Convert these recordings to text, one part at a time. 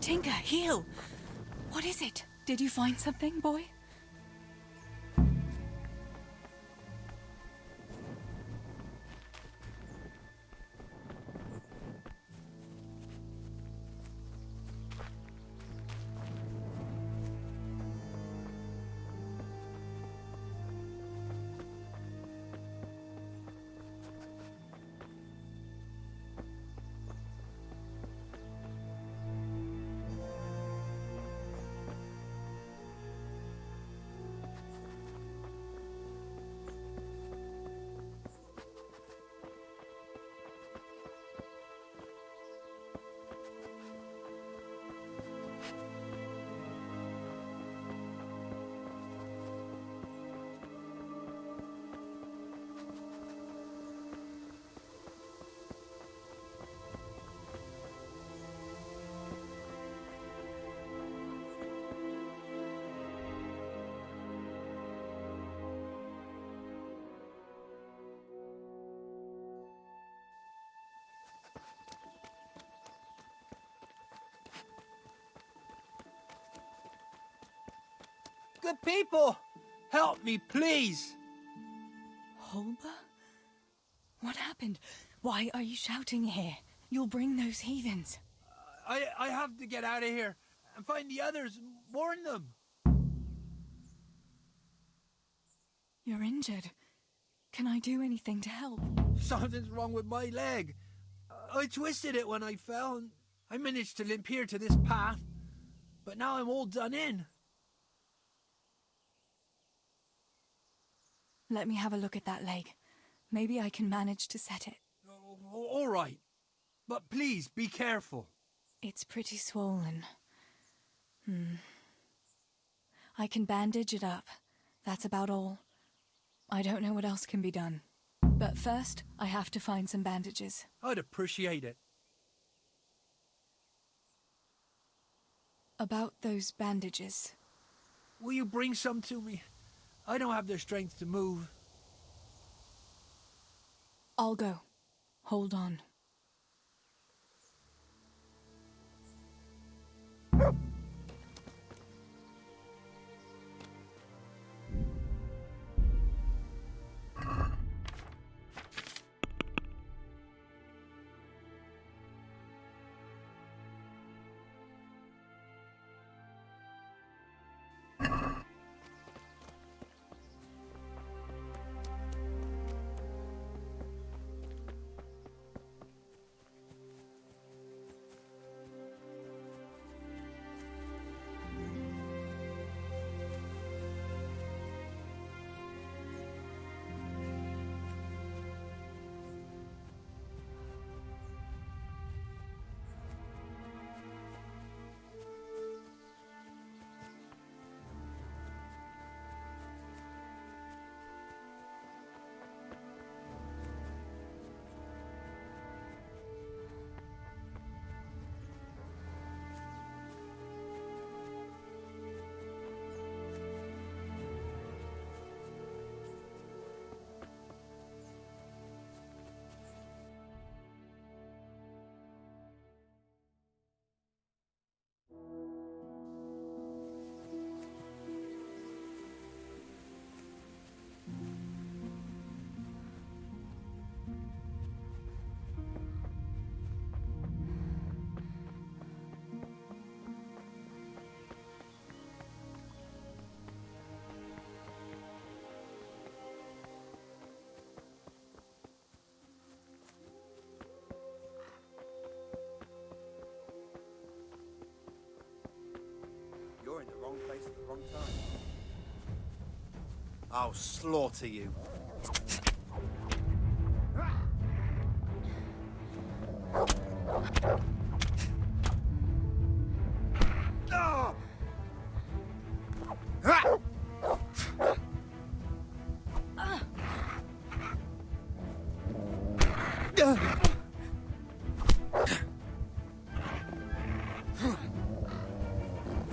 Tinker, heal! What is it? Did you find something, boy? Good people, help me, please. Holber? What happened? Why are you shouting here? You'll bring those heathens. I have to get out of here and find the others, warn them. You're injured. Can I do anything to help? Something's wrong with my leg. I twisted it when I fell, and I managed to limp here to this path. But now I'm all done in. Let me have a look at that leg. Maybe I can manage to set it. All right. But please, be careful. It's pretty swollen. I can bandage it up. That's about all. I don't know what else can be done. But first, I have to find some bandages. I'd appreciate it. About those bandages. Will you bring some to me? I don't have the strength to move. I'll go. Hold on. You're in the wrong place at the wrong time. I'll slaughter you.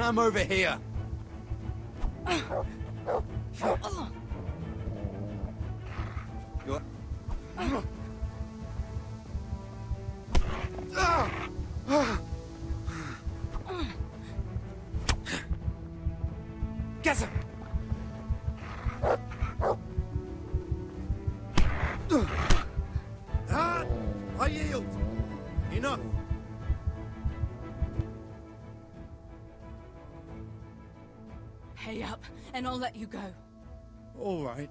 I'm over here. Ah! I yield. Enough. Pay up, and I'll let you go. All right.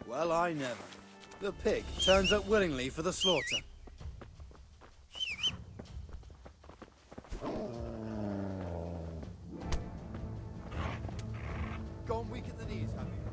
Well, I never. The pig turns up willingly for the slaughter. Gone weak at the knees, have you?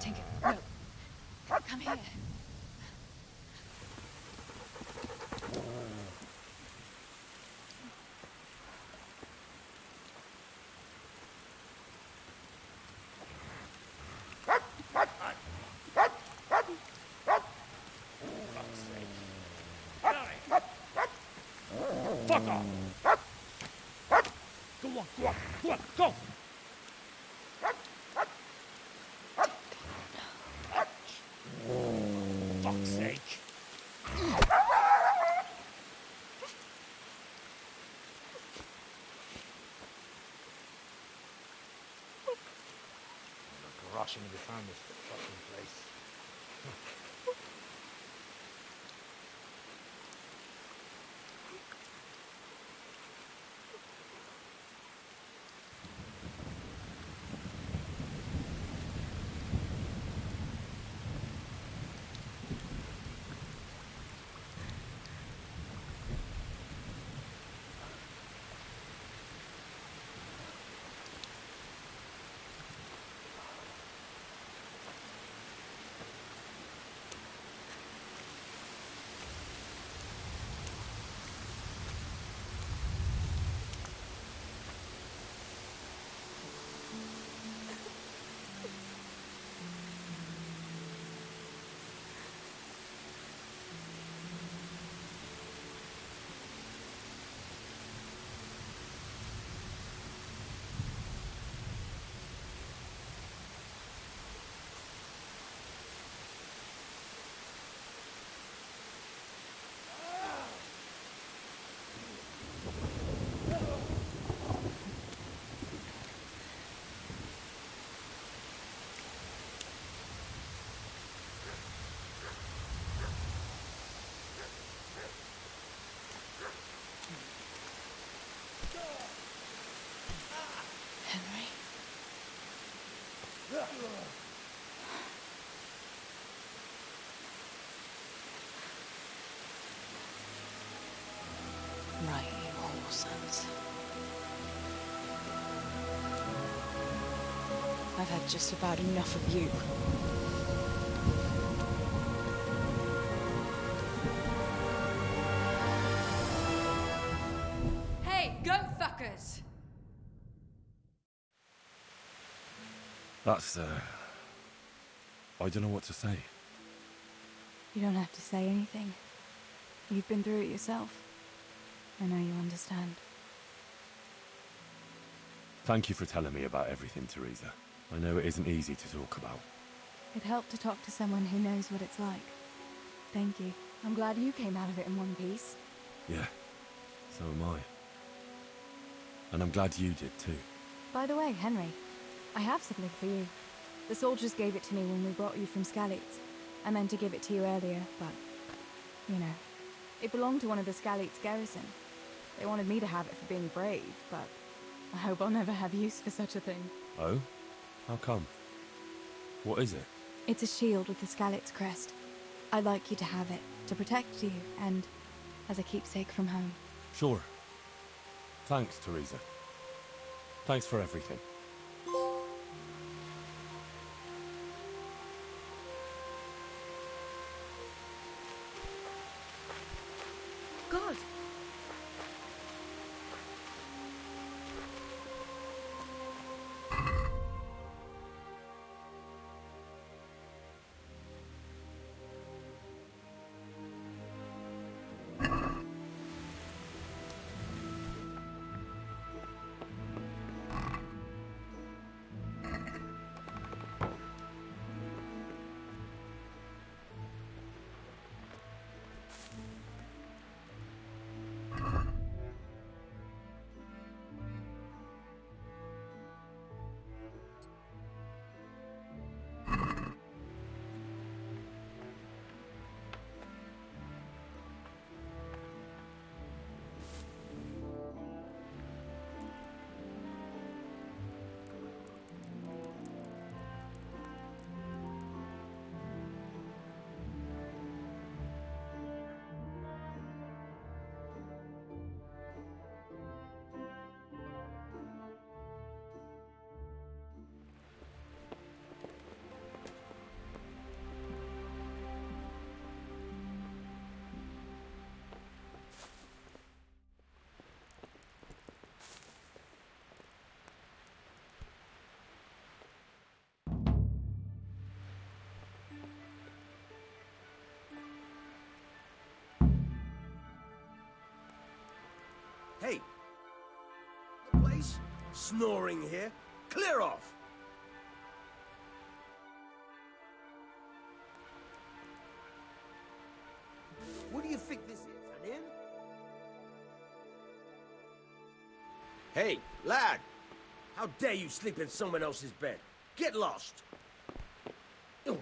Tinker, no. Come here. Fuck off! Go on, go on, go on, go! Fuck's sake. Rushing to find this fucking place. Henry? Right, you whoresons. I've had just about enough of you. Hey, go fuckers! That's, I don't know what to say. You don't have to say anything. You've been through it yourself. I know you understand. Thank you for telling me about everything, Teresa. I know it isn't easy to talk about. It helped to talk to someone who knows what it's like. Thank you. I'm glad you came out of it in one piece. Yeah, so am I. And I'm glad you did too. By the way, Henry, I have something for you. The soldiers gave it to me when we brought you from Skalitz. I meant to give it to you earlier, but, you know, it belonged to one of the Skalitz garrison. They wanted me to have it for being brave, but I hope I'll never have use for such a thing. Oh? How come? What is it? It's a shield with the Skalitz crest. I'd like you to have it, to protect you, and as a keepsake from home. Sure. Thanks, Teresa. Thanks for everything. God! snoring here. Clear off! What do you think this is, an inn? Hey, lad! How dare you sleep in someone else's bed? Get lost! Ugh.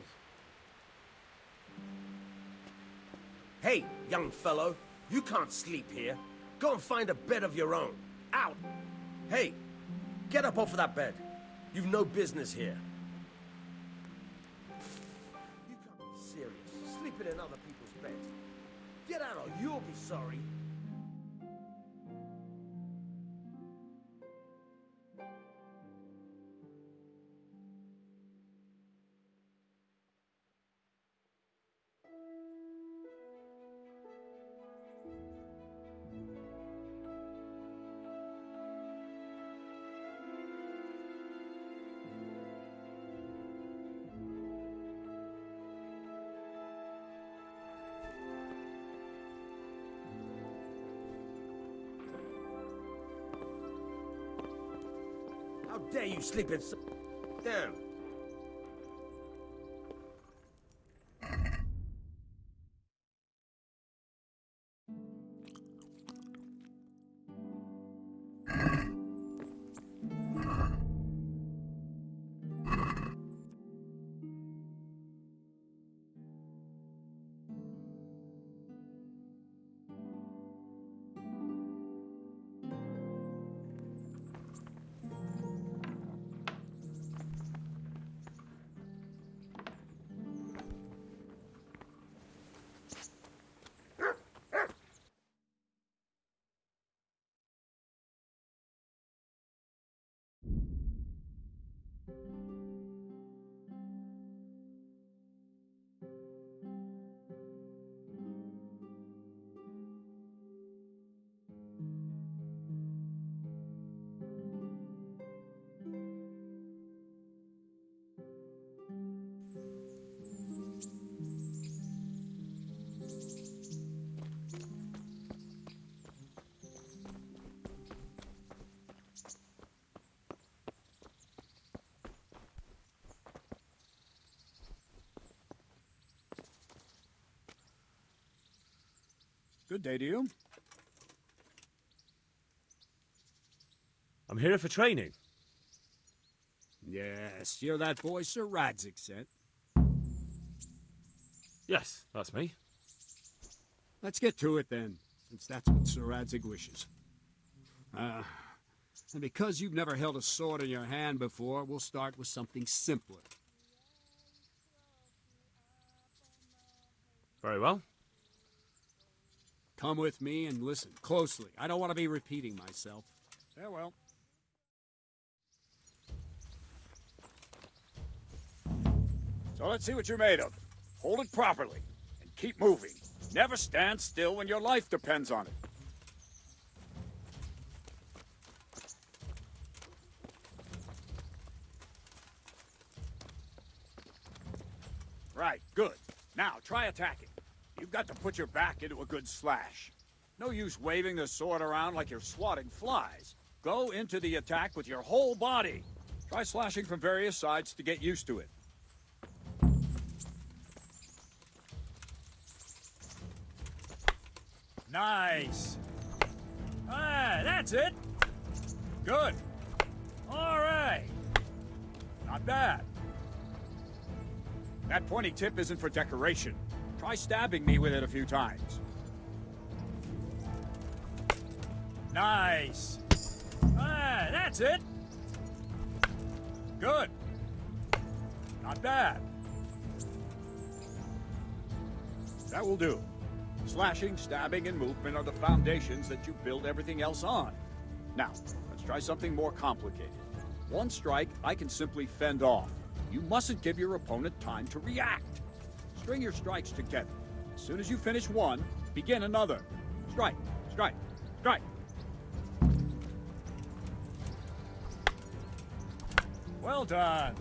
Hey, young fellow, you can't sleep here. Go and find a bed of your own. Out! Hey, get up off of that bed. You've no business here. You can't be serious, sleeping in other people's beds. Get out or you'll be sorry. How dare you sleep in some... Damn. Good day to you. I'm here for training. Yes, you're that boy Sir Radzig sent. Yes, that's me. Let's get to it then, since that's what Sir Radzig wishes. And because you've never held a sword in your hand before, we'll start with something simpler. Very well. Come with me and listen closely. I don't want to be repeating myself. Farewell. So let's see what you're made of. Hold it properly and keep moving. Never stand still when your life depends on it. Right, good. Now try attacking. You've got to put your back into a good slash. No use waving the sword around like you're swatting flies. Go into the attack with your whole body. Try slashing from various sides to get used to it. Nice. Ah, that's it. Good. All right. Not bad. That pointy tip isn't for decoration. Try stabbing me with it a few times. Nice. Ah, that's it. Good. Not bad. That will do. Slashing, stabbing, and movement are the foundations that you build everything else on. Now, let's try something more complicated. One strike, I can simply fend off. You mustn't give your opponent time to react. String your strikes together. As soon as you finish one, begin another. Strike, strike, strike. Well done.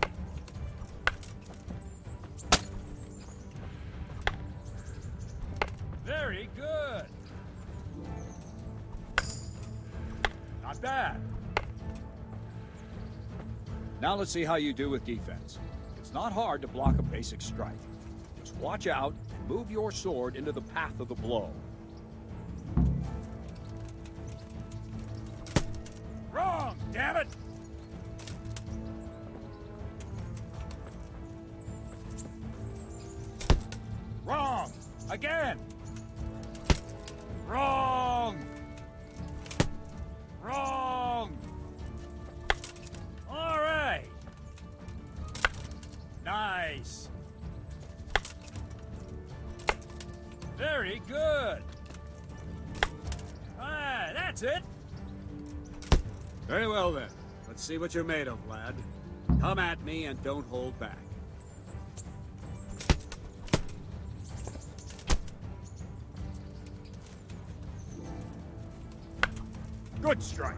Very good. Not bad. Now let's see how you do with defense. It's not hard to block a basic strike. Just watch out and move your sword into the path of the blow. Wrong, damn it! Wrong! Again! Wrong! Wrong! All right! Nice! Very good! Ah, that's it! Very well then. Let's see what you're made of, lad. Come at me and don't hold back. Good strike.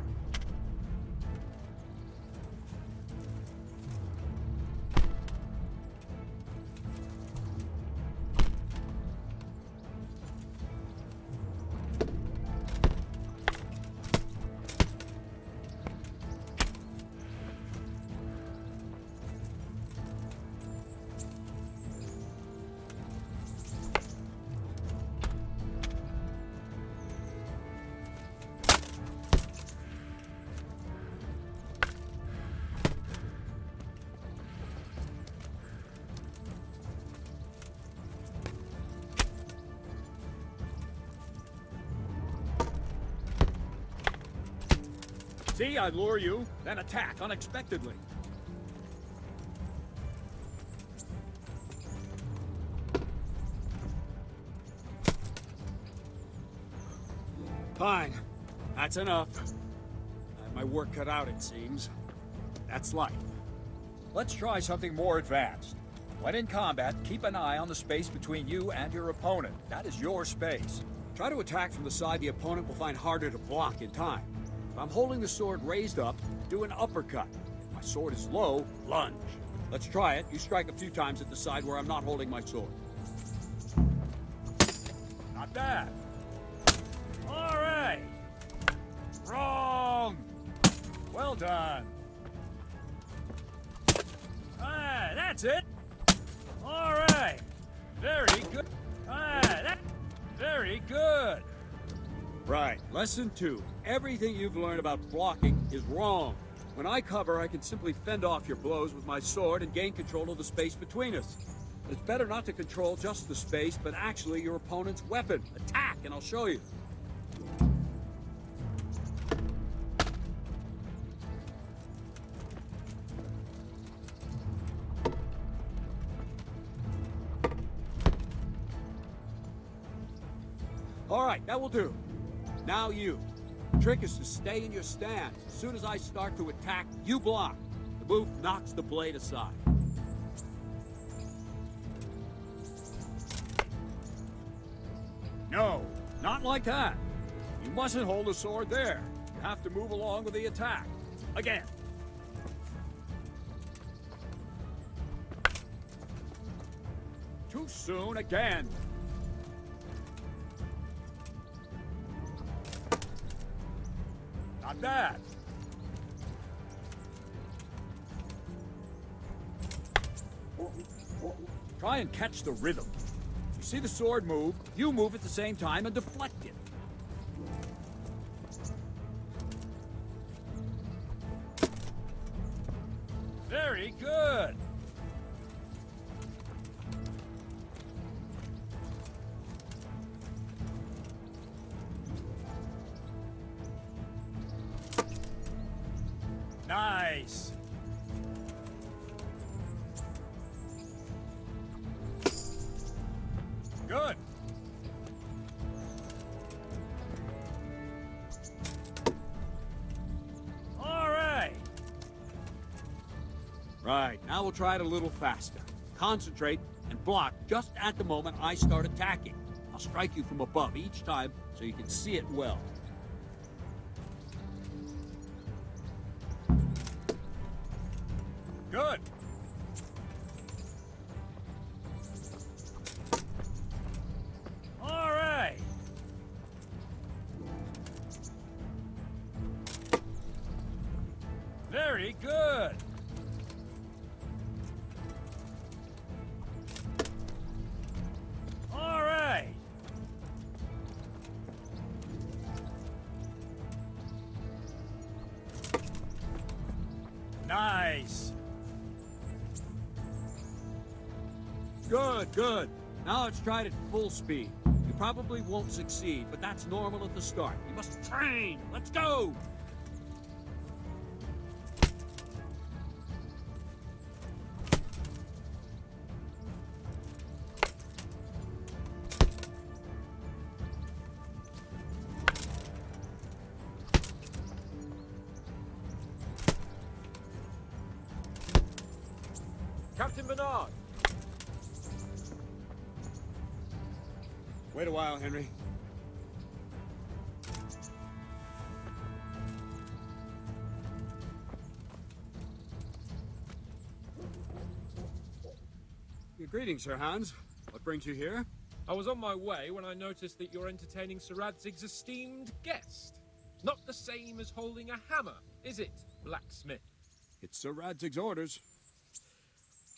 See, I lure you, then attack unexpectedly. Fine. That's enough. I have my work cut out, it seems. That's life. Let's try something more advanced. When in combat, keep an eye on the space between you and your opponent. That is your space. Try to attack from the side the opponent will find harder to block in time. If I'm holding the sword raised up, do an uppercut. If my sword is low, lunge. Let's try it. You strike a few times at the side where I'm not holding my sword. Not bad. All right. Wrong. Well done. Ah, that's it. All right. Very good. Very good. Right. Lesson 2. Everything you've learned about blocking is wrong. When I cover, I can simply fend off your blows with my sword and gain control of the space between us. It's better not to control just the space, but actually your opponent's weapon. Attack, and I'll show you. All right, that will do. Now you. The trick is to stay in your stance. As soon as I start to attack, you block. The move knocks the blade aside. No, not like that. You mustn't hold the sword there. You have to move along with the attack. Again. Too soon again. Not bad. Try and catch the rhythm. You see the sword move, you move at the same time and deflect it. Very good. Nice. Good. All right. Right, now we'll try it a little faster. Concentrate and block just at the moment I start attacking. I'll strike you from above each time so you can see it well. Good. All right. Very good. Good, good. Now let's try it at full speed. You probably won't succeed, but that's normal at the start. You must train. Let's go! Captain Bernard! Wait a while, Henry. Greetings, Sir Hans. What brings you here? I was on my way when I noticed that you're entertaining Sir Radzig's esteemed guest. Not the same as holding a hammer, is it, blacksmith? It's Sir Radzig's orders.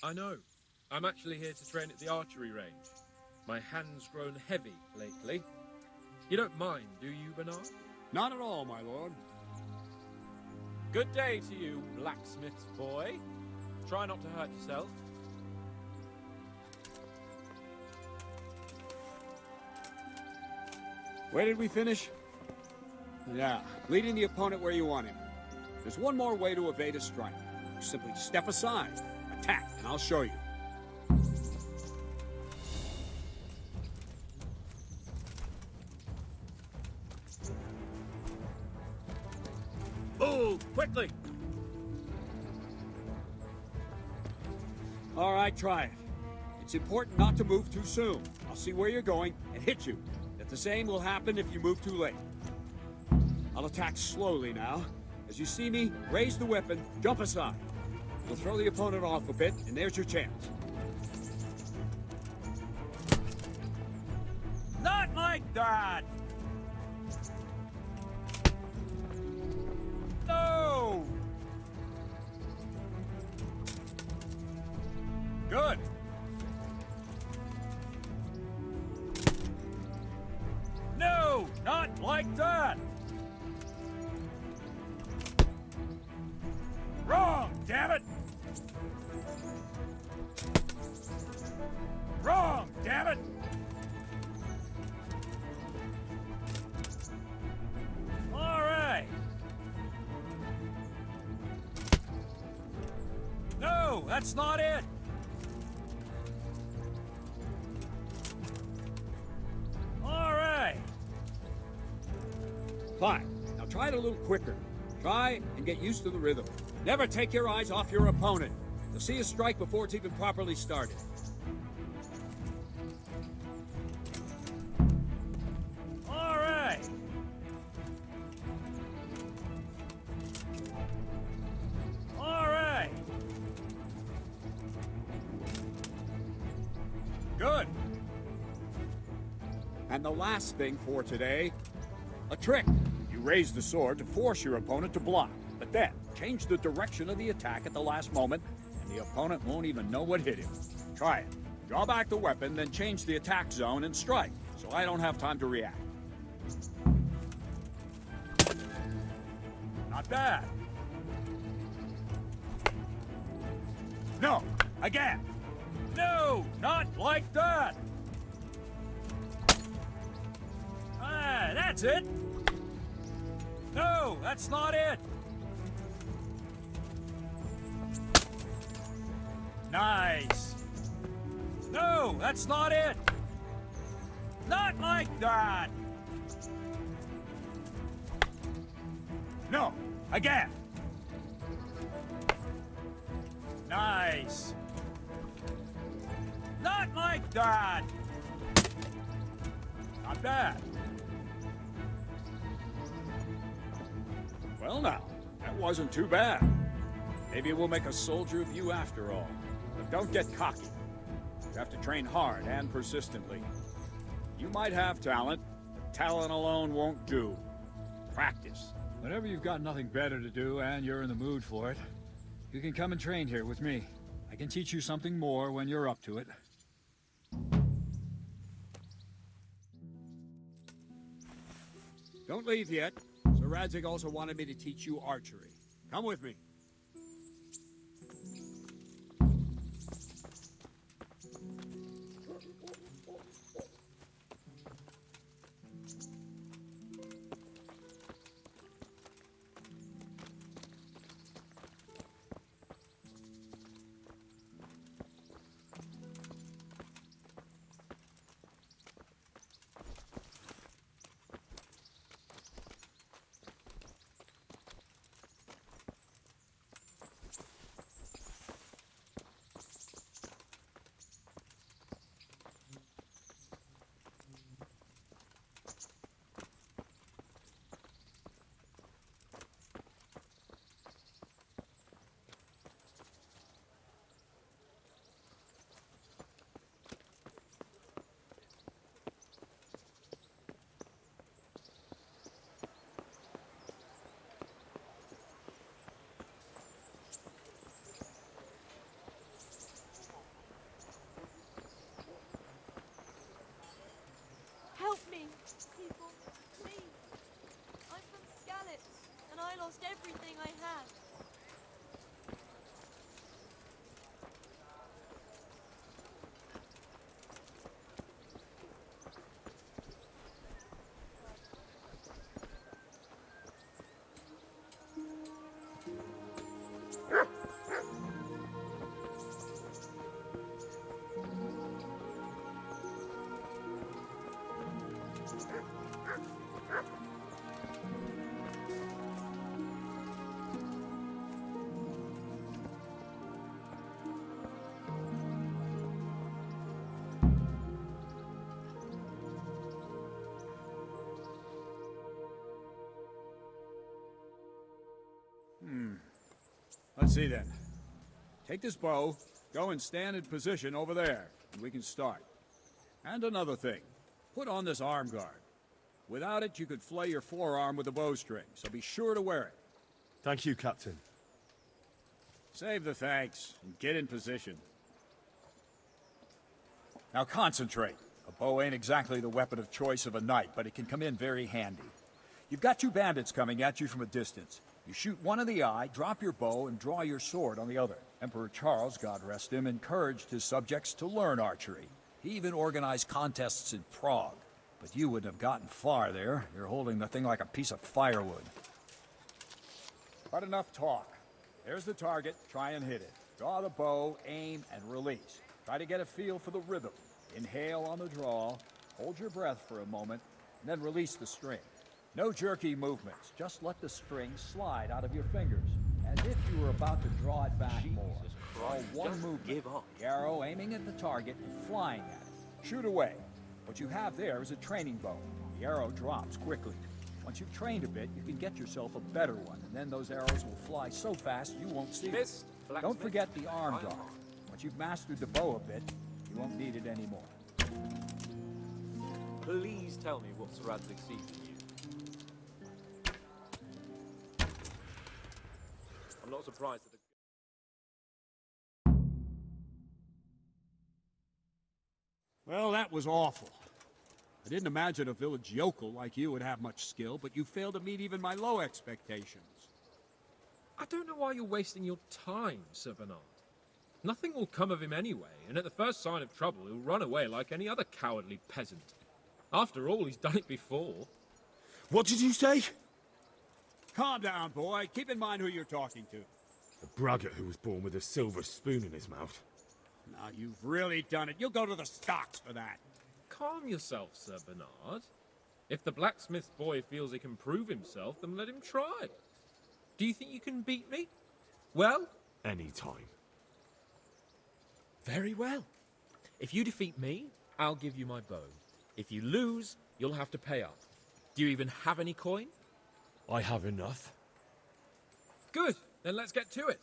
I know. I'm actually here to train at the archery range. My hand's grown heavy lately. You don't mind, do you, Bernard? Not at all, my lord. Good day to you, blacksmith's boy. Try not to hurt yourself. Where did we finish? Yeah, leading the opponent where you want him. There's one more way to evade a strike. You simply step aside, attack, and I'll show you. Move, quickly! All right, try it. It's important not to move too soon. I'll see where you're going and hit you. If the same will happen if you move too late. I'll attack slowly now. As you see me, raise the weapon, jump aside. You'll throw the opponent off a bit, and there's your chance. Not like that! No! Good. No, not like that! Wrong, damn it! Wrong, damn it! All right. No, that's not it. All right. Fine. Now try it a little quicker. Try and get used to the rhythm. Never take your eyes off your opponent. You'll see a strike before it's even properly started. All right. All right. Good. And the last thing for today, a trick. You raise the sword to force your opponent to block, but then change the direction of the attack at the last moment, and the opponent won't even know what hit him. Try it. Draw back the weapon, then change the attack zone and strike, so I don't have time to react. Not bad. No, again. No, not like that. Ah, that's it. No, that's not it. Nice. No, that's not it. Not like that. No, again. Nice. Not like that. Not bad. Well now, that wasn't too bad. Maybe we'll make a soldier of you after all. But don't get cocky. You have to train hard and persistently. You might have talent, but talent alone won't do. Practice. Whenever you've got nothing better to do and you're in the mood for it, you can come and train here with me. I can teach you something more when you're up to it. Don't leave yet. Sir Radzig also wanted me to teach you archery. Come with me. see then. Take this bow, go and stand in position over there, and we can start. And another thing, put on this arm guard. Without it, you could flay your forearm with a bowstring, so be sure to wear it. Thank you, Captain. Save the thanks, and get in position. Now concentrate. A bow ain't exactly the weapon of choice of a knight, but it can come in very handy. You've got two bandits coming at you from a distance. You shoot one in the eye, drop your bow, and draw your sword on the other. Emperor Charles, God rest him, encouraged his subjects to learn archery. He even organized contests in Prague. But you wouldn't have gotten far there. You're holding the thing like a piece of firewood. But enough talk. There's the target. Try and hit it. Draw the bow, aim, and release. Try to get a feel for the rhythm. Inhale on the draw, hold your breath for a moment, and then release the string. No jerky movements. Just let the string slide out of your fingers, as if you were about to draw it back more. All one movement. Give up. The arrow aiming at the target and flying at it. Shoot away. What you have there is a training bow. The arrow drops quickly. Once you've trained a bit, you can get yourself a better one, and then those arrows will fly so fast you won't see them. Don't forget the arm guard. Once you've mastered the bow a bit, you won't need it anymore. Please tell me what Sir Radley sees in you. I'm not surprised that Well, that was awful. I didn't imagine a village yokel like you would have much skill, but you failed to meet even my low expectations. I don't know why you're wasting your time, Sir Bernard. Nothing will come of him anyway, and at the first sign of trouble, he'll run away like any other cowardly peasant. After all, he's done it before. What did you say? Calm down, boy. Keep in mind who you're talking to. The braggart who was born with a silver spoon in his mouth. Now, you've really done it. You'll go to the stocks for that. Calm yourself, Sir Bernard. If the blacksmith boy feels he can prove himself, then let him try. Do you think you can beat me? Well? Any time. Very well. If you defeat me, I'll give you my bow. If you lose, you'll have to pay up. Do you even have any coin? I have enough. Good. Then let's get to it.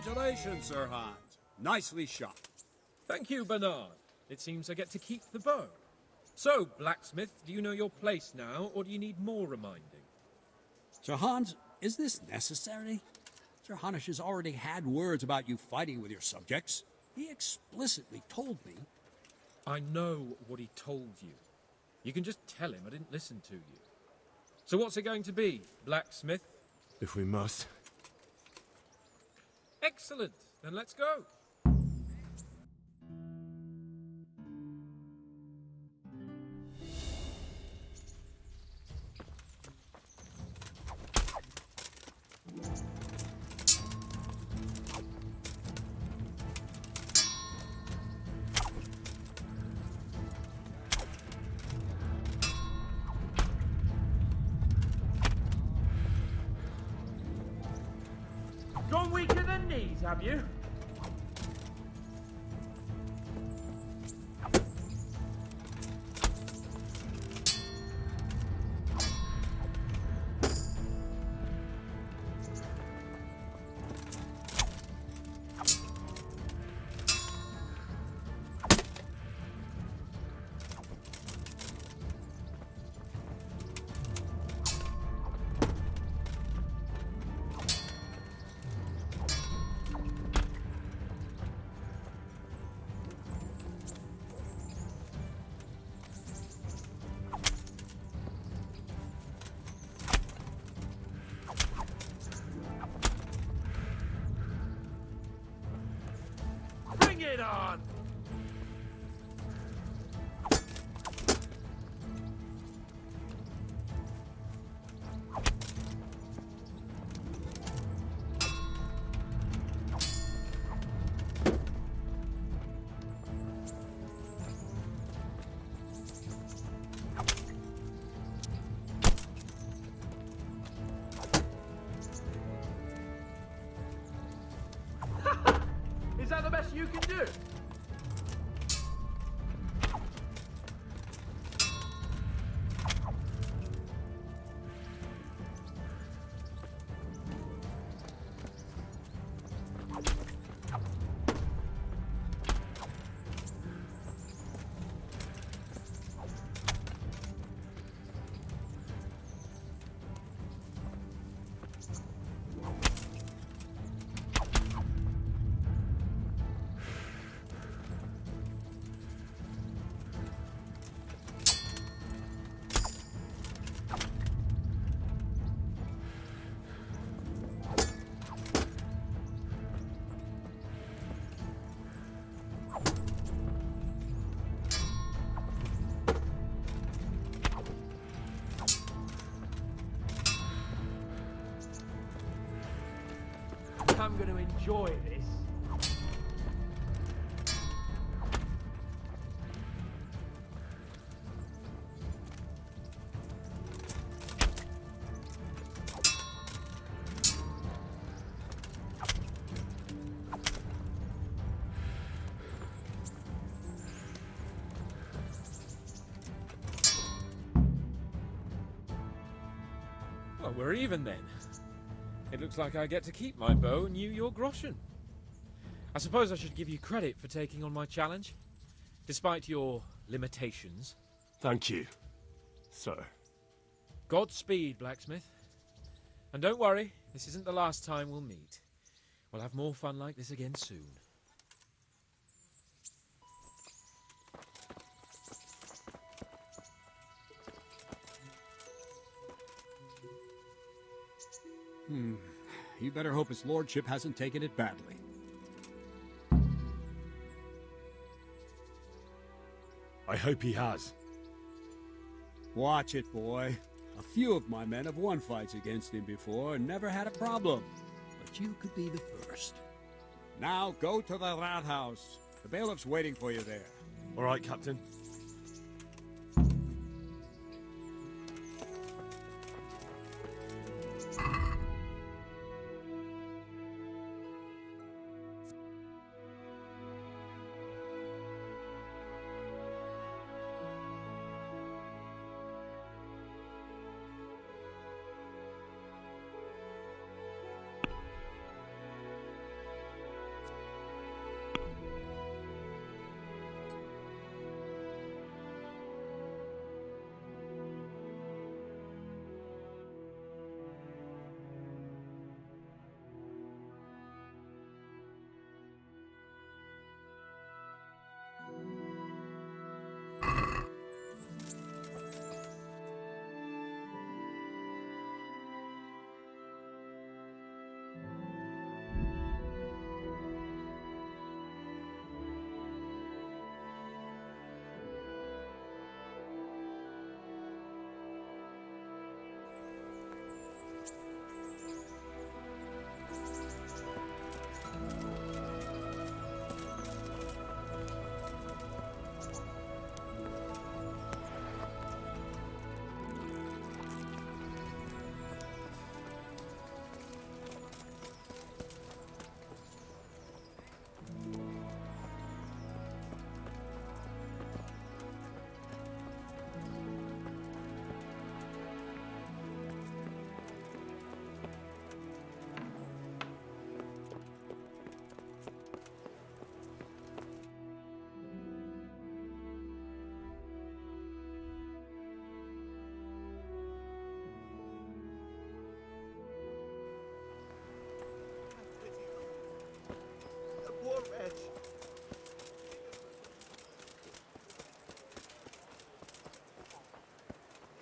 Congratulations, Sir Hans. Nicely shot. Thank you, Bernard. It seems I get to keep the bow. So, blacksmith, do you know your place now, or do you need more reminding? Sir Hans, is this necessary? Sir Hanush has already had words about you fighting with your subjects. He explicitly told me. I know what he told you. You can just tell him I didn't listen to you. So what's it going to be, blacksmith? If we must. Excellent. Then let's go. Gone weaker than knees, have you? I'm going to enjoy this. Well, we're even then. It looks like I get to keep my bow and you your groschen. I suppose I should give you credit for taking on my challenge, despite your limitations. Thank you, sir. Godspeed, blacksmith. And don't worry, this isn't the last time we'll meet. We'll have more fun like this again soon. You better hope his lordship hasn't taken it badly. I hope he has. Watch it, boy. A few of my men have won fights against him before and never had a problem. But you could be the first. Now go to the rat house. The bailiff's waiting for you there. All right, Captain.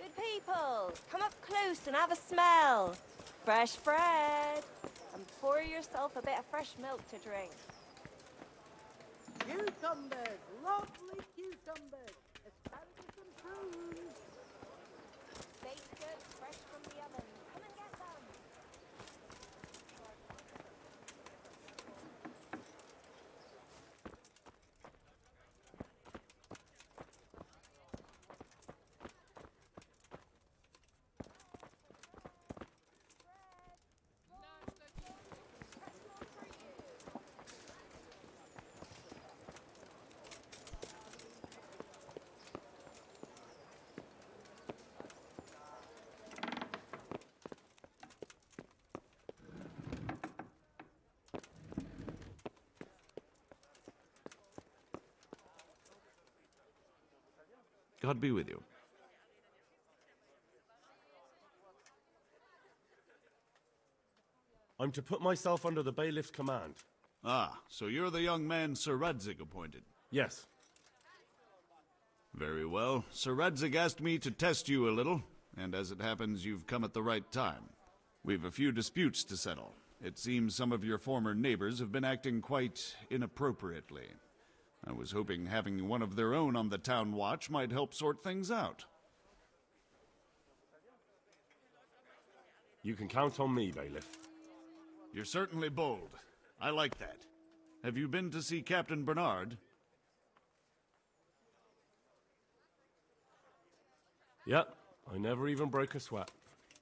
Good people, come up close and have a smell. Fresh bread. And pour yourself a bit of fresh milk to drink. Cucumbers, lovely cucumbers, asparagus and prunes. Baked goods fresh from the oven. Come and get them. God be with you. I'm to put myself under the bailiff's command. Ah, so you're the young man Sir Radzig appointed. Yes. Very well. Sir Radzig asked me to test you a little, and as it happens, you've come at the right time. We've a few disputes to settle. It seems some of your former neighbors have been acting quite inappropriately. I was hoping having one of their own on the town watch might help sort things out. You can count on me, bailiff. You're certainly bold. I like that. Have you been to see Captain Bernard? Yep, I never even broke a sweat.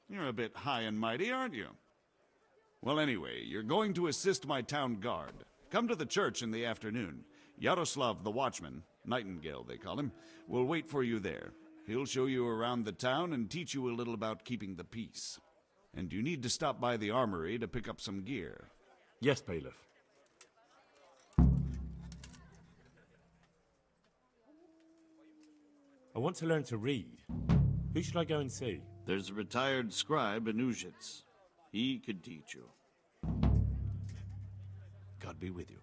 You're a bit high and mighty, aren't you? Well, anyway, you're going to assist my town guard. Come to the church in the afternoon. Yaroslav the Watchman, Nightingale they call him, will wait for you there. He'll show you around the town and teach you a little about keeping the peace. And you need to stop by the armory to pick up some gear. Yes, Bailiff. I want to learn to read. Who should I go and see? There's a retired scribe in Uzhitz. He could teach you. God be with you.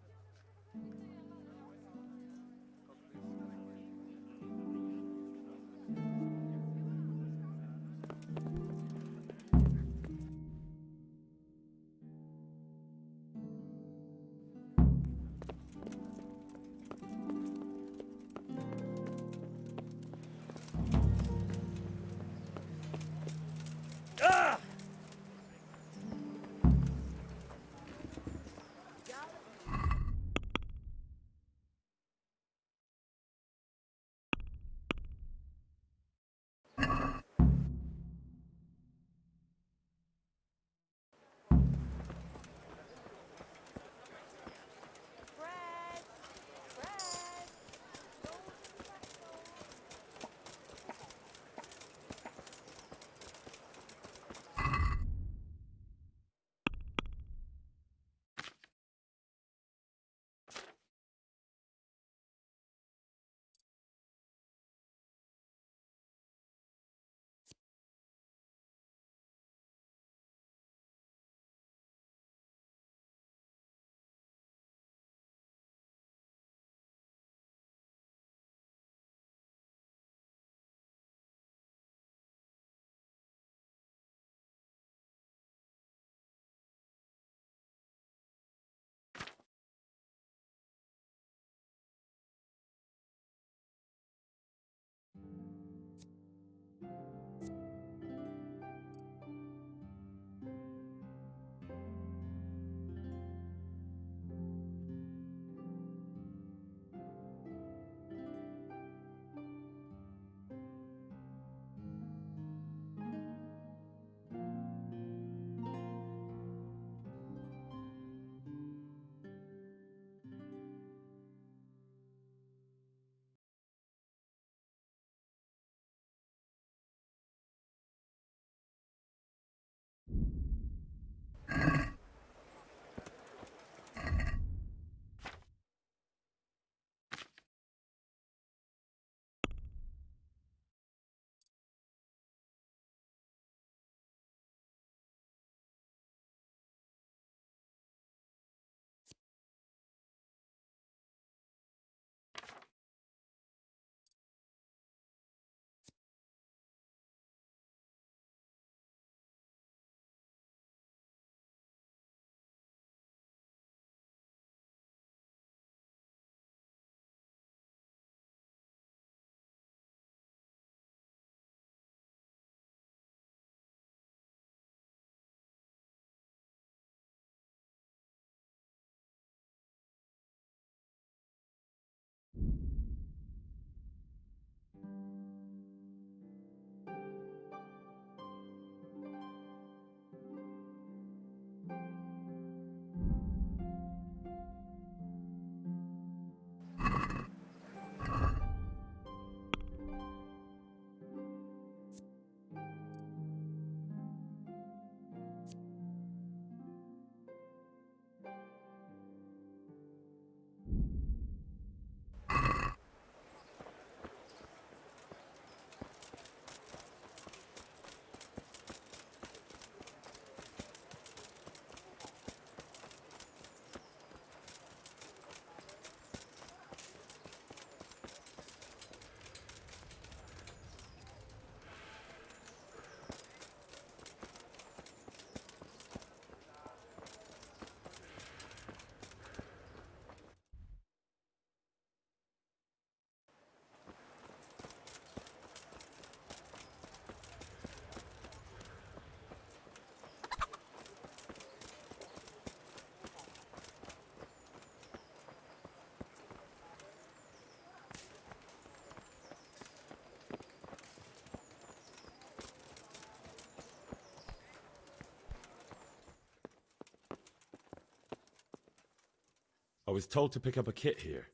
I was told to pick up a kit here.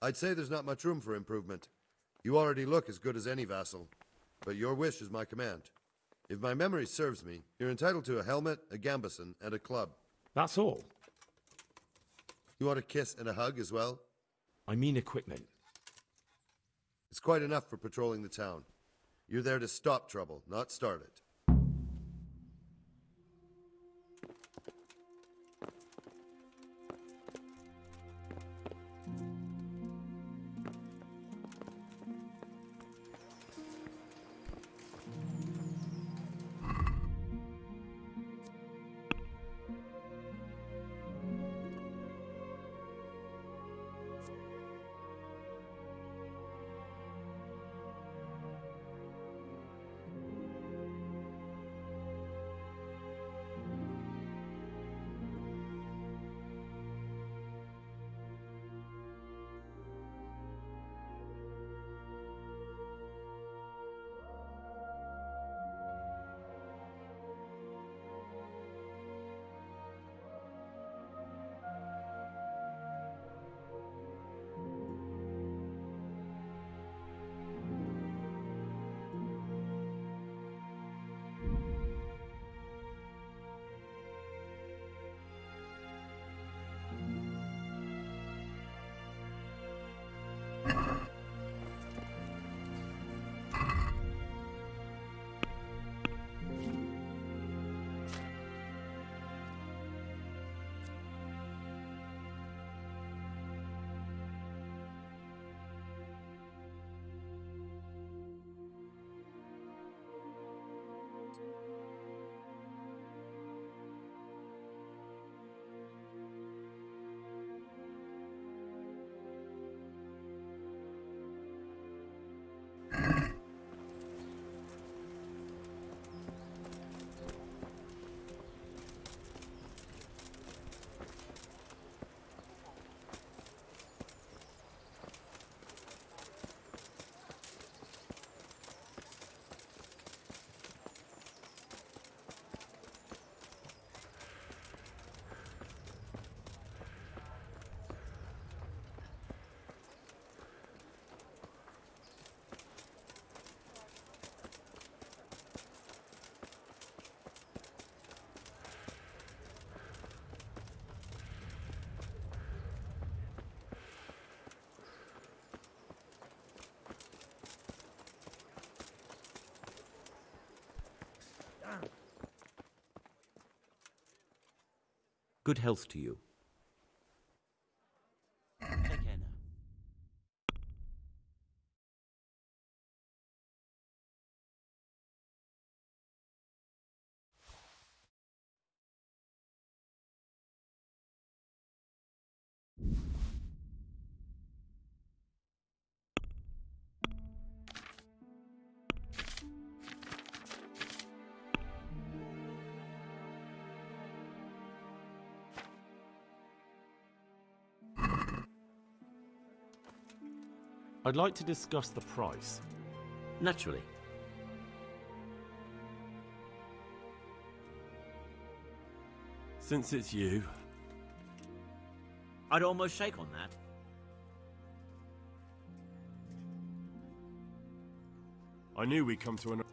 I'd say there's not much room for improvement. You already look as good as any vassal, but your wish is my command. If my memory serves me, you're entitled to a helmet, a gambeson, and a club. That's all? You want a kiss and a hug as well? I mean equipment. It's quite enough for patrolling the town. You're there to stop trouble, not start it. Good health to you. Take care now. I'd like to discuss the price. Naturally. Since it's you. I'd almost shake on that. I knew we'd come to an...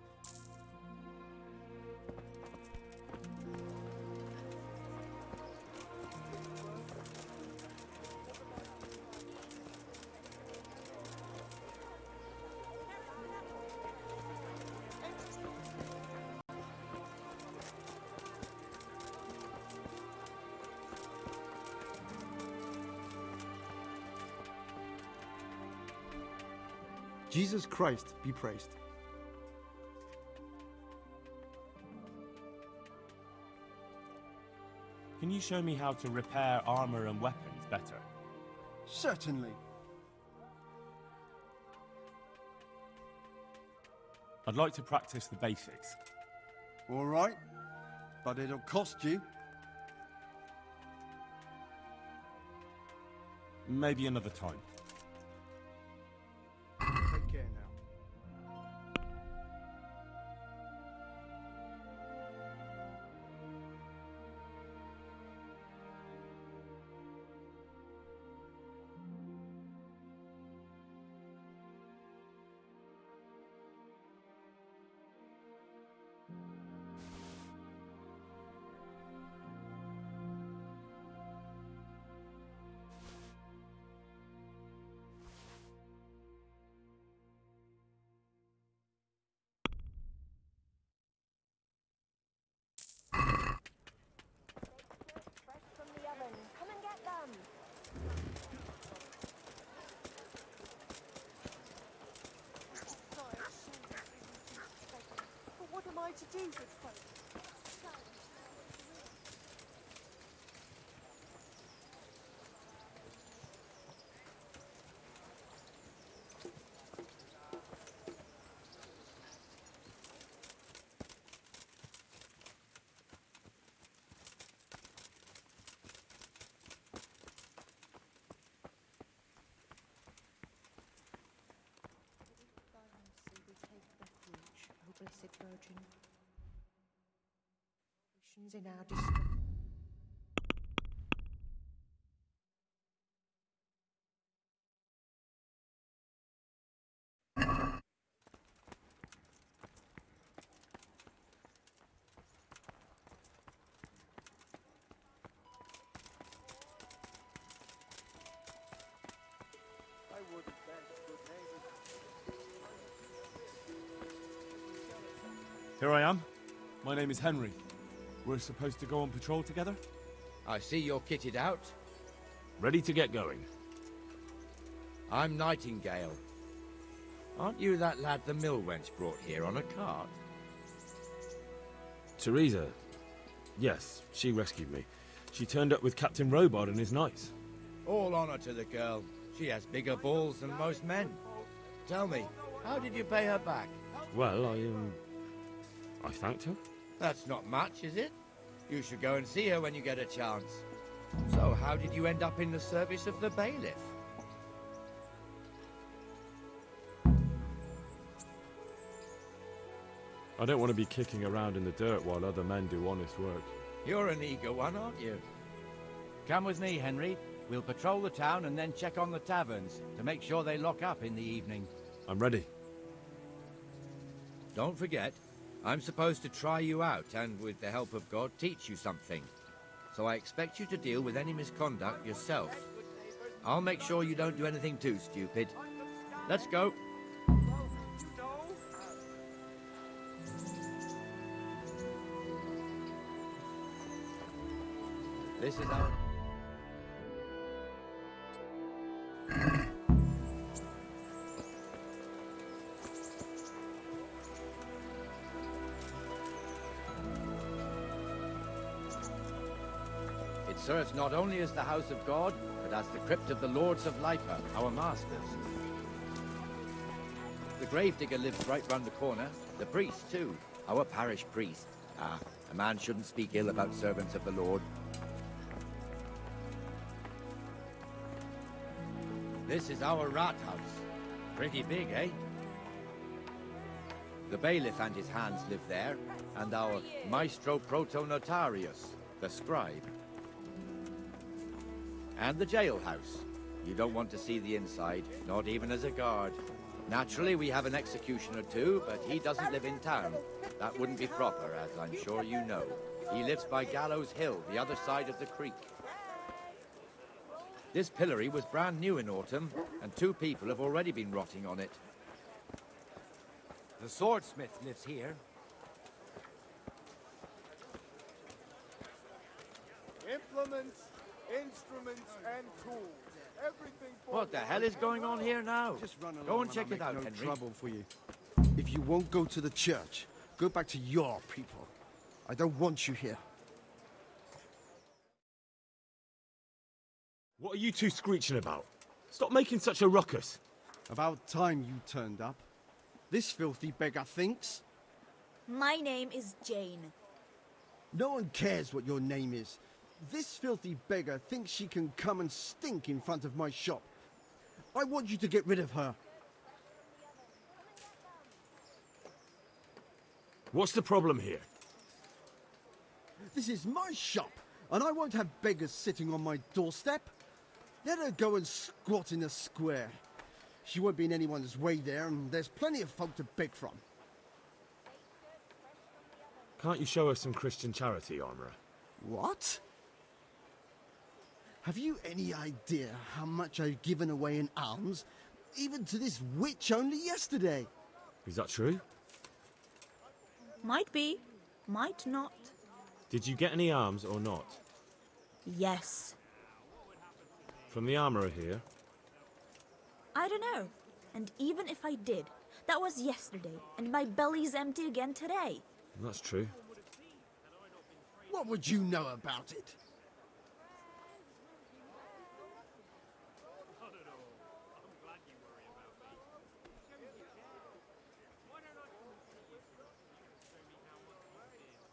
Jesus Christ be praised. Can you show me how to repair armor and weapons better? Certainly. I'd like to practice the basics. All right, but it'll cost you. Maybe another time. Take care now. I to do, good folk? Blessed Virgin, nations in our distress. Here I am. My name is Henry. We're supposed to go on patrol together? I see you're kitted out. Ready to get going. I'm Nightingale. Aren't you that lad the mill wench brought here on a cart? Teresa. Yes, she rescued me. She turned up with Captain Robard and his knights. All honor to the girl. She has bigger balls than most men. Tell me, how did you pay her back? Well, I thanked her. That's not much, is it? You should go and see her when you get a chance. So, how did you end up in the service of the bailiff? I don't want to be kicking around in the dirt while other men do honest work. You're an eager one, aren't you? Come with me, Henry. We'll patrol the town and then check on the taverns to make sure they lock up in the evening. I'm ready. Don't forget, I'm supposed to try you out and, with the help of God, teach you something. So I expect you to deal with any misconduct yourself. I'll make sure you don't do anything too stupid. Let's go. This is our... It serves not only as the house of God, but as the crypt of the lords of Lipa, our masters. The gravedigger lives right round the corner. The priest, too. Our parish priest. Ah, a man shouldn't speak ill about servants of the Lord. This is our rat house. Pretty big, eh? The bailiff and his hands live there, and our maestro protonotarius, the scribe. And the jailhouse. You don't want to see the inside, not even as a guard. Naturally, we have an executioner too, but he doesn't live in town. That wouldn't be proper, as I'm sure you know. He lives by Gallows Hill, the other side of the creek. This pillory was brand new in autumn, and 2 people have already been rotting on it. The swordsmith lives here. Implements, instruments, and tools. Everything for What the hell is going on here now? Just run along Go and check I'll it out, make no Henry. trouble for you. If you won't go to the church, go back to your people. I don't want you here. What are you two screeching about? Stop making such a ruckus. About time you turned up. This filthy beggar thinks. My name is Jane. No one cares what your name is. This filthy beggar thinks she can come and stink in front of my shop. I want you to get rid of her. What's the problem here? This is my shop, and I won't have beggars sitting on my doorstep. Let her go and squat in the square. She won't be in anyone's way there, and there's plenty of folk to beg from. Can't you show us some Christian charity, Armourer? What? Have you any idea how much I've given away in alms, even to this witch only yesterday? Is that true? Might be, might not. Did you get any arms or not? Yes. From the Armourer here? I don't know. And even if I did, that was yesterday, and my belly's empty again today. That's true. What would you know about it?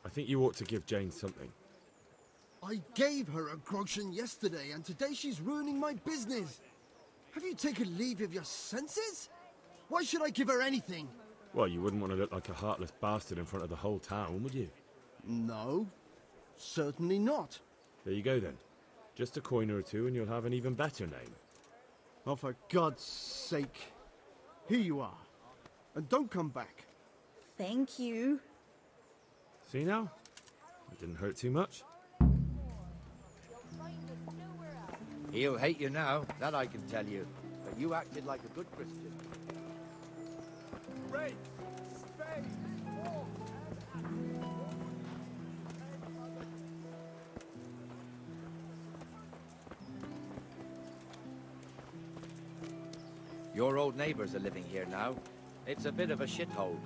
I think you ought to give Jane something. I gave her a groschen yesterday, and today she's ruining my business. Have you taken leave of your senses? Why should I give her anything? Well, you wouldn't want to look like a heartless bastard in front of the whole town, would you? No, certainly not. There you go then. Just a coin or two and you'll have an even better name. Oh, for God's sake. Here you are. And don't come back. Thank you. See now? It didn't hurt too much. He'll hate you now, that I can tell you. But you acted like a good Christian. Great! Space! Your old neighbors are living here now. It's a bit of a shithole.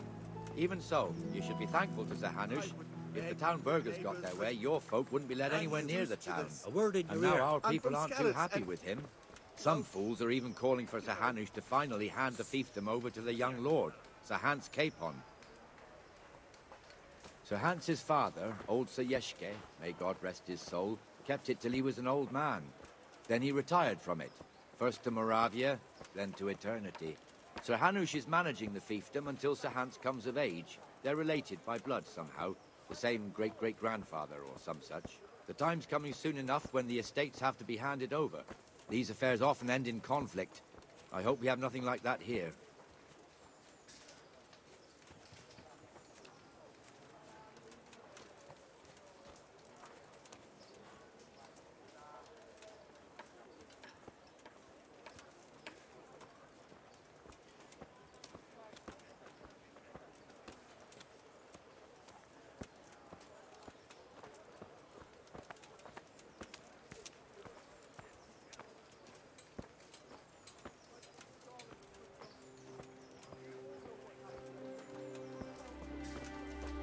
Even so, you should be thankful to Zahanush. If the town burghers got their way, your folk wouldn't be let anywhere near the town. A word in And your now ear. our I'm people from aren't too Skalitz, happy and- with him. Some fools are even calling for Zahanush to finally hand the fiefdom over to the young lord, Sir Hans Capon. Sir Hans's father, old Sir Yeshke, may God rest his soul, kept it till he was an old man. Then he retired from it, first to Moravia, then to eternity. Sir Hanush is managing the fiefdom until Sir Hans comes of age. They're related by blood somehow, the same great-great-grandfather or some such. The time's coming soon enough when the estates have to be handed over. These affairs often end in conflict. I hope we have nothing like that here.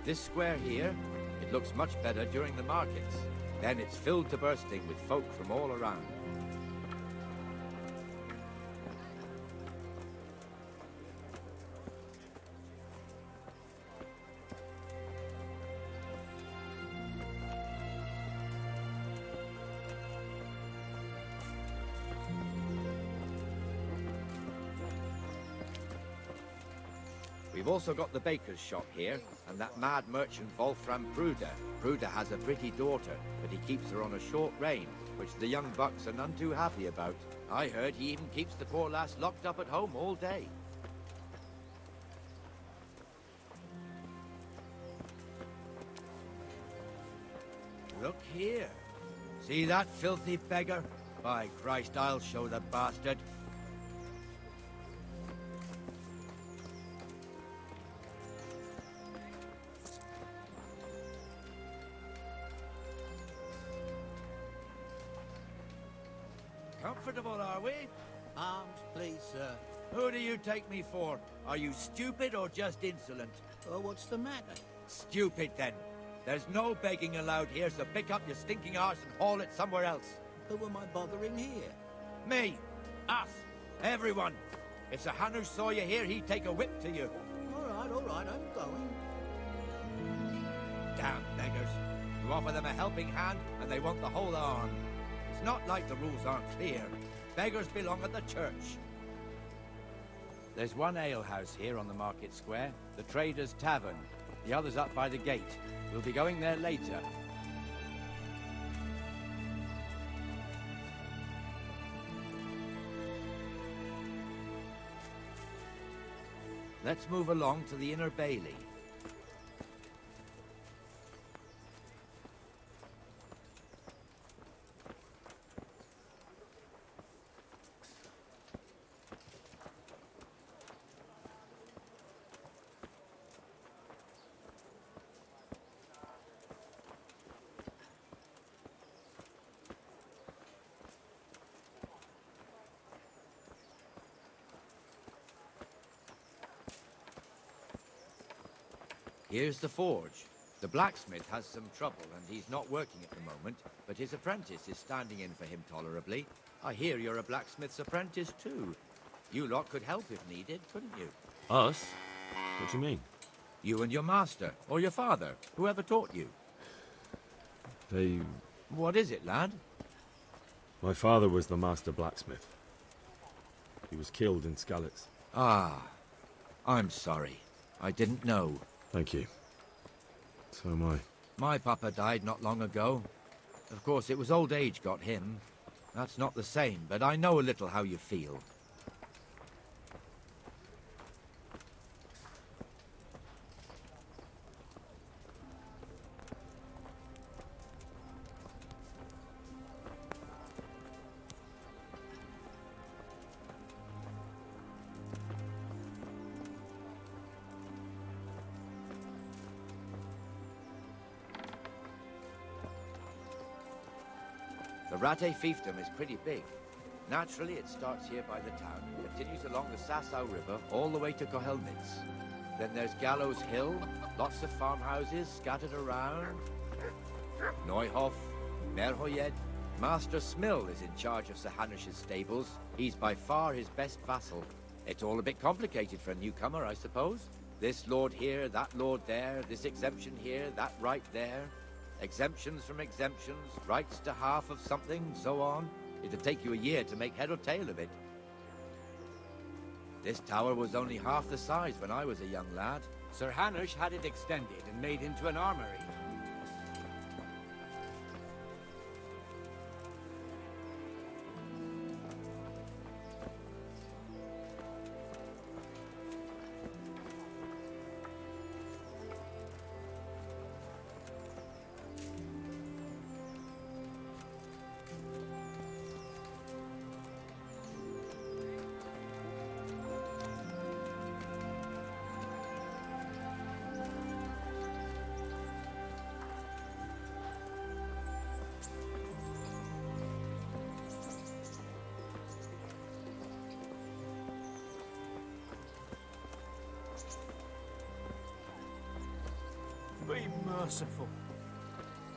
This square here, it looks much better during the markets. Then it's filled to bursting with folk from all around. We've also got the baker's shop here, and that mad merchant Wolfram Pruder. Pruder has a pretty daughter, but he keeps her on a short rein, which the young bucks are none too happy about. I heard he even keeps the poor lass locked up at home all day. Look here. See that filthy beggar? By Christ, I'll show the bastard. Comfortable, are we? Arms, please, sir. Who do you take me for? Are you stupid or just insolent? Oh, what's the matter? Stupid, then. There's no begging allowed here, so pick up your stinking arse and haul it somewhere else. Who am I bothering here? Me. Us. Everyone. If Sir Hanush saw you here, he'd take a whip to you. All right, I'm going. Damn beggars. You offer them a helping hand, and they want the whole arm. It's not like the rules aren't clear. Beggars belong at the church. There's one alehouse here on the market square, the Trader's Tavern. The other's up by the gate. We'll be going there later. Let's move along to the Inner Bailey. Here's the forge. The blacksmith has some trouble, and he's not working at the moment, but his apprentice is standing in for him tolerably. I hear you're a blacksmith's apprentice, too. You lot could help if needed, couldn't you? Us? What do you mean? You and your master, or your father, whoever taught you. They... What is it, lad? My father was the master blacksmith. He was killed in Skalitz. Ah, I'm sorry. I didn't know. Thank you. So am I. My papa died not long ago. Of course, it was old age got him. That's not the same, but I know a little how you feel. The Rate fiefdom is pretty big. Naturally, it starts here by the town, continues along the Sasau River, all the way to Kohelnitz. Then there's Gallows Hill, lots of farmhouses scattered around. Neuhof, Merhoyed. Master Smill is in charge of Sir Hanush's stables. He's by far his best vassal. It's all a bit complicated for a newcomer, I suppose. This lord here, that lord there, this exemption here, that right there. Exemptions from exemptions, rights to half of something, so on. It'd take you a year to make head or tail of it. This tower was only half the size when I was a young lad. Sir Hanush had it extended and made into an armory. Be merciful.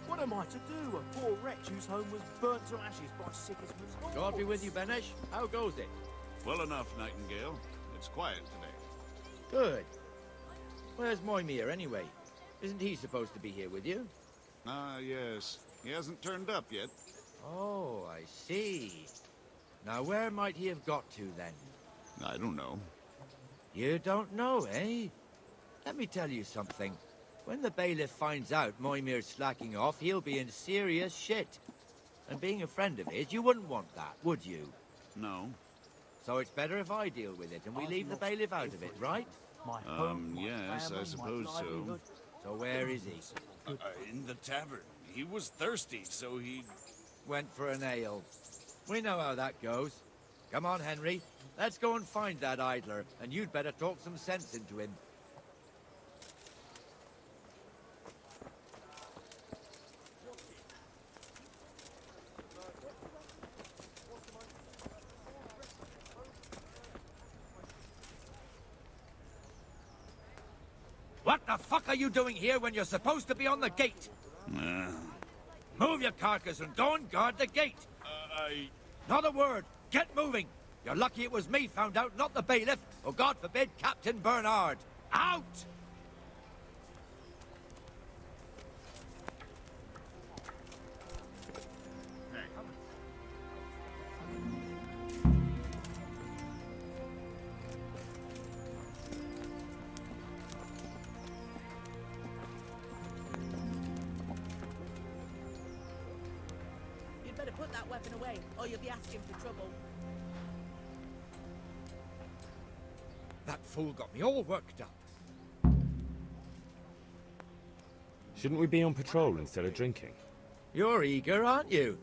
What am I to do? A poor wretch whose home was burnt to ashes by Sigismund's horse. God be with you, Benesh. How goes it? Well enough, Nightingale. It's quiet today. Good. Where's Moimir, anyway? Isn't he supposed to be here with you? Ah, yes. He hasn't turned up yet. Oh, I see. Now, where might he have got to, then? I don't know. You don't know, eh? Let me tell you something. When the bailiff finds out Moimir's slacking off, he'll be in serious shit. And being a friend of his, you wouldn't want that, would you? No. So it's better if I deal with it, and we leave the bailiff out of it, right? Yes, I suppose so. So where is he? In the tavern. He was thirsty, so he... Went for an ale. We know how that goes. Come on, Henry. Let's go and find that idler, and you'd better talk some sense into him. What the fuck are you doing here when you're supposed to be on the gate? Move your carcass and go and guard the gate. Not a word. Get moving. You're lucky it was me found out, not the bailiff, or God forbid, Captain Bernard. Out! You'd better put that weapon away, or you'll be asking for trouble. That fool got me all worked up. Shouldn't we be on patrol instead of drinking? You're eager, aren't you?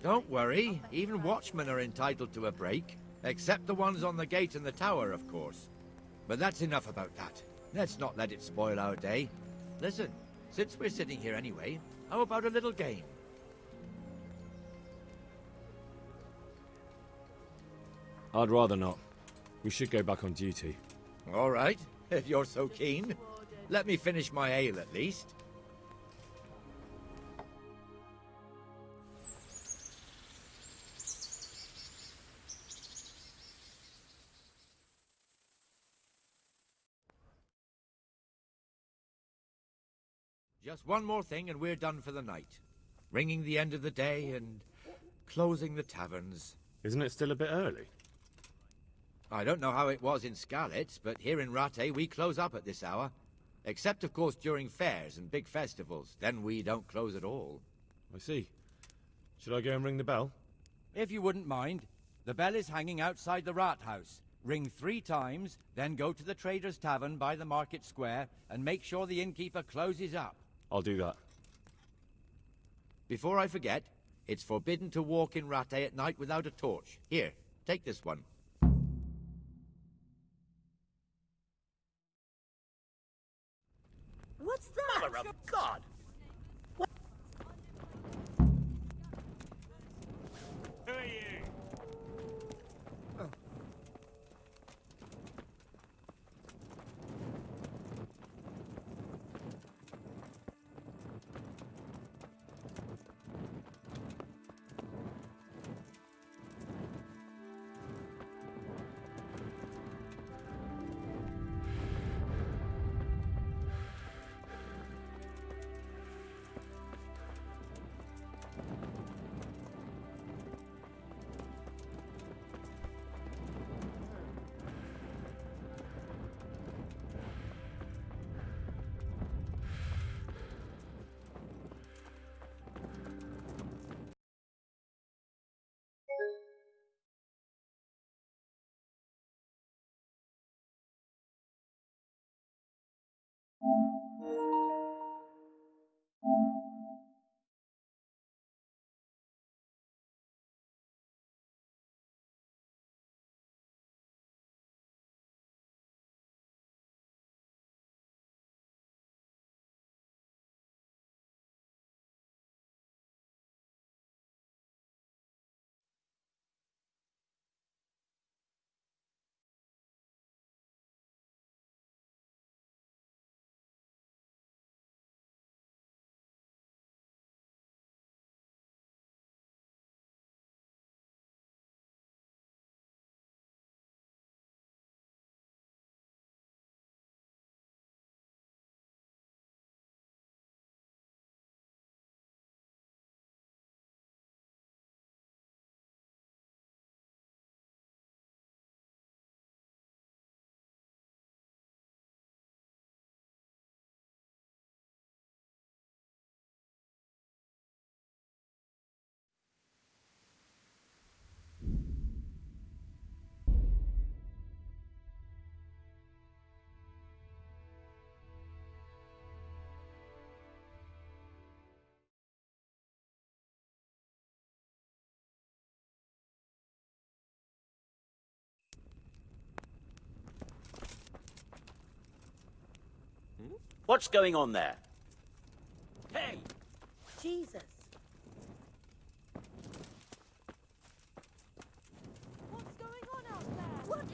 Don't worry, even watchmen are entitled to a break. Except the ones on the gate and the tower, of course. But that's enough about that. Let's not let it spoil our day. Listen, since we're sitting here anyway, how about a little game? I'd rather not. We should go back on duty. All right, if you're so keen. Let me finish my ale at least. Just one more thing and we're done for the night. Ringing the end of the day and closing the taverns. Isn't it still a bit early? I don't know how it was in Skalitz, but here in Rattay we close up at this hour. Except, of course, during fairs and big festivals. Then we don't close at all. I see. Should I go and ring the bell? If you wouldn't mind. The bell is hanging outside the Rathaus. Ring 3 times, then go to the Trader's Tavern by the Market Square and make sure the innkeeper closes up. I'll do that. Before I forget, it's forbidden to walk in Rattay at night without a torch. Here, take this one. What's that? Mother of God! Who are you? What's going on there? Hey! Jesus. What's going on out there? What in a...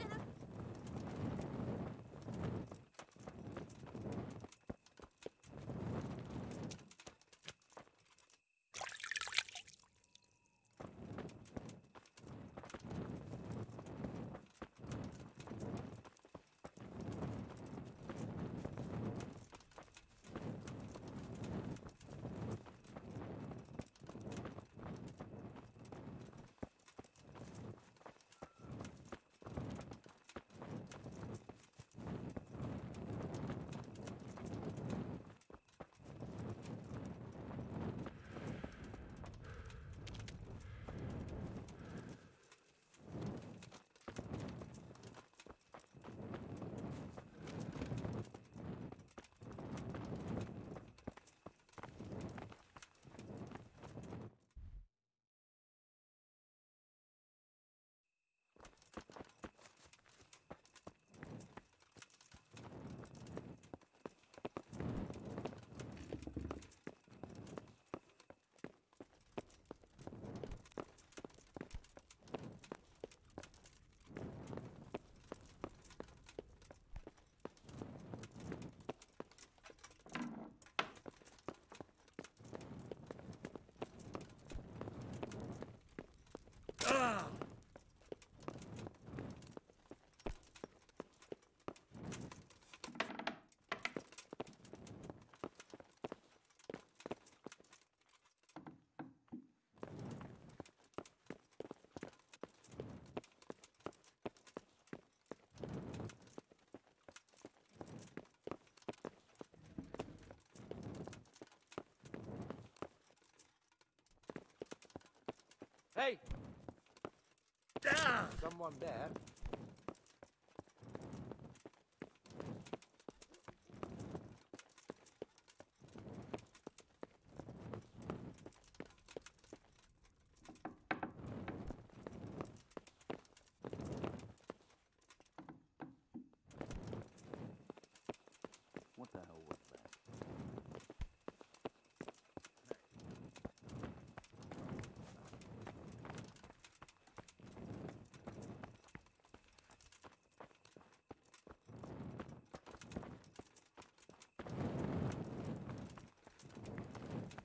Hey! Someone there. What the hell was that?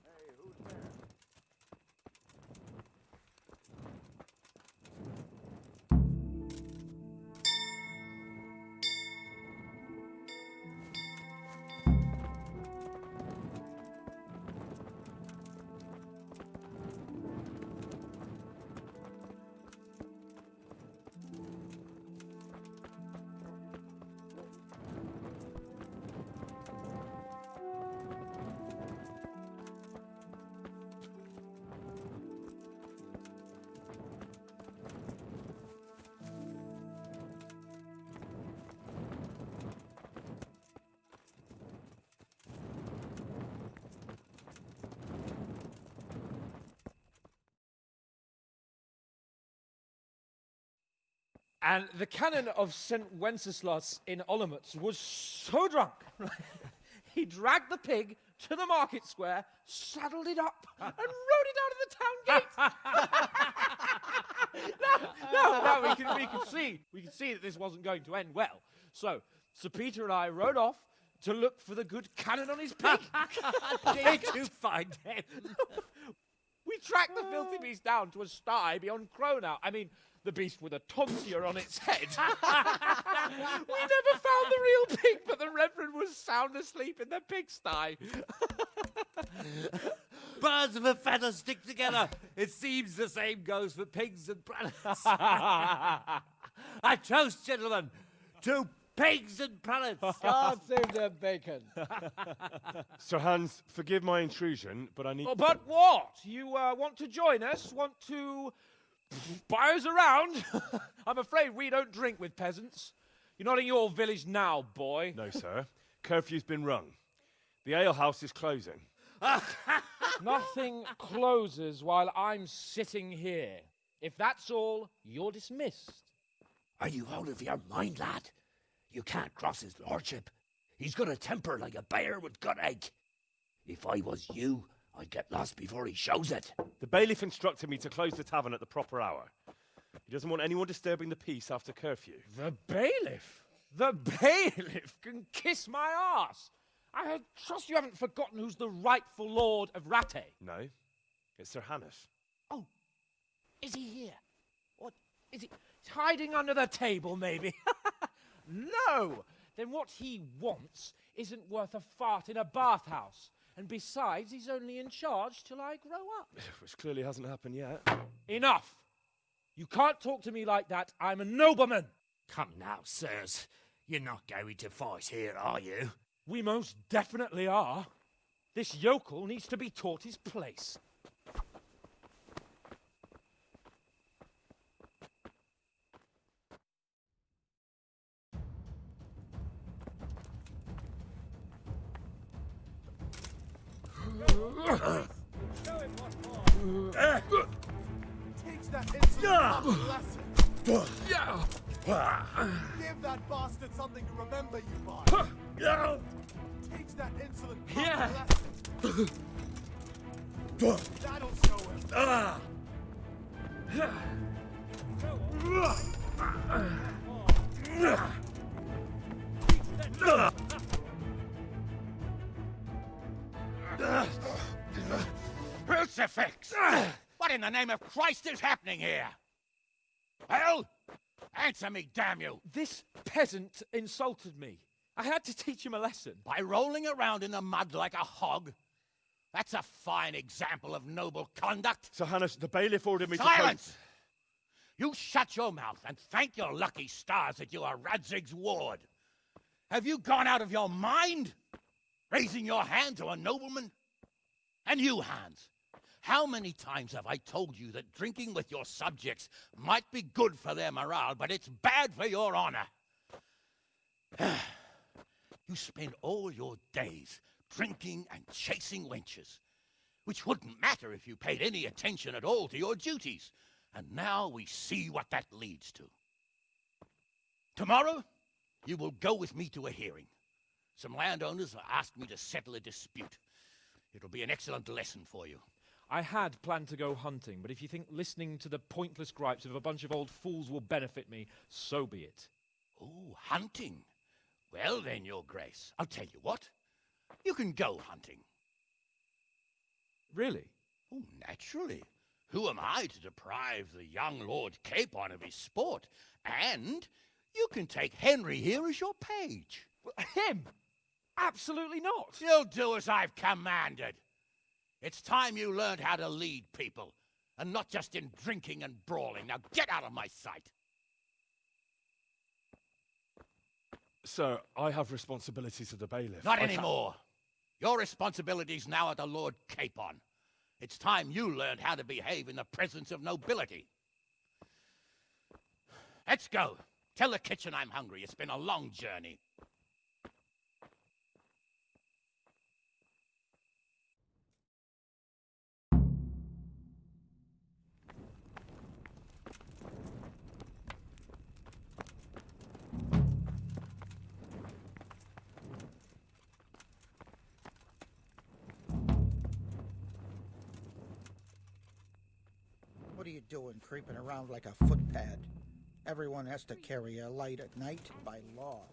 Hey, who's there? And the canon of St. Wenceslas in Olomouc was so drunk, he dragged the pig to the market square, saddled it up, and rode it out of the town gate. No, we can see that this wasn't going to end well. So, Sir Peter and I rode off to look for the good canon on his pig. Did you find him? We tracked the filthy beast down to a sty beyond Cronau. I mean, the beast with a tonsure on its head. We never found the real pig, but the Reverend was sound asleep in the pigsty. Birds of a feather stick together. It seems the same goes for pigs and prelates. I toast, gentlemen, to pigs and prelates. God save the bacon. Sir Hans, forgive my intrusion, but I need... Oh, but what? You want to join us? Want to buy us around? I'm afraid we don't drink with peasants. You're not in your village now, boy. No, sir. Curfew's been rung. The alehouse is closing. Nothing closes while I'm sitting here. If that's all, you're dismissed. Are you out of your mind, lad? You can't cross his lordship. He's got a temper like a bear with gut ache. If I was you, I'd get lost before he shows it. The bailiff instructed me to close the tavern at the proper hour. He doesn't want anyone disturbing the peace after curfew. The bailiff? The bailiff can kiss my arse. I trust you haven't forgotten who's the rightful lord of Rattay. No, it's Sir Hannes. Oh, is he here? What, is he hiding under the table, maybe? No! Then what he wants isn't worth a fart in a bathhouse. And besides, he's only in charge till I grow up. Which clearly hasn't happened yet. Enough! You can't talk to me like that. I'm a nobleman. Come now, sirs. You're not going to fight here, are you? We most definitely are. This yokel needs to be taught his place. Teach that insolent a lesson. Give that bastard something to remember you by. Teach that insolent a lesson. That'll show him. Crucifix! What in the name of Christ is happening here? Well, answer me, damn you! This peasant insulted me. I had to teach him a lesson. By rolling around in the mud like a hog? That's a fine example of noble conduct. Sir Hannes, the bailiff ordered me Silence! You shut your mouth and thank your lucky stars that you are Radzig's ward. Have you gone out of your mind? Raising your hand to a nobleman? And you, Hans, How many times have I told you that drinking with your subjects might be good for their morale, but it's bad for your honor? You spend all your days drinking and chasing wenches, which wouldn't matter if you paid any attention at all to your duties. And now we see what that leads to. Tomorrow, you will go with me to a hearing. Some landowners have asked me to settle a dispute. It'll be an excellent lesson for you. I had planned to go hunting, but if you think listening to the pointless gripes of a bunch of old fools will benefit me, so be it. Oh, hunting. Well then, Your Grace, I'll tell you what. You can go hunting. Really? Oh, naturally. Who am I to deprive the young Lord Capon of his sport? And you can take Henry here as your page. Him? Absolutely not. You'll do as I've commanded. It's time you learned how to lead people, and not just in drinking and brawling. Now get out of my sight. Sir, I have responsibilities to the bailiff. Not anymore. Your responsibilities now are the Lord Capon. It's time you learned how to behave in the presence of nobility. Let's go. Tell the kitchen I'm hungry. It's been a long journey. What are you doing, creeping around like a footpad? Everyone has to carry a light at night by law.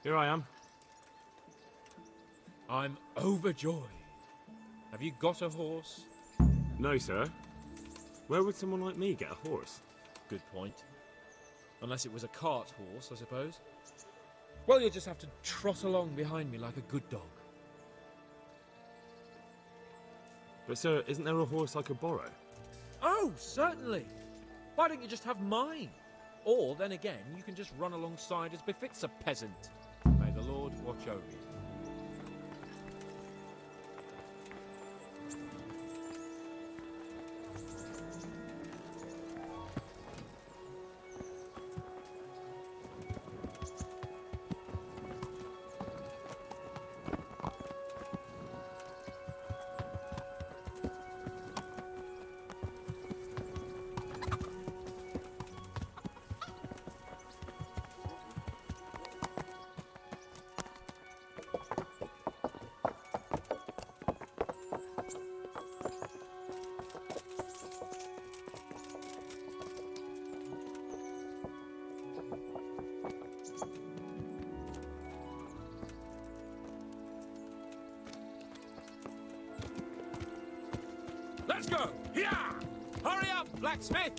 Here I am. I'm overjoyed. Have you got a horse? No, sir. Where would someone like me get a horse? Good point. Unless it was a cart horse, I suppose. Well, you'll just have to trot along behind me like a good dog. But, sir, isn't there a horse I could borrow? Oh, certainly. Why don't you just have mine? Or, then again, you can just run alongside as befits a peasant. May the Lord watch over you. Let's go! Here! Hurry up, blacksmith!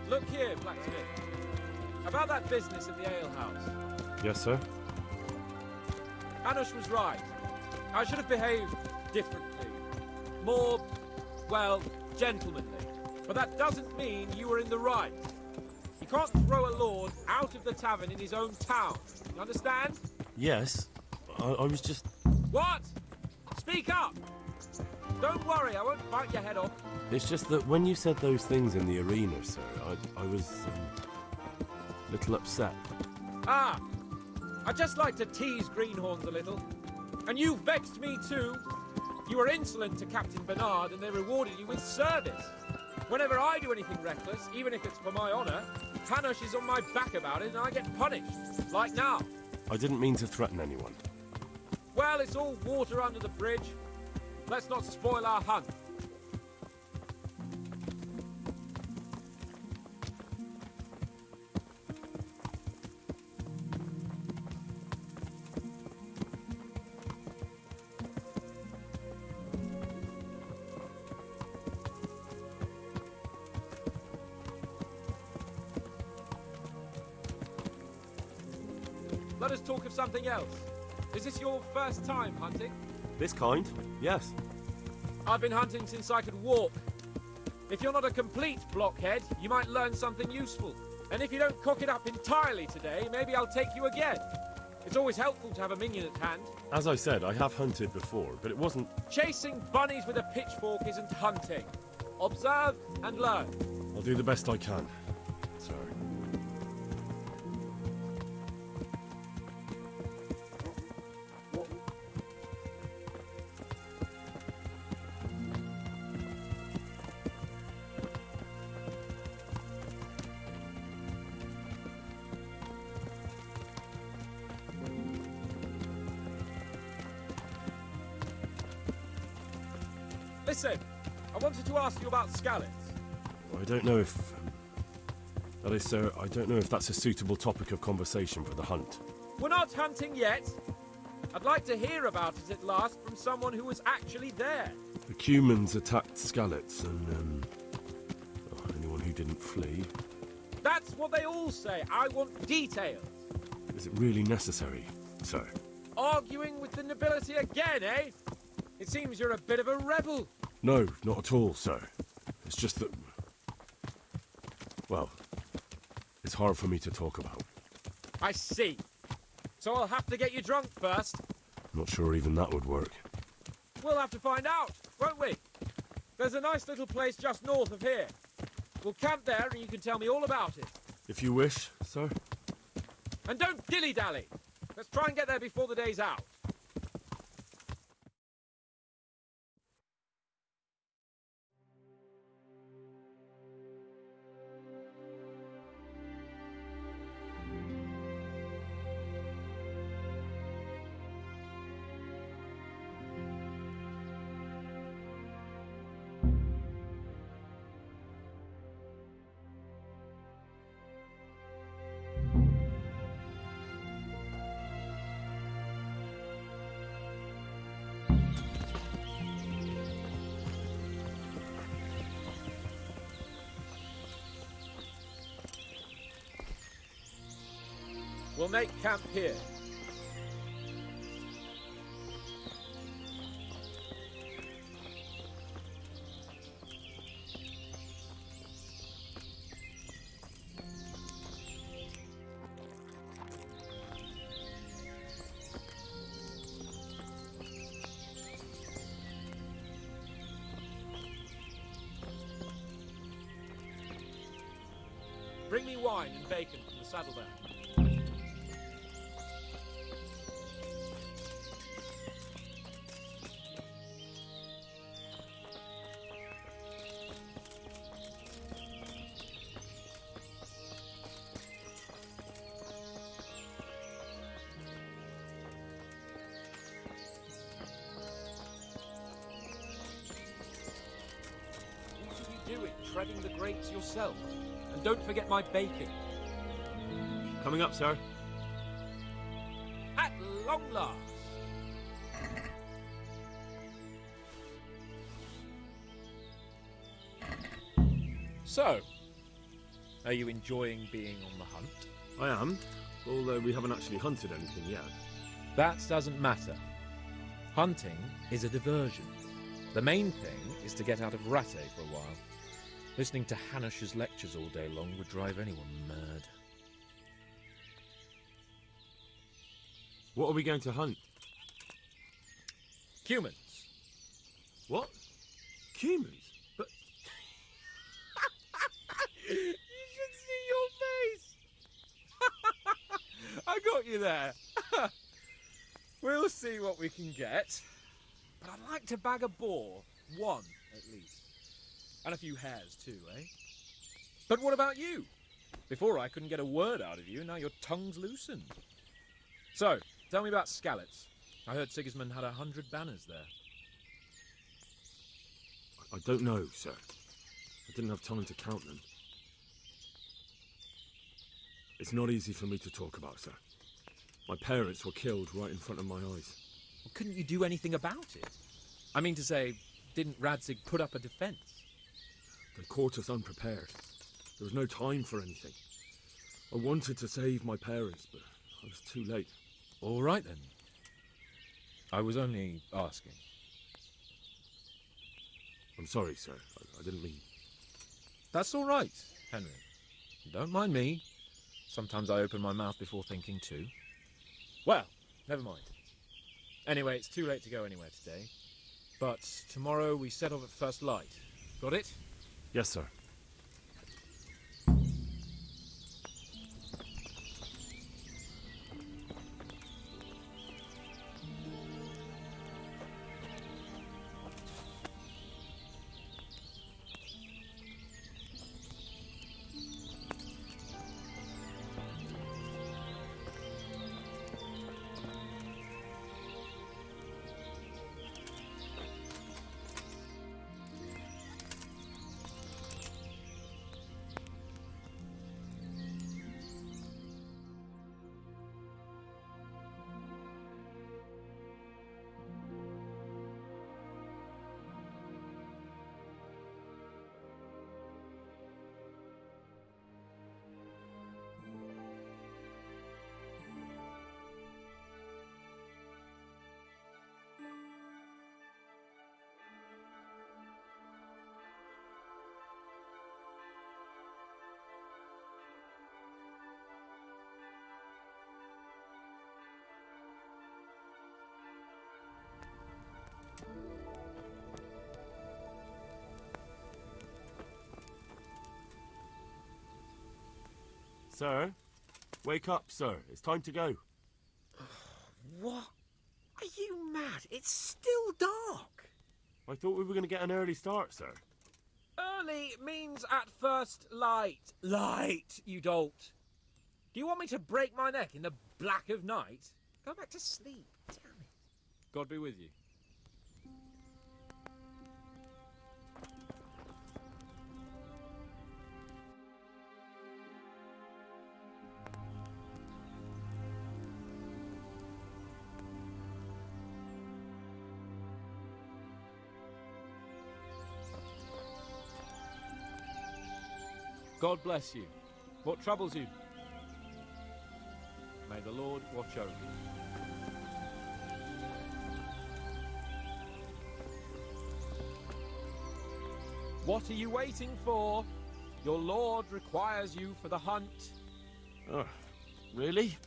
Look here, blacksmith. About that business at the alehouse. Yes, sir? Hanush was right. I should have behaved differently. More, well, gentlemanly. But that doesn't mean you were in the right. You can't throw a lord out of the tavern in his own town. You understand? Yes. I was just... What? Speak up! Don't worry, I won't bite your head off. It's just that when you said those things in the arena, sir, I was... a little upset. Ah! I just like to tease greenhorns a little. And you vexed me too. You were insolent to Captain Bernard and they rewarded you with service. Whenever I do anything reckless, even if it's for my honour, Hanush is on my back about it and I get punished. Like now. I didn't mean to threaten anyone. Well, it's all water under the bridge. Let's not spoil our hunt. Let us talk of something else. Is this your first time hunting? This kind? Yes. I've been hunting since I could walk. If you're not a complete blockhead, you might learn something useful. And if you don't cock it up entirely today, maybe I'll take you again. It's always helpful to have a minion at hand. As I said, I have hunted before, but it wasn't... Chasing bunnies with a pitchfork isn't hunting. Observe and learn. I'll do the best I can, sir. Listen, I wanted to ask you about scallops. I don't know if... that is, sir, I don't know if that's a suitable topic of conversation for the hunt. We're not hunting yet. I'd like to hear about it at last from someone who was actually there. The Cumans attacked Skallets and, anyone who didn't flee. That's what they all say. I want details. Is it really necessary, sir? Arguing with the nobility again, eh? It seems you're a bit of a rebel. No, not at all, sir. It's just that... well, it's hard for me to talk about. I see. So I'll have to get you drunk first. Not sure even that would work. We'll have to find out, won't we? There's a nice little place just north of here. We'll camp there and you can tell me all about it. If you wish, sir. And don't dilly-dally. Let's try and get there before the day's out. We'll make camp here. Bring me wine and bacon from the saddlebag. What are you doing, treading the grapes yourself? And don't forget my bacon. Coming up, sir. At long last. So, are you enjoying being on the hunt? I am, although we haven't actually hunted anything yet. That doesn't matter. Hunting is a diversion. The main thing is to get out of Ratte for a while. Listening to Hanush's lectures all day long would drive anyone mad. What are we going to hunt? Humans. What? Humans? But... You should see your face! I got you there. We'll see what we can get. But I'd like to bag a boar. One, at least. And a few hares too, eh? But what about you? Before I couldn't get a word out of you, now your tongue's loosened. So, tell me about Skalitz. I heard Sigismund had 100 banners there. I don't know, sir. I didn't have time to count them. It's not easy for me to talk about, sir. My parents were killed right in front of my eyes. Well, couldn't you do anything about it? I mean to say, didn't Radzig put up a defence? They caught us unprepared. There was no time for anything. I wanted to save my parents, but I was too late. All right, then. I was only asking. I'm sorry, sir. I didn't mean... That's all right, Henry. Don't mind me. Sometimes I open my mouth before thinking too. Well, never mind. Anyway, it's too late to go anywhere today. But tomorrow we set off at first light. Got it? Yes, sir. Sir? Wake up, sir. It's time to go. What? Are you mad? It's still dark. I thought we were going to get an early start, sir. Early means at first light. Light, you dolt. Do you want me to break my neck in the black of night? Go back to sleep. Damn it. God be with you. God bless you. What troubles you? May the Lord watch over you. What are you waiting for? Your lord requires you for the hunt. Oh, really?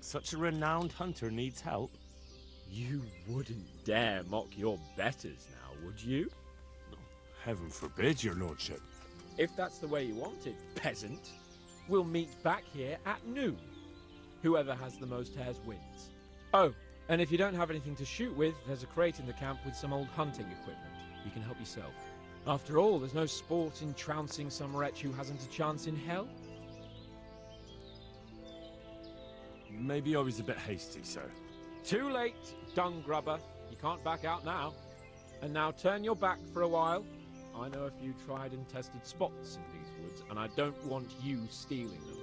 Such a renowned hunter needs help? You wouldn't dare mock your betters now, would you? Heaven forbid, your lordship. If that's the way you want it, peasant, we'll meet back here at noon. Whoever has the most hares wins. Oh, and if you don't have anything to shoot with, there's a crate in the camp with some old hunting equipment. You can help yourself. After all, there's no sport in trouncing some wretch who hasn't a chance in hell. Maybe I was a bit hasty, sir. Too late, dung grubber. You can't back out now. And now turn your back for a while. I know a few tried and tested spots in these woods, and I don't want you stealing them.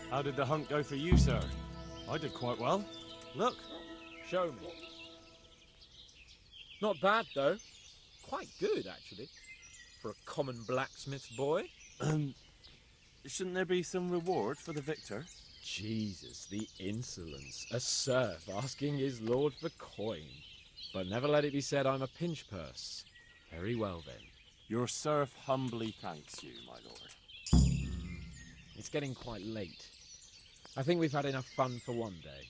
How did the hunt go for you, sir? I did quite well. Look. Show me. Not bad, though. Quite good, actually. For a common blacksmith's boy. Shouldn't there be some reward for the victor? Jesus, the insolence. A serf asking his lord for coin. But never let it be said I'm a pinch purse. Very well, then. Your serf humbly thanks you, my lord. It's getting quite late. I think we've had enough fun for one day.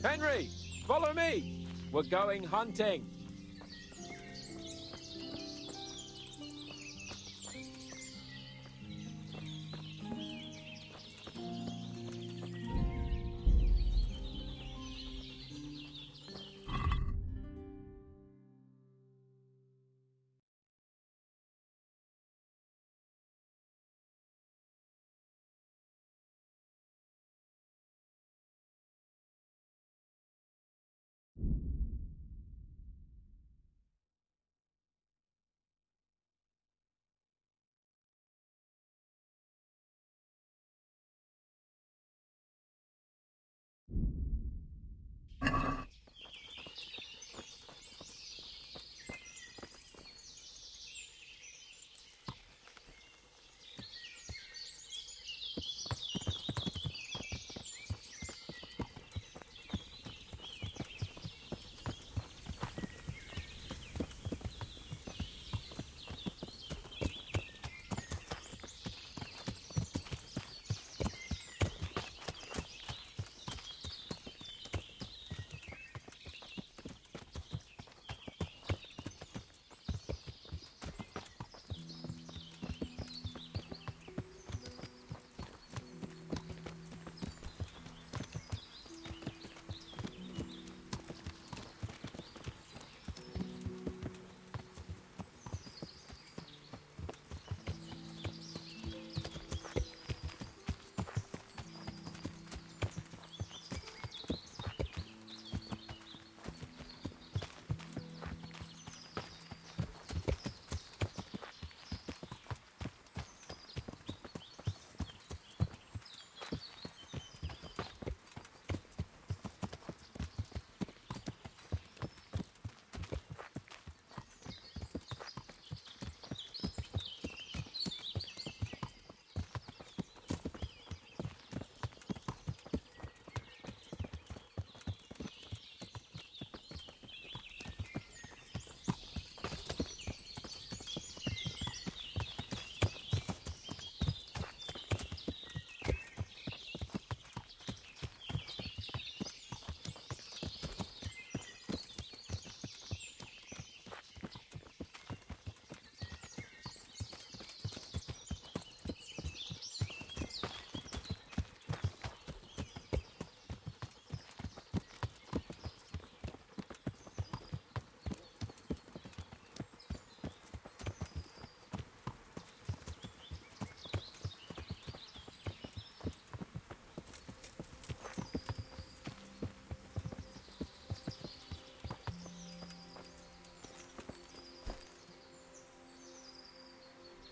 Henry, follow me! We're going hunting!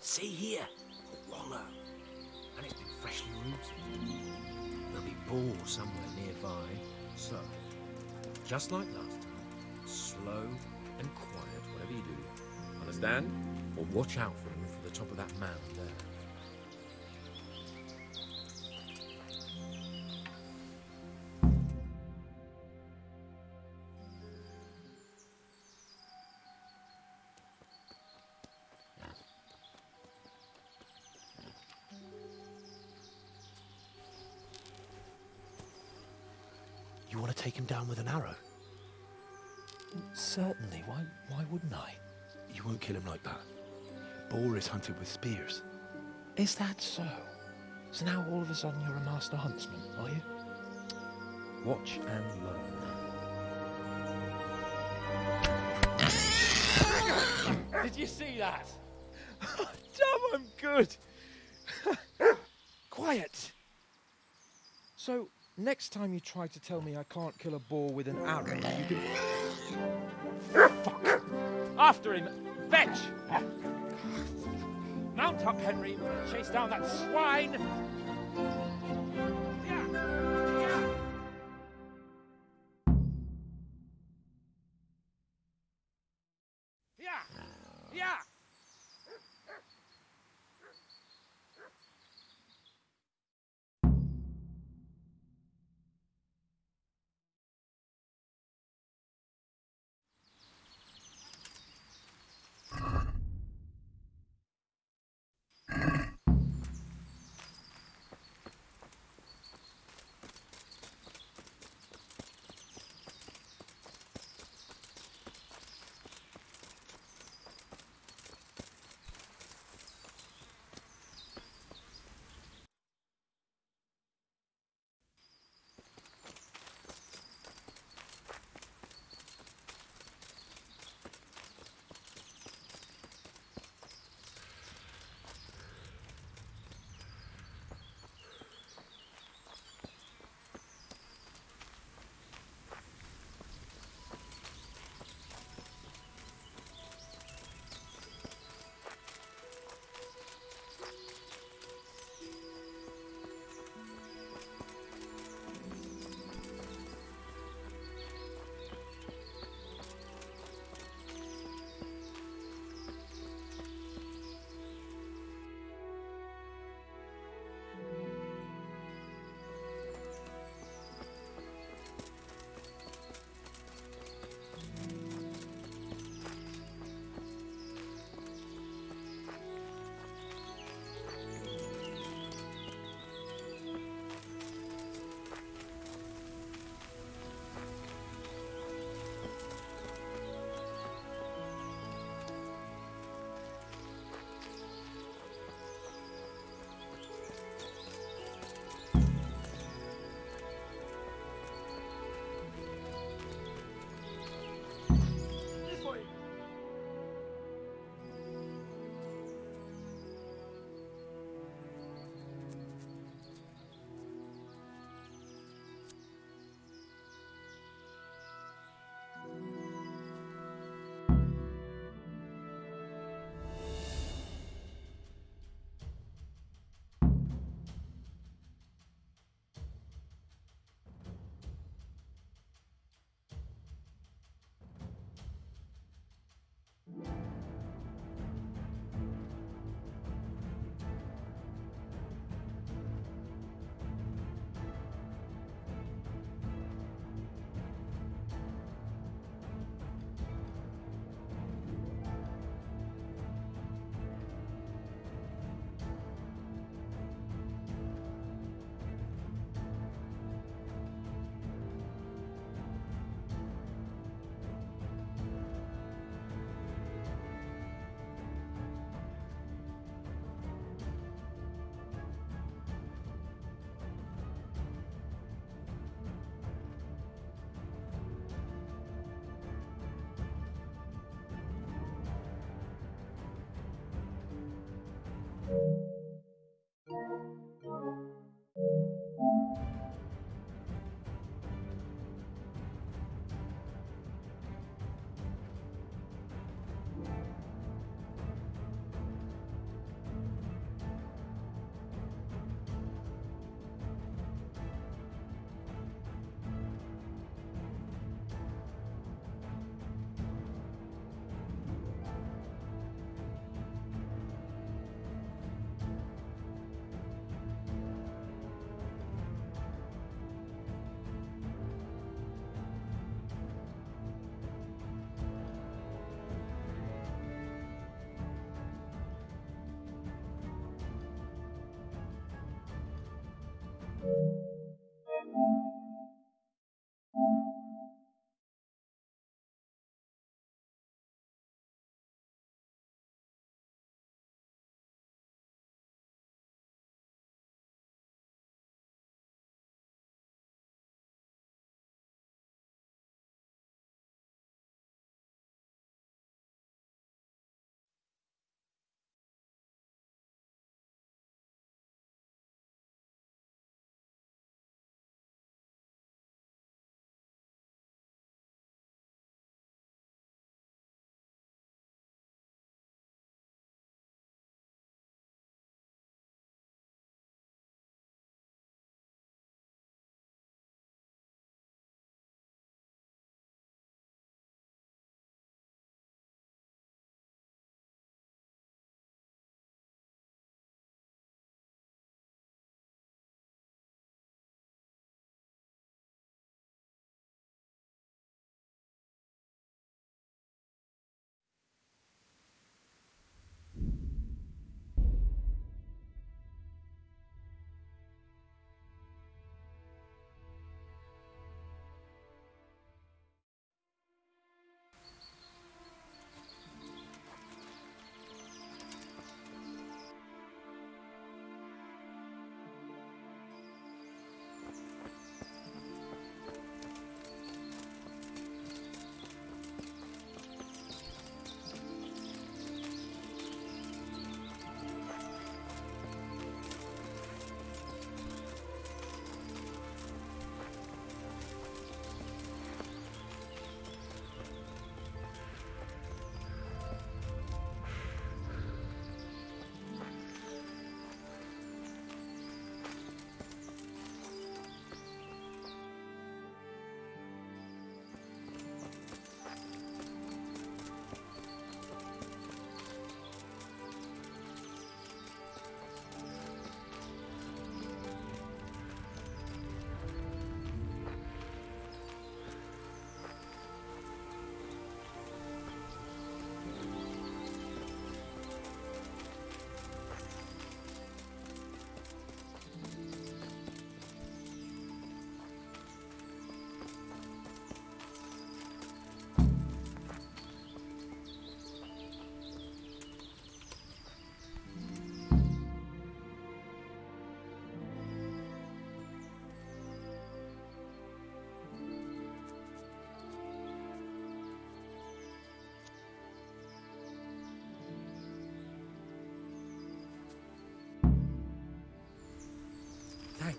See here, a wallow. And it's been freshly rooted. There'll be boars somewhere nearby. So, just like last time, slow and quiet, whatever you do. Understand? Or watch out for them from the top of that mound there. You want to take him down with an arrow? Certainly. Why wouldn't I? You won't kill him like that. Boar is hunted with spears. Is that so? So now all of a sudden you're a master huntsman, are you? Watch and learn. Did you see that? Damn, I'm good. Quiet. So, next time you try to tell me I can't kill a boar with an arrow, you can... Fuck! After him! Fetch! Mount up, Henry. Chase down that swine! Yeah!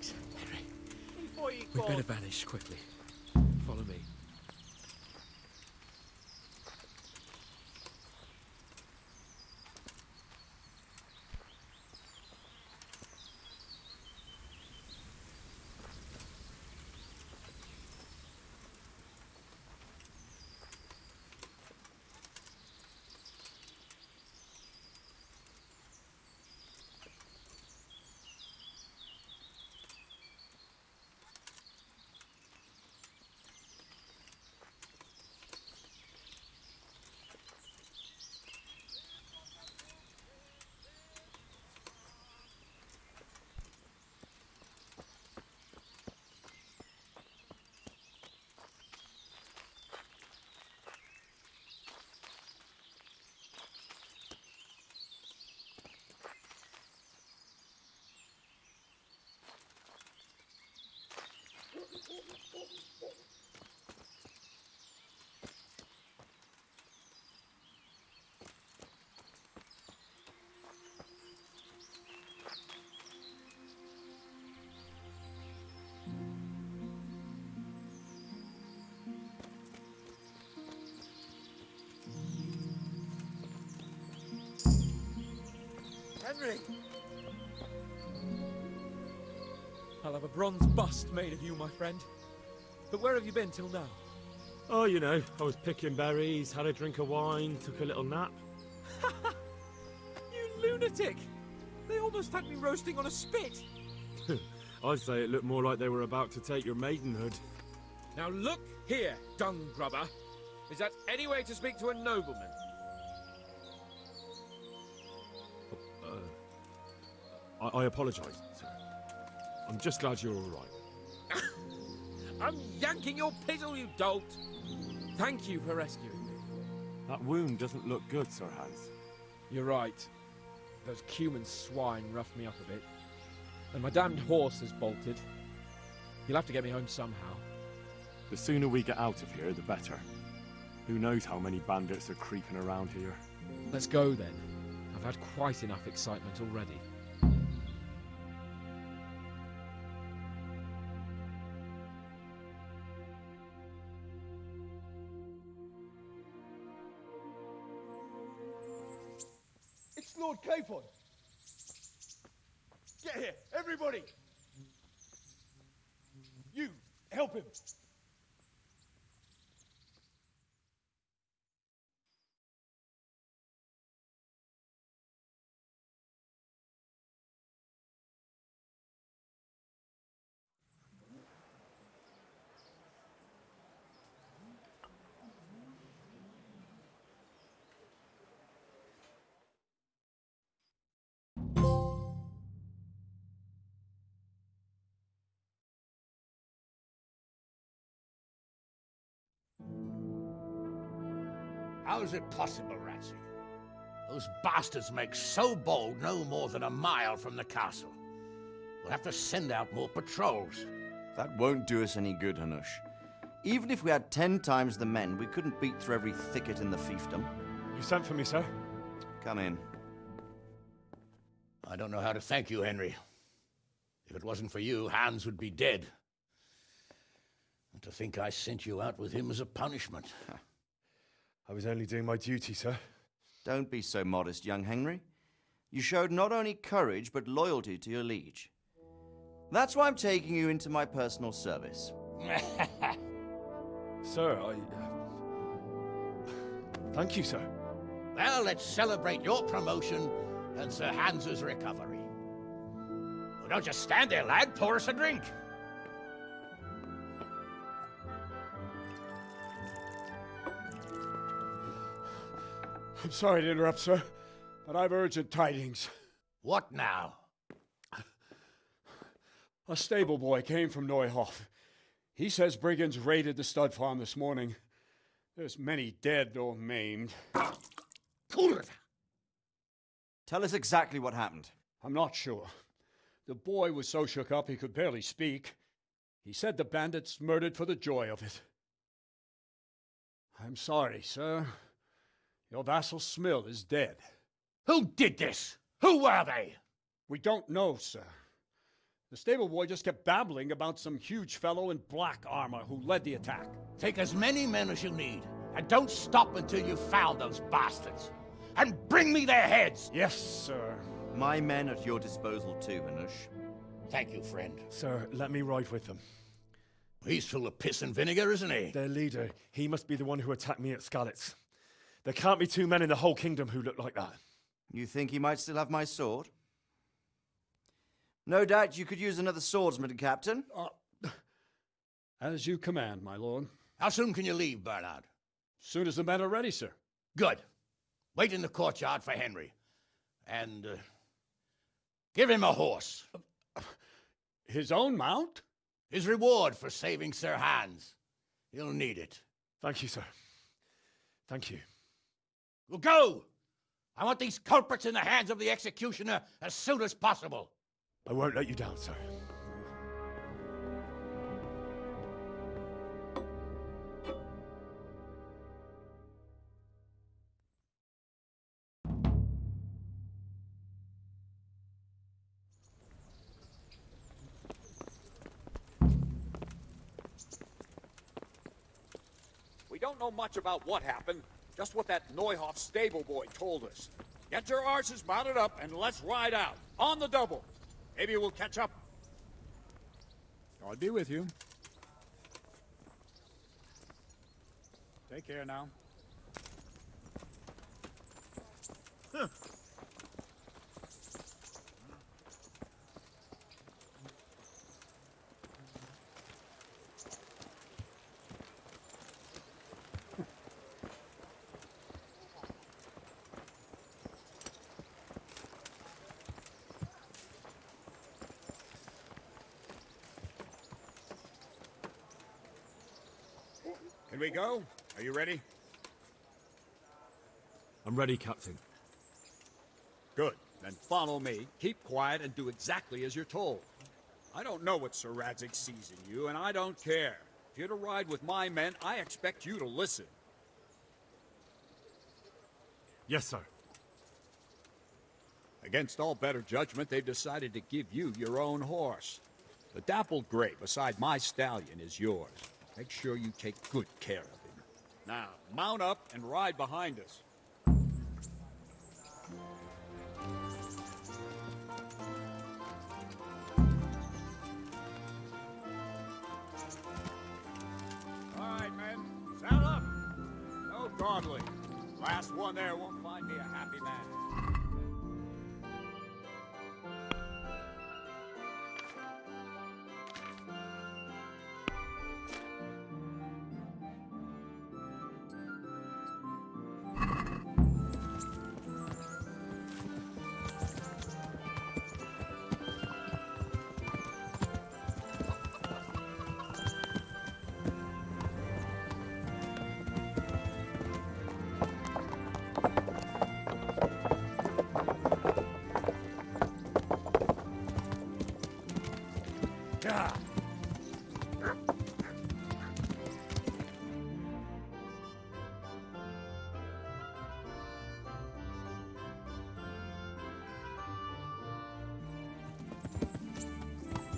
Thanks, Henry. Before you We go. better vanish quickly. Follow me. Henry! I'll have a bronze bust made of you, my friend. But where have you been till now? Oh, you know, I was picking berries, had a drink of wine, took a little nap. You lunatic! They almost had me roasting on a spit! I'd say it looked more like they were about to take your maidenhood. Now look here, dung grubber. Is that any way to speak to a nobleman? I apologise, sir. I'm just glad you're all right. I'm yanking your pizzle, you dolt! Thank you for rescuing me. That wound doesn't look good, Sir Hans. You're right. Those Cuman swine roughed me up a bit. And my damned horse has bolted. You'll have to get me home somehow. The sooner we get out of here, the better. Who knows how many bandits are creeping around here. Let's go then. I've had quite enough excitement already. It's Lord Capon. Get here, everybody. You, help him. How is it possible, Ratsy? Those bastards make so bold no more than a mile from the castle. We'll have to send out more patrols. That won't do us any good, Hanush. Even if we had 10 times the men, we couldn't beat through every thicket in the fiefdom. You sent for me, sir? Come in. I don't know how to thank you, Henry. If it wasn't for you, Hans would be dead. And to think I sent you out with him as a punishment. I was only doing my duty, sir. Don't be so modest, young Henry. You showed not only courage, but loyalty to your liege. That's why I'm taking you into my personal service. Sir, thank you, sir. Well, let's celebrate your promotion and Sir Hans's recovery. Well, don't just stand there, lad. Pour us a drink. I'm sorry to interrupt, sir, but I've urgent tidings. What now? A stable boy came from Neuhof. He says brigands raided the stud farm this morning. There's many dead or maimed. Tell us exactly what happened. I'm not sure. The boy was so shook up he could barely speak. He said the bandits murdered for the joy of it. I'm sorry, sir. Your vassal Smill is dead. Who did this? Who were they? We don't know, sir. The stable boy just kept babbling about some huge fellow in black armor who led the attack. Take as many men as you need, and don't stop until you've found those bastards. And bring me their heads! Yes, sir. My men at your disposal too, Hanush. Thank you, friend. Sir, let me ride with them. He's full of piss and vinegar, isn't he? Their leader, he must be the one who attacked me at Skalitz. There can't be two men in the whole kingdom who look like that. You think he might still have my sword? No doubt you could use another swordsman, Captain. As you command, my lord. How soon can you leave, Bernard? Soon as the men are ready, sir. Good. Wait in the courtyard for Henry. And, give him a horse. His own mount? His reward for saving Sir Hans. He'll need it. Thank you, sir. Thank you. Well, go! I want these culprits in the hands of the executioner as soon as possible. I won't let you down, sir. We don't know much about what happened, just what that Neuhoff stable boy told us. Get your arses mounted up and let's ride out. On the double. Maybe we'll catch up. I'll be with you. Take care now. Huh. Can we go? Are you ready? I'm ready, Captain. Good. Then follow me. Keep quiet and do exactly as you're told. I don't know what Sir Radzig sees in you, and I don't care. If you're to ride with my men, I expect you to listen. Yes, sir. Against all better judgment, they've decided to give you your own horse. The dappled gray beside my stallion is yours. Make sure you take good care of him. Now, mount up and ride behind us. All right, men. Saddle up. No dawdling. Last one there won't find me a happy man.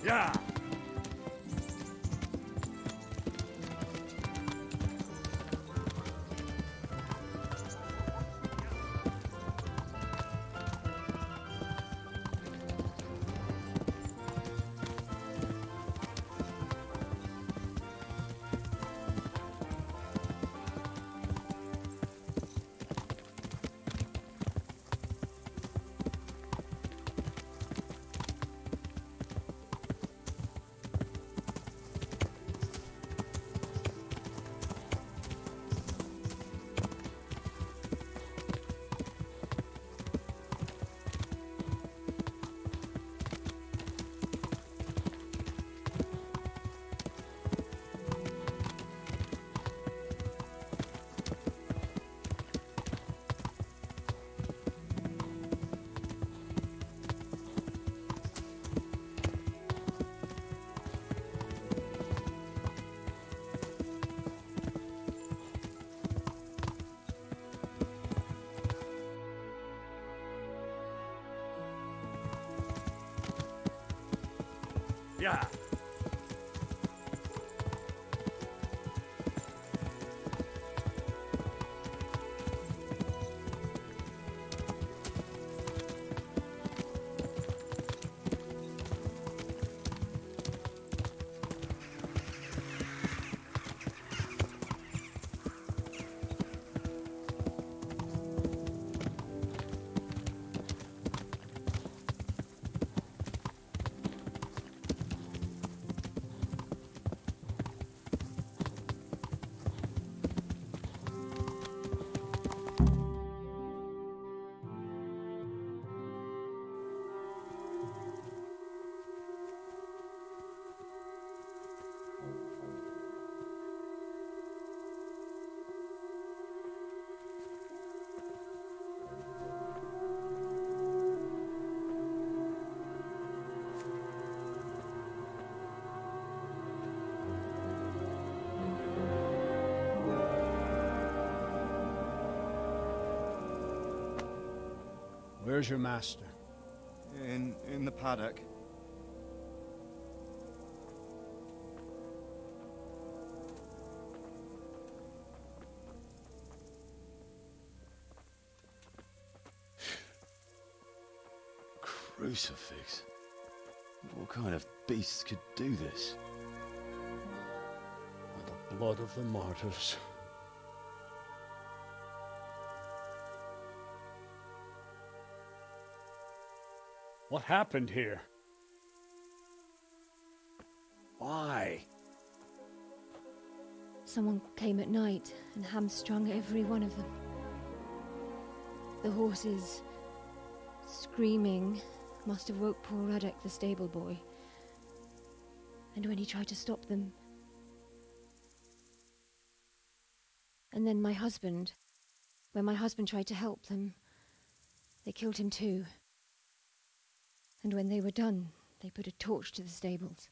Yeah. Yeah. Where's your master? In the paddock. Crucifix? What kind of beast could do this? The blood of the martyrs. What happened here? Why? Someone came at night and hamstrung every one of them. The horses, screaming, must have woke poor Radek, the stable boy. And when he tried to stop them... And then my husband, when my husband tried to help them, they killed him too. And when they were done, they put a torch to the stables.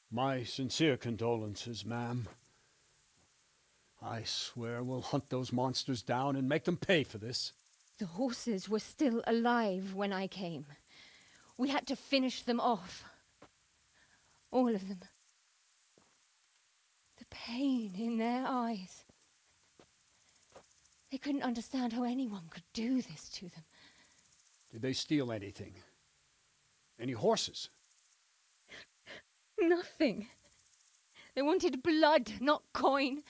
My sincere condolences, ma'am. I swear we'll hunt those monsters down and make them pay for this. The horses were still alive when I came. We had to finish them off. All of them. The pain in their eyes. They couldn't understand how anyone could do this to them. Did they steal anything? Any horses? Nothing. They wanted blood, not coin.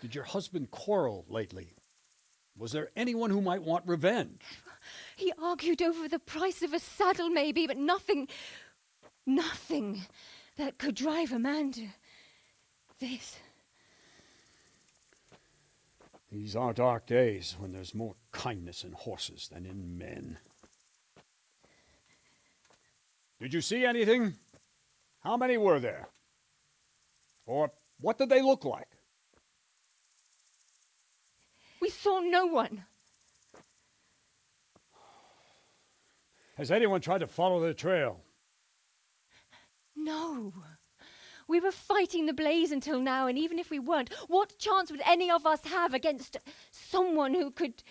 Did your husband quarrel lately? Was there anyone who might want revenge? He argued over the price of a saddle, maybe, but nothing that could drive a man to this. These are dark days when there's more kindness in horses than in men. Did you see anything? How many were there? Or what did they look like? We saw no one. Has anyone tried to follow the trail? No. We were fighting the blaze until now, and even if we weren't, what chance would any of us have against someone who could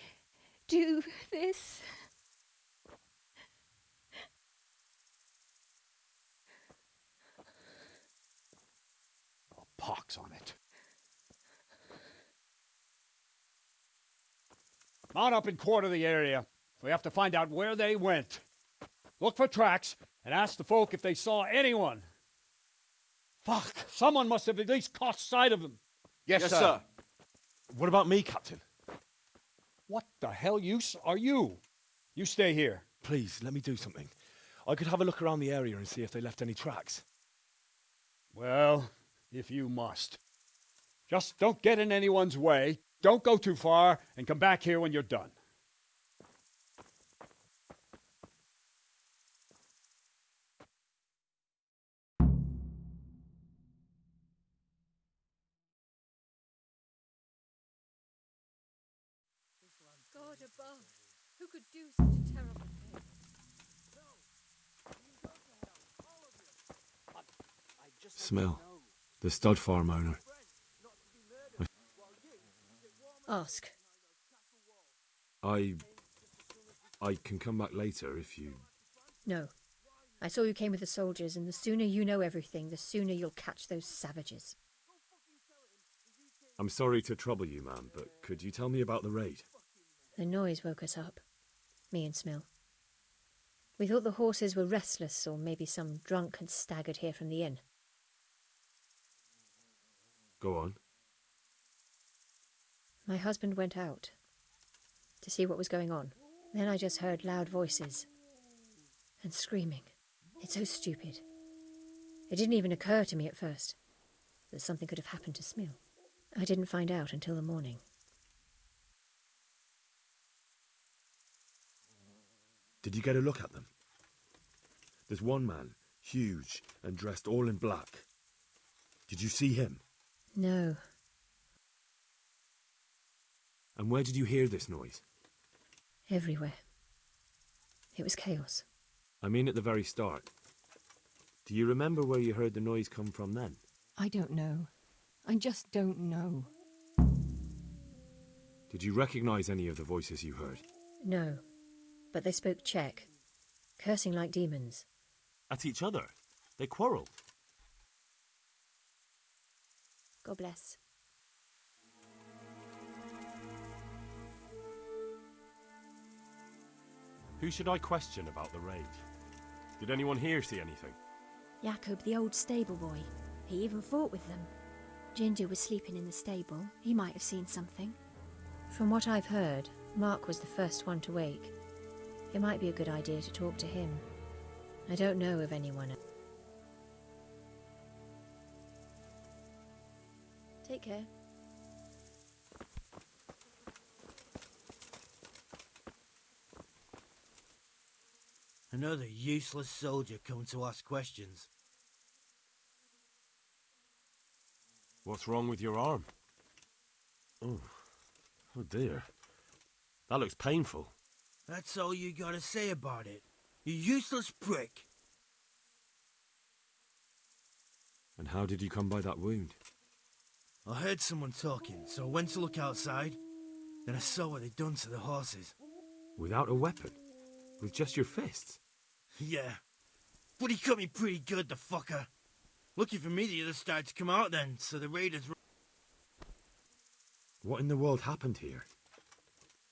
do this? Oh, pox on it. Mount up and quarter the area. We have to find out where they went. Look for tracks and ask the folk if they saw anyone. Fuck, someone must have at least caught sight of them. Yes, sir. What about me, Captain? What the hell use are you? You stay here. Please, let me do something. I could have a look around the area and see if they left any tracks. Well, if you must. Just don't get in anyone's way, don't go too far, and come back here when you're done. God above, who could do such a terrible thing? Smell. The stud farm owner. Ask. I can come back later if you... No. I saw you came with the soldiers, and the sooner you know everything, the sooner you'll catch those savages. I'm sorry to trouble you, ma'am, but could you tell me about the raid? The noise woke us up. Me and Smill. We thought the horses were restless, or maybe some drunk had staggered here from the inn. Go on. My husband went out to see what was going on. Then I just heard loud voices and screaming. It's so stupid. It didn't even occur to me at first that something could have happened to Smill. I didn't find out until the morning. Did you get a look at them? There's one man, huge and dressed all in black. Did you see him? No. And where did you hear this noise? Everywhere. It was chaos. I mean at the very start. Do you remember where you heard the noise come from then? I don't know. I just don't know. Did you recognize any of the voices you heard? No. But they spoke Czech, cursing like demons. At each other? They quarrelled? God bless. Who should I question about the raid? Did anyone here see anything? Jakob, the old stable boy. He even fought with them. Ginger was sleeping in the stable. He might have seen something. From what I've heard, Mark was the first one to wake. It might be a good idea to talk to him. I don't know of anyone else. Take care. Another useless soldier come to ask questions. What's wrong with your arm? Oh dear. That looks painful. That's all you gotta say about it. You useless prick. And how did you come by that wound? I heard someone talking, so I went to look outside. Then I saw what they'd done to the horses. Without a weapon? With just your fists? Yeah. But he cut me pretty good, the fucker. Lucky for me the others started to come out then, so the raiders... What in the world happened here?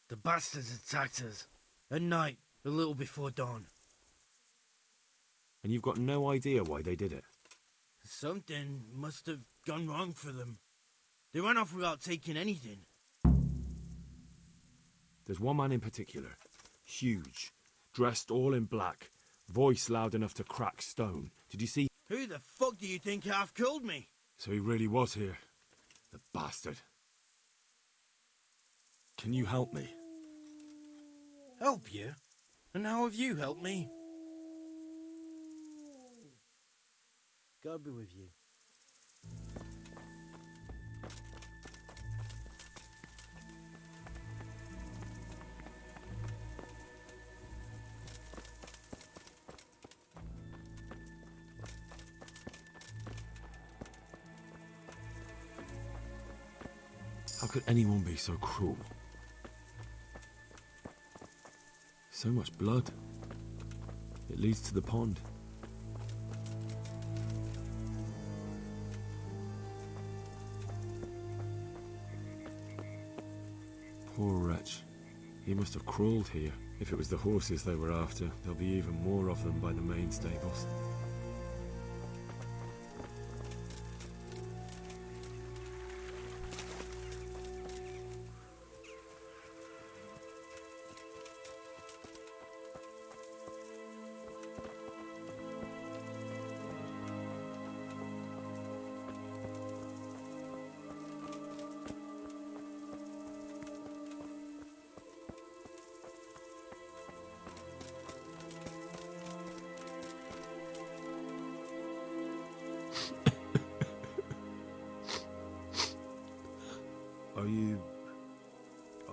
The bastards attacked us. At night, a little before dawn. And you've got no idea why they did it? Something must have gone wrong for them. They ran off without taking anything. There's one man in particular. Huge. Dressed all in black. Voice loud enough to crack stone. Did you see? Who the fuck do you think half killed me? So he really was here. The bastard. Can you help me? Help you? And how have you helped me? God be with you. How could anyone be so cruel? So much blood. It leads to the pond. Poor wretch. He must have crawled here. If it was the horses they were after, there'll be even more of them by the main stables.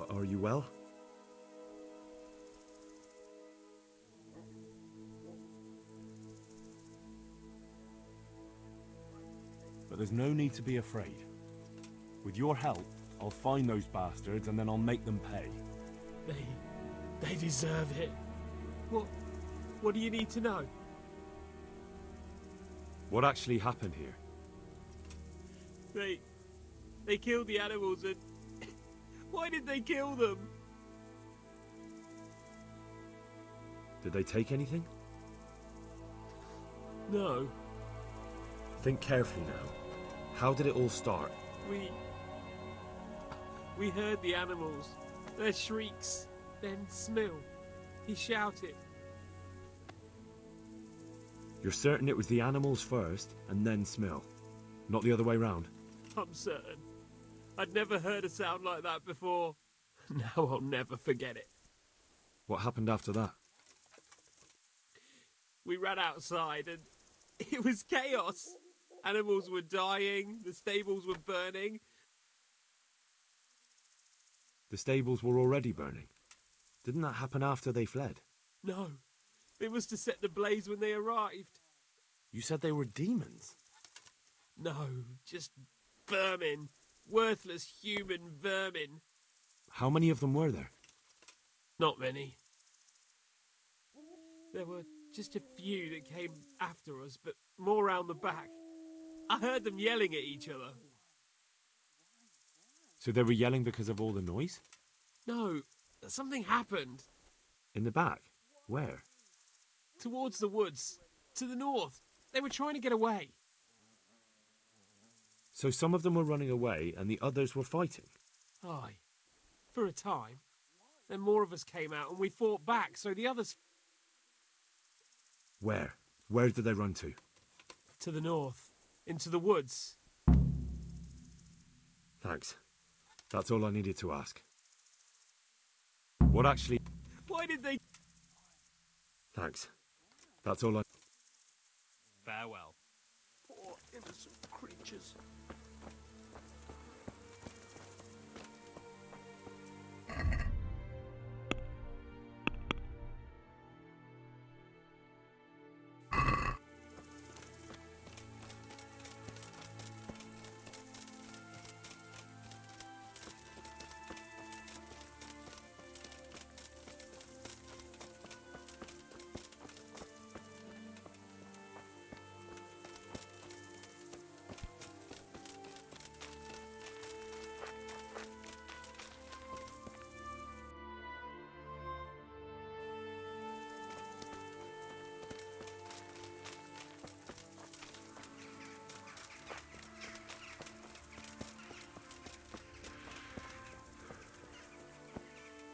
Are you well? But there's no need to be afraid. With your help, I'll find those bastards and then I'll make them pay. They deserve it. What do you need to know? What actually happened here? They killed the animals and... Why did they kill them? Did they take anything? No. Think carefully now. How did it all start? We heard the animals, their shrieks, then Smill. He shouted. You're certain it was the animals first, and then Smill? Not the other way round? I'm certain. I'd never heard a sound like that before. Now I'll never forget it. What happened after that? We ran outside and it was chaos. Animals were dying, the stables were burning. The stables were already burning. Didn't that happen after they fled? No, it was to set the blaze when they arrived. You said they were demons? No, just vermin. Worthless human vermin. How many of them were there? Not many. There were just a few that came after us, but more round the back. I heard them yelling at each other. So they were yelling because of all the noise? No, something happened. In the back? Where? Towards the woods. To the north. They were trying to get away. So some of them were running away and the others were fighting? Aye. For a time. Then more of us came out and we fought back, so the others... Where? Where did they run to? To the north. Into the woods. Thanks. That's all I needed to ask. What actually... Why did they... Thanks. That's all I... Farewell. Poor innocent creatures.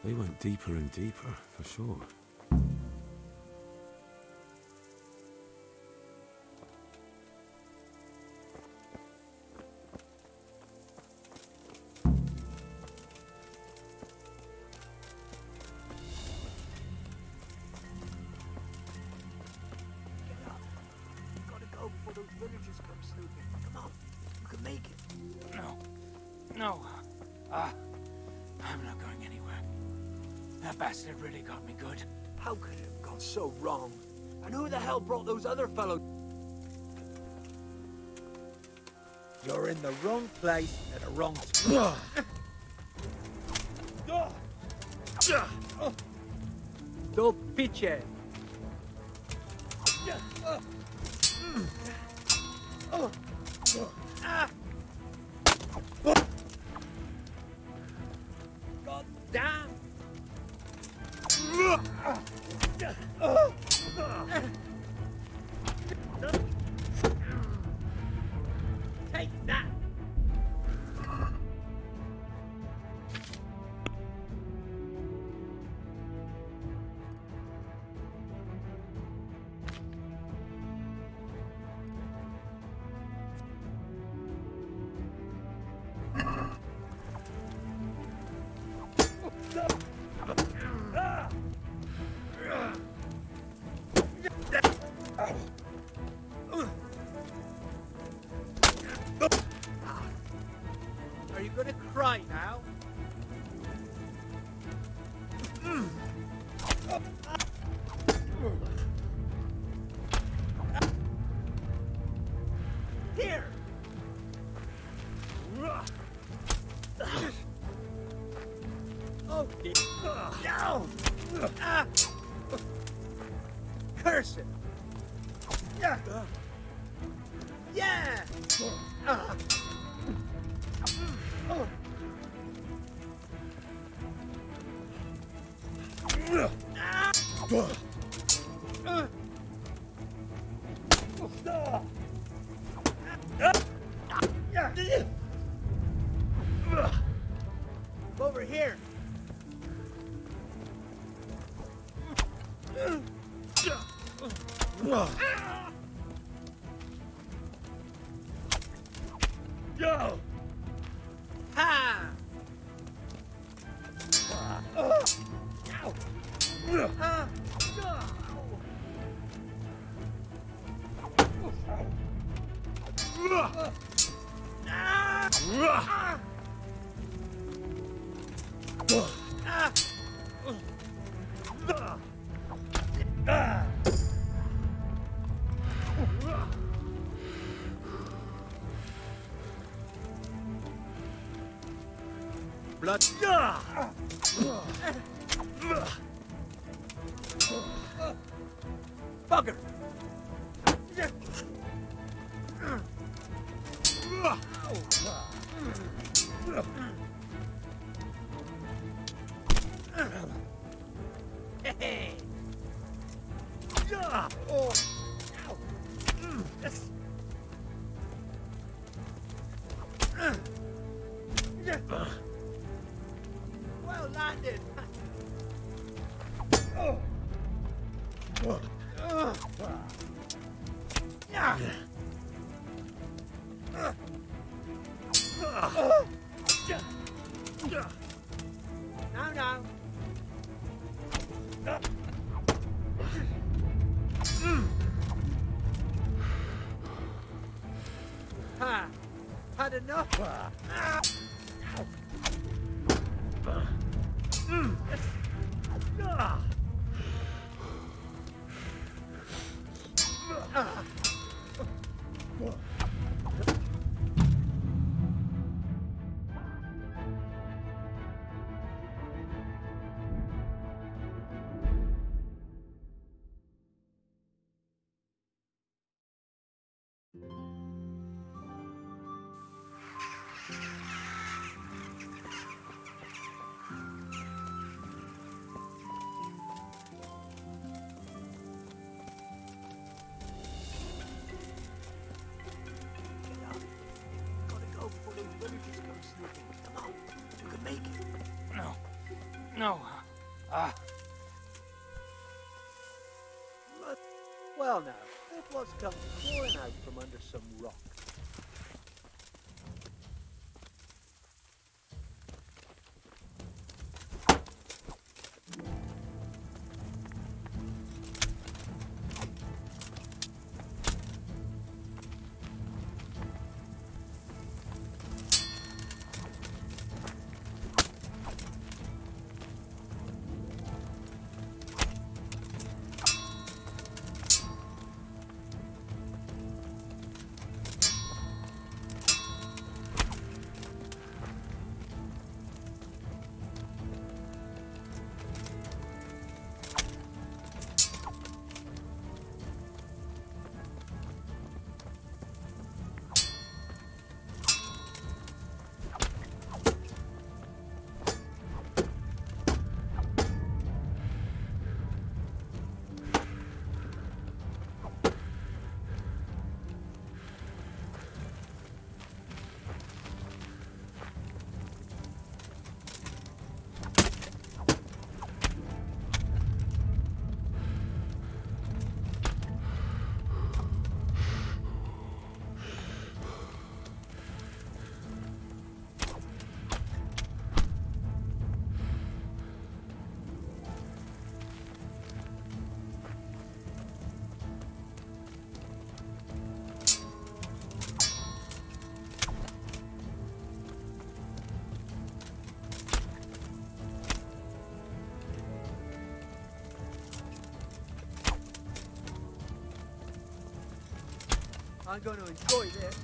They went deeper and deeper, for sure. Before those villagers come snooping. Come on, you can make it. No. I'm not going anywhere. That bastard really got me good. How could it have gone so wrong? And who the hell brought those other fellows? You're in the wrong place at the wrong time. Do piche. God damn! Take that! Are you gonna cry now? Here! Oh, dear. person. Yeah. Yeah. Over here. Go! Ha! Blood. Bugger. Hey. Oh. Well landed. Now. Ha! Had enough. No. Well now, it was come crawling out from under some rock. I'm going to enjoy this.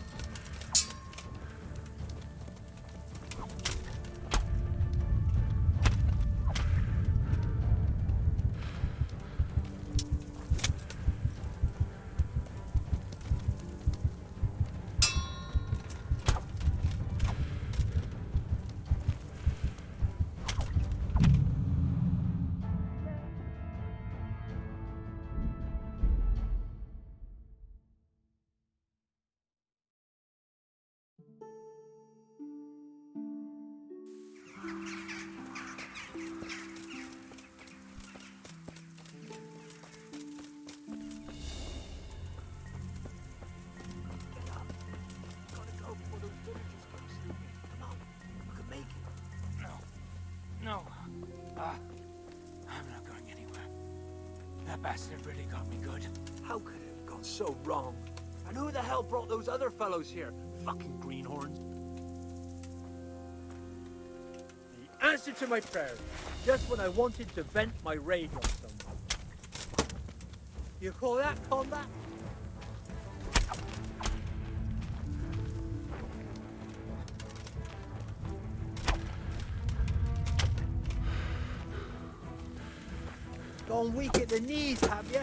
That bastard really got me good. How could it have gone so wrong? And who the hell brought those other fellows here? Fucking greenhorns. The answer to my prayers, just when I wanted to vent my rage on someone. You call that combat? Gone weak at the knees, have you?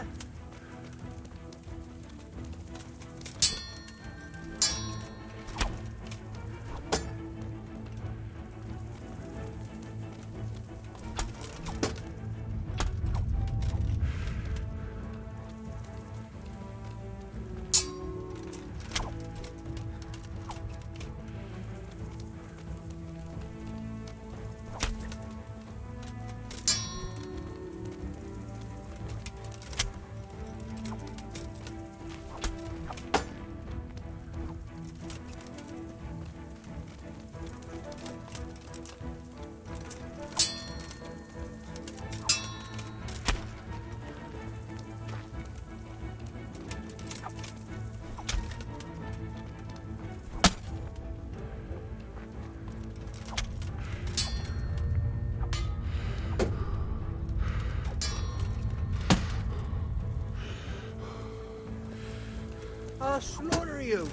I'll slaughter you!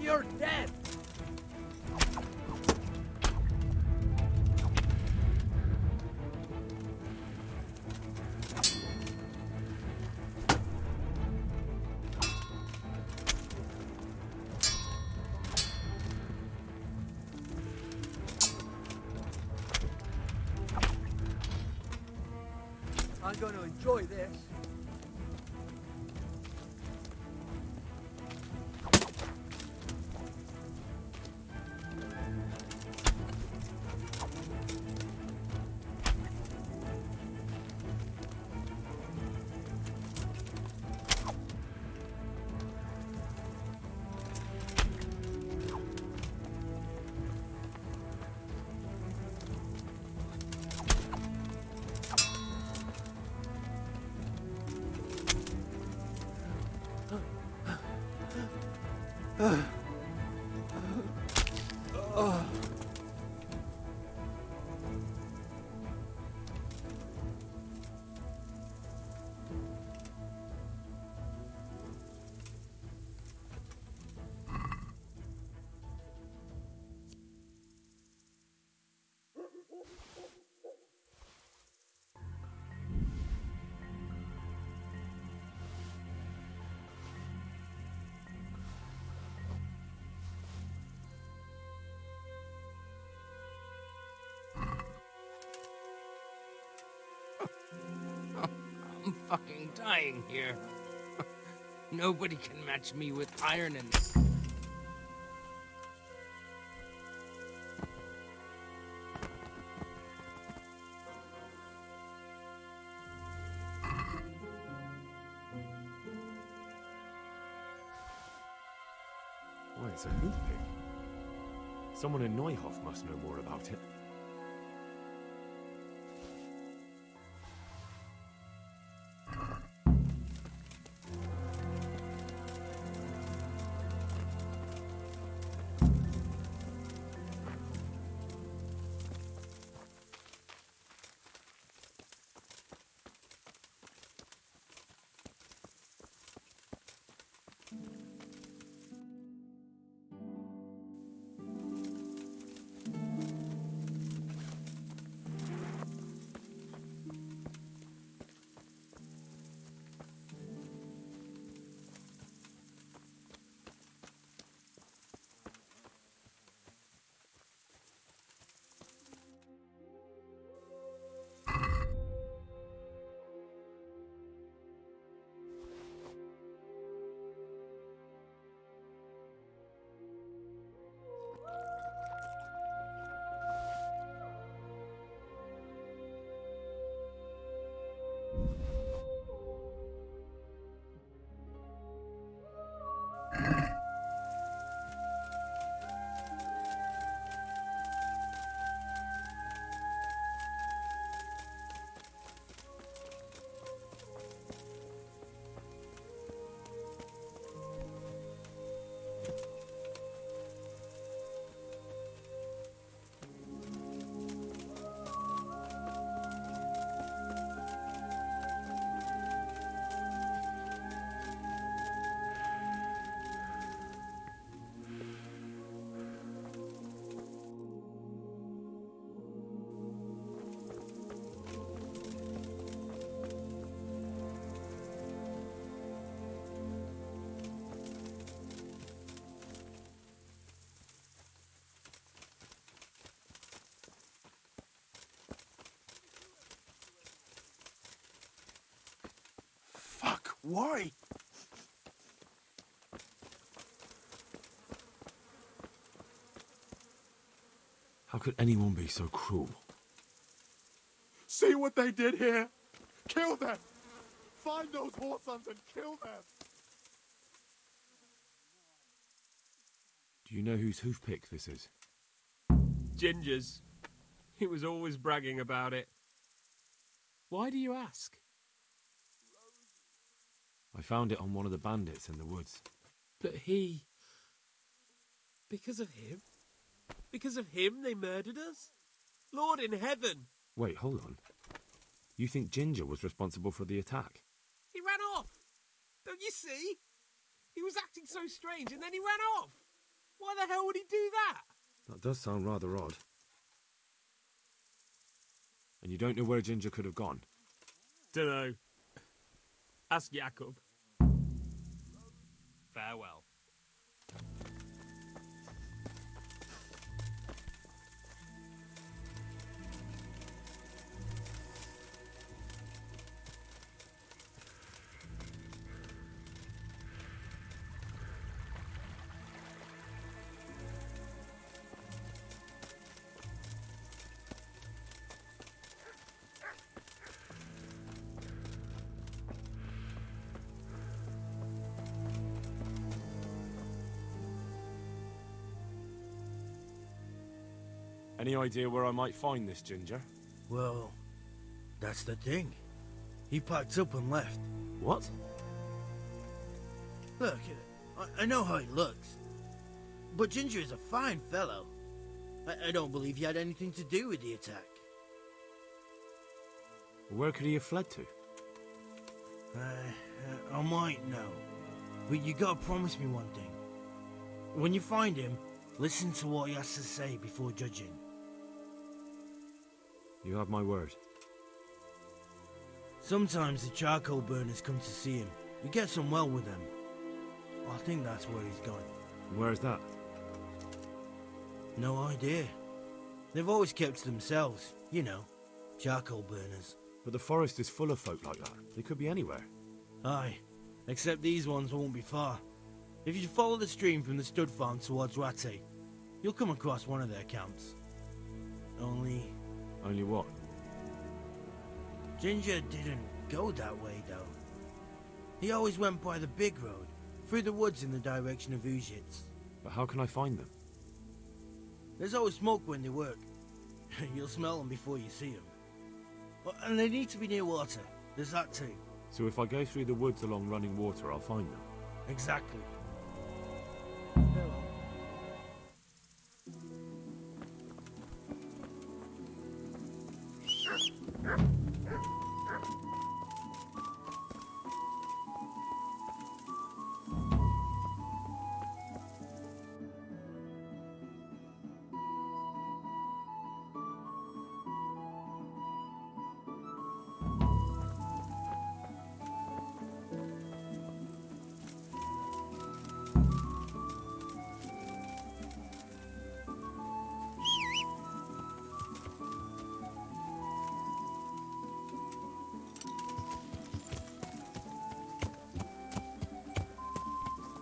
You're dead! I'm going to enjoy this. I'm fucking dying here. Nobody can match me with iron and... Why, it's a loot pig. Someone in Neuhof must know more about it. Why? How could anyone be so cruel? See what they did here? Kill them! Find those whoresons and kill them! Do you know whose hoofpick this is? Ginger's. He was always bragging about it. Why do you ask? I found it on one of the bandits in the woods. But he... Because of him? Because of him they murdered us? Lord in heaven! Wait, hold on. You think Ginger was responsible for the attack? He ran off! Don't you see? He was acting so strange and then he ran off! Why the hell would he do that? That does sound rather odd. And you don't know where Ginger could have gone? Dunno. Ask Jakob. Farewell. Any idea where I might find this Ginger? Well, that's the thing. He packed up and left. What? Look, I know how he looks. But Ginger is a fine fellow. I don't believe he had anything to do with the attack. Where could he have fled to? I might know. But you gotta promise me one thing. When you find him, listen to what he has to say before judging. You have my word. Sometimes the charcoal burners come to see him. He gets on well with them. I think that's where he's going. Where's that? No idea. They've always kept to themselves, you know, charcoal burners. But the forest is full of folk like that. They could be anywhere. Aye, except these ones won't be far. If you follow the stream from the stud farm towards Rate, you'll come across one of their camps. Only what? Ginger didn't go that way, though. He always went by the big road, through the woods in the direction of Uzhitz. But how can I find them? There's always smoke when they work. You'll smell them before you see them. And they need to be near water. There's that too. So if I go through the woods along running water, I'll find them? Exactly.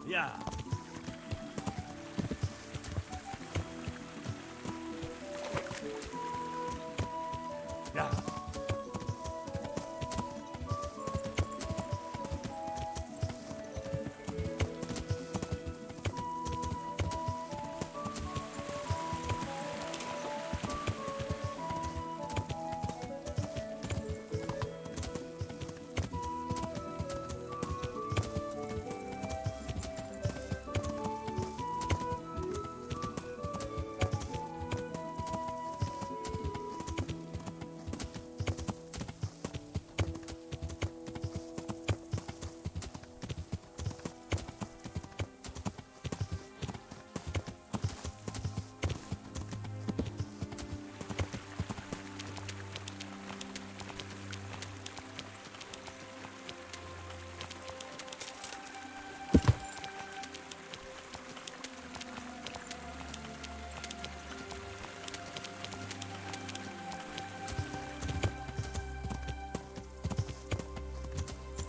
Yeah. Yeah.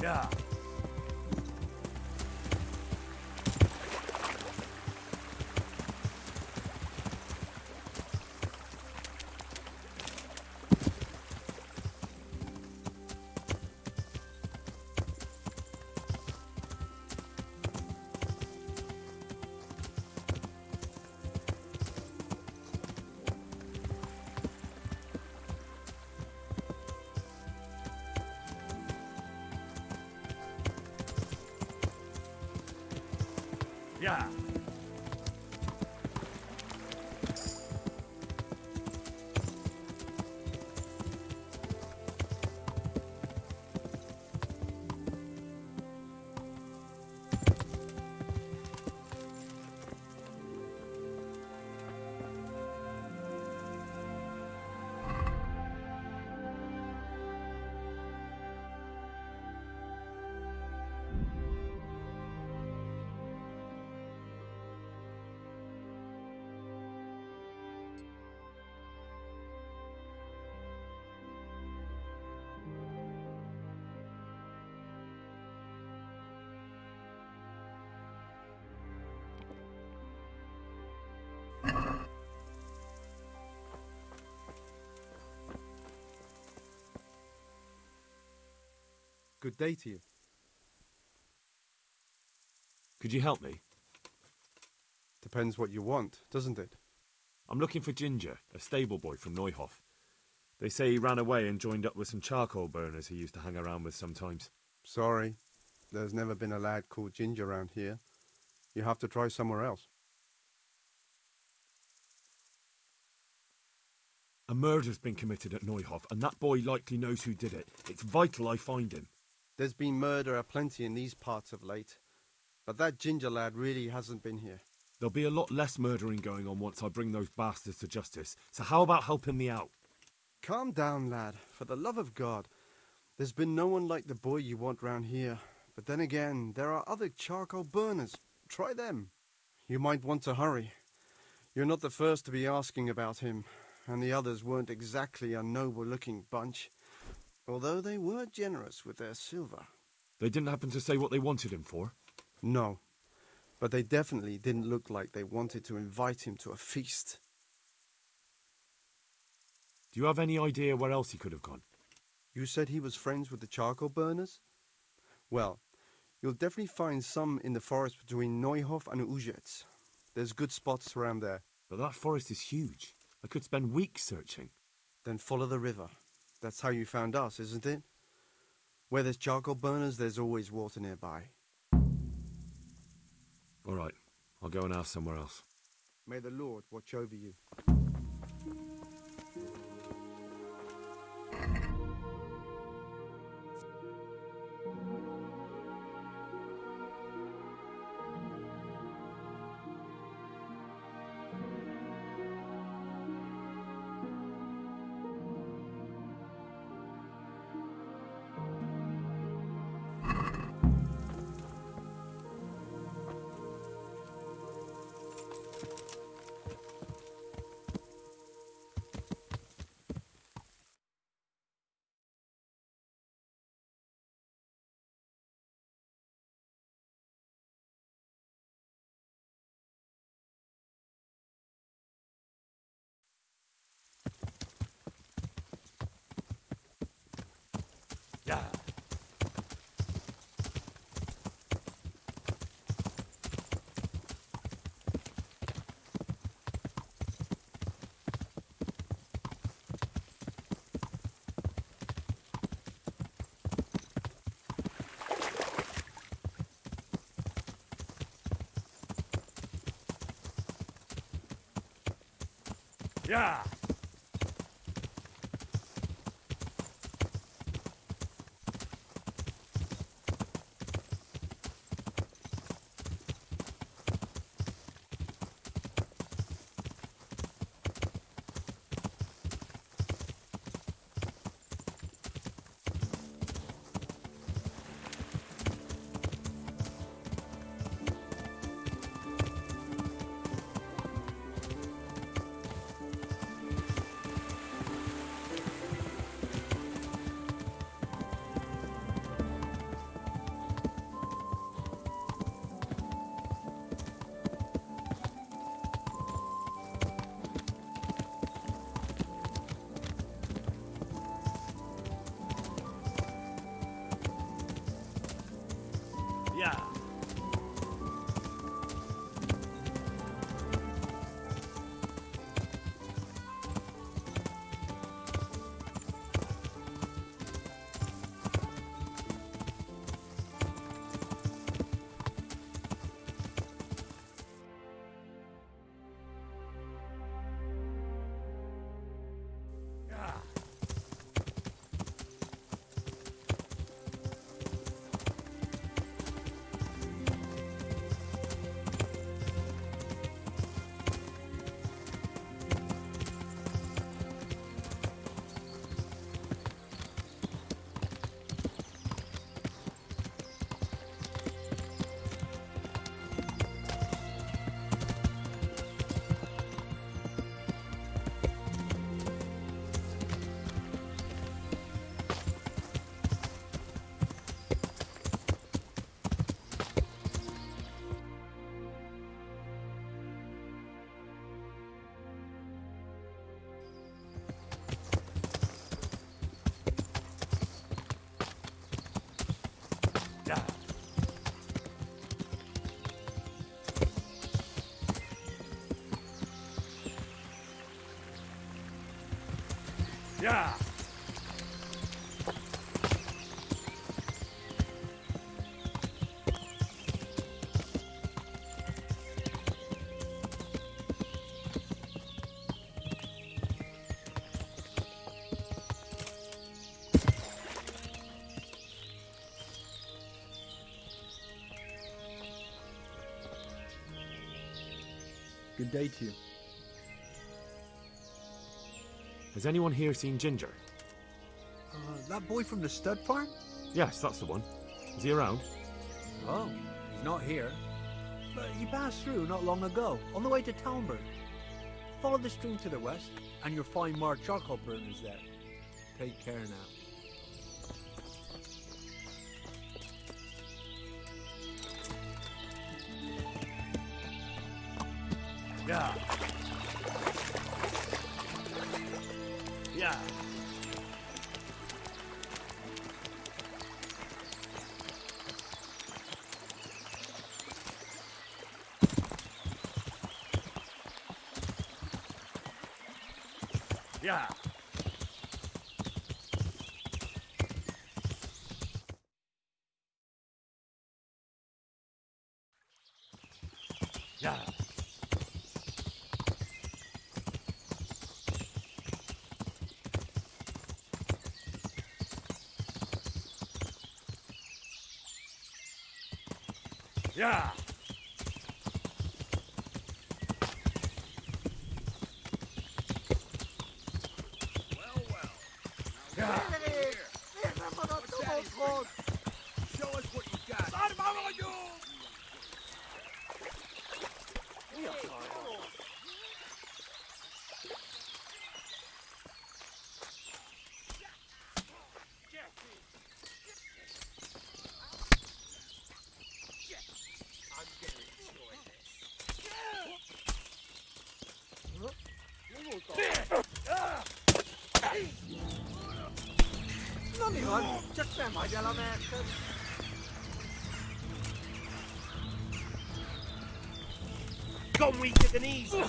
Yeah. Yeah. Good day to you. Could you help me? Depends what you want, doesn't it? I'm looking for Ginger, a stable boy from Neuhof. They say he ran away and joined up with some charcoal burners he used to hang around with sometimes. Sorry, there's never been a lad called Ginger around here. You have to try somewhere else. A murder's been committed at Neuhof, and that boy likely knows who did it. It's vital I find him. There's been murder aplenty in these parts of late, but that Ginger lad really hasn't been here. There'll be a lot less murdering going on once I bring those bastards to justice, so how about helping me out? Calm down, lad, for the love of God. There's been no one like the boy you want round here, but then again, there are other charcoal burners. Try them. You might want to hurry. You're not the first to be asking about him, and the others weren't exactly a noble-looking bunch, although they were generous with their silver. They didn't happen to say what they wanted him for? No, but they definitely didn't look like they wanted to invite him to a feast. Do you have any idea where else he could have gone? You said he was friends with the charcoal burners? Well, you'll definitely find some in the forest between Neuhof and Ujetz. There's good spots around there. But that forest is huge. I could spend weeks searching. Then follow the river. That's how you found us, isn't it? Where there's charcoal burners, there's always water nearby. All right, I'll go and ask somewhere else. May the Lord watch over you. Yeah. Yeah. Yeah. Good day to you. Has anyone here seen Ginger? That boy from the stud farm? Yes, that's the one. Is he around? Oh, he's not here. But he passed through not long ago, on the way to Talmberg. Follow the stream to the west, and you'll find more charcoal burners there. Take care now. Yeah. Yeah. Yeah. Yeah. Yeah. Yeah. Show us what you got. Non mi va, chắc sẽ mãi ra làm mẹ. Gone weaker than easy, you.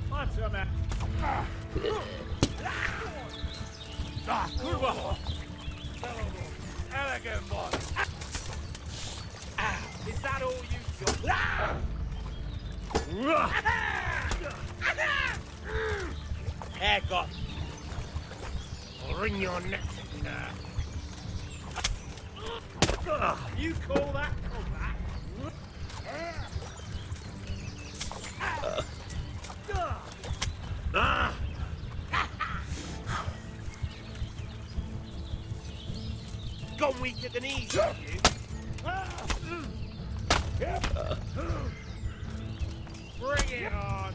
What's the matter? Good one. Elegant boy. Is that all you got? Haircut. I'll wring your neck. You call that combat? Gone weaker than easy, you. Bring it on.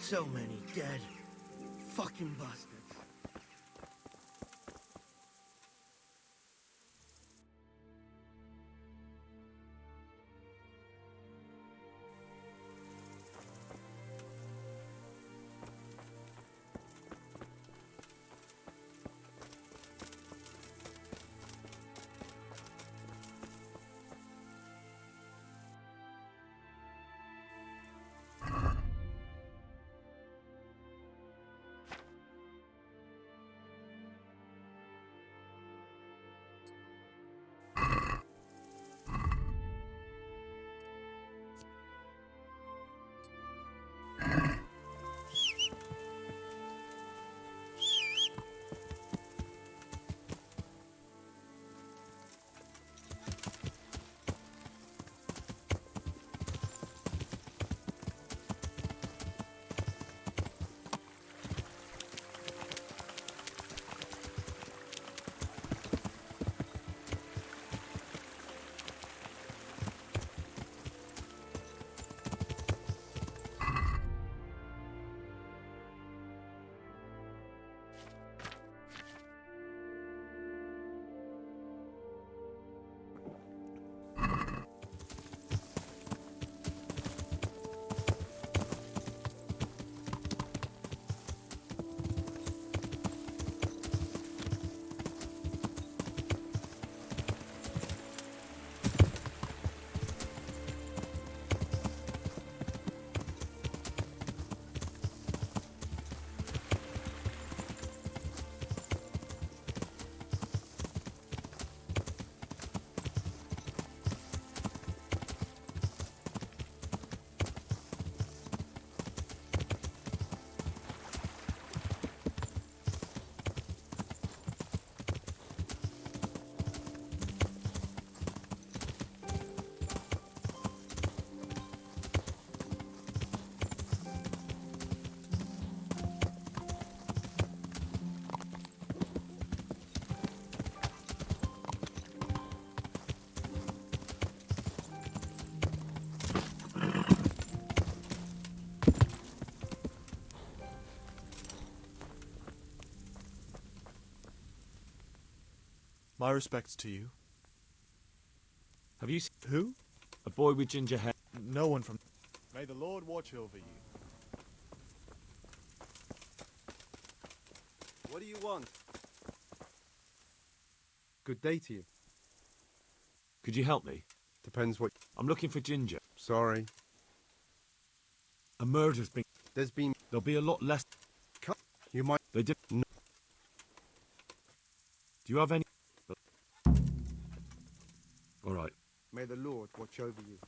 So many dead. Fucking bastards. My respects to you. Have you seen Who? a boy with ginger hair? No one from... May the Lord watch over you. What do you want? Good day to you. Could you help me? Depends what... I'm looking for Ginger. Sorry. A murder's been... There's been... There'll be a lot less... You might... They did... No. Do you have any... All right. May the Lord watch over you.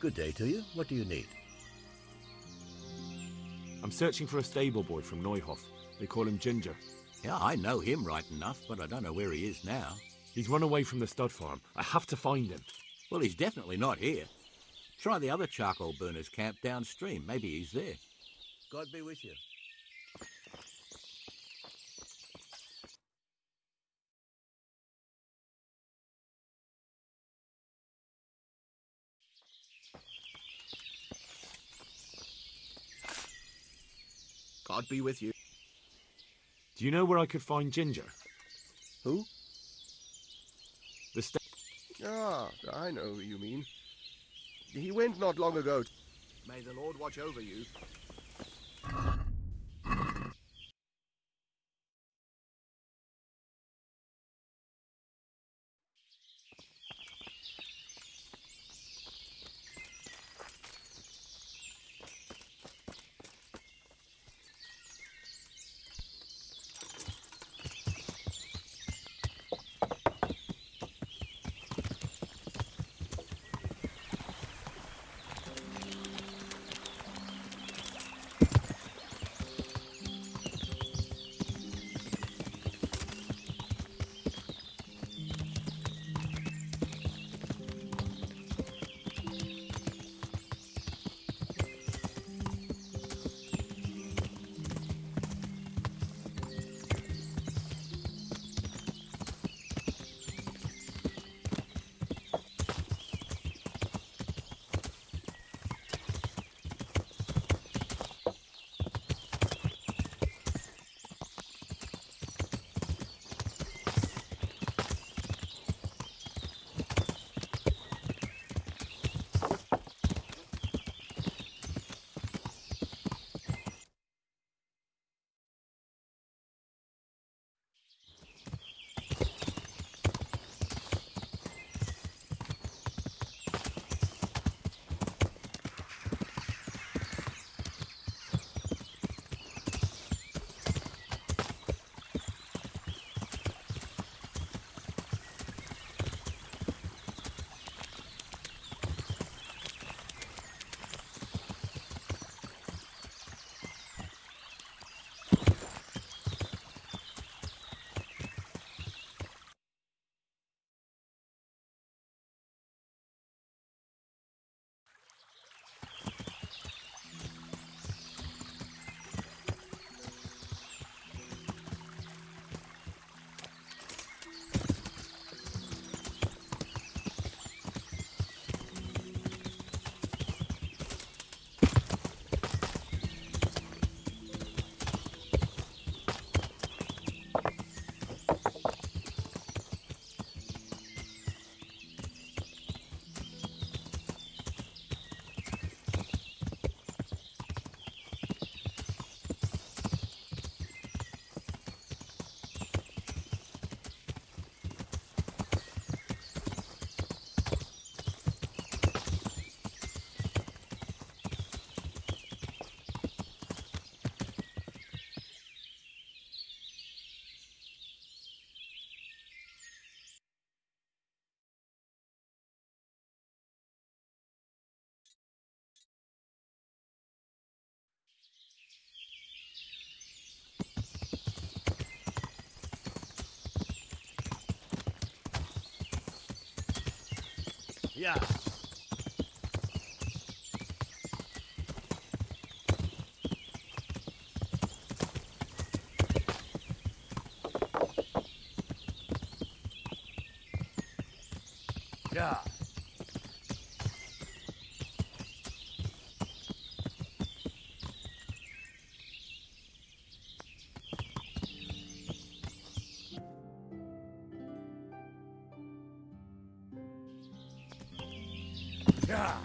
Good day to you. What do you need? I'm searching for a stable boy from Neuhof. They call him Ginger. Yeah, I know him right enough, but I don't know where he is now. He's run away from the stud farm. I have to find him. Well, he's definitely not here. Try the other charcoal burners camp downstream. Maybe he's there. God be with you. God be with you. Do you know where I could find Ginger? Who? The Ah, I know who you mean. He went not long ago. May the Lord watch over you. Yeah. Yeah. Yeah.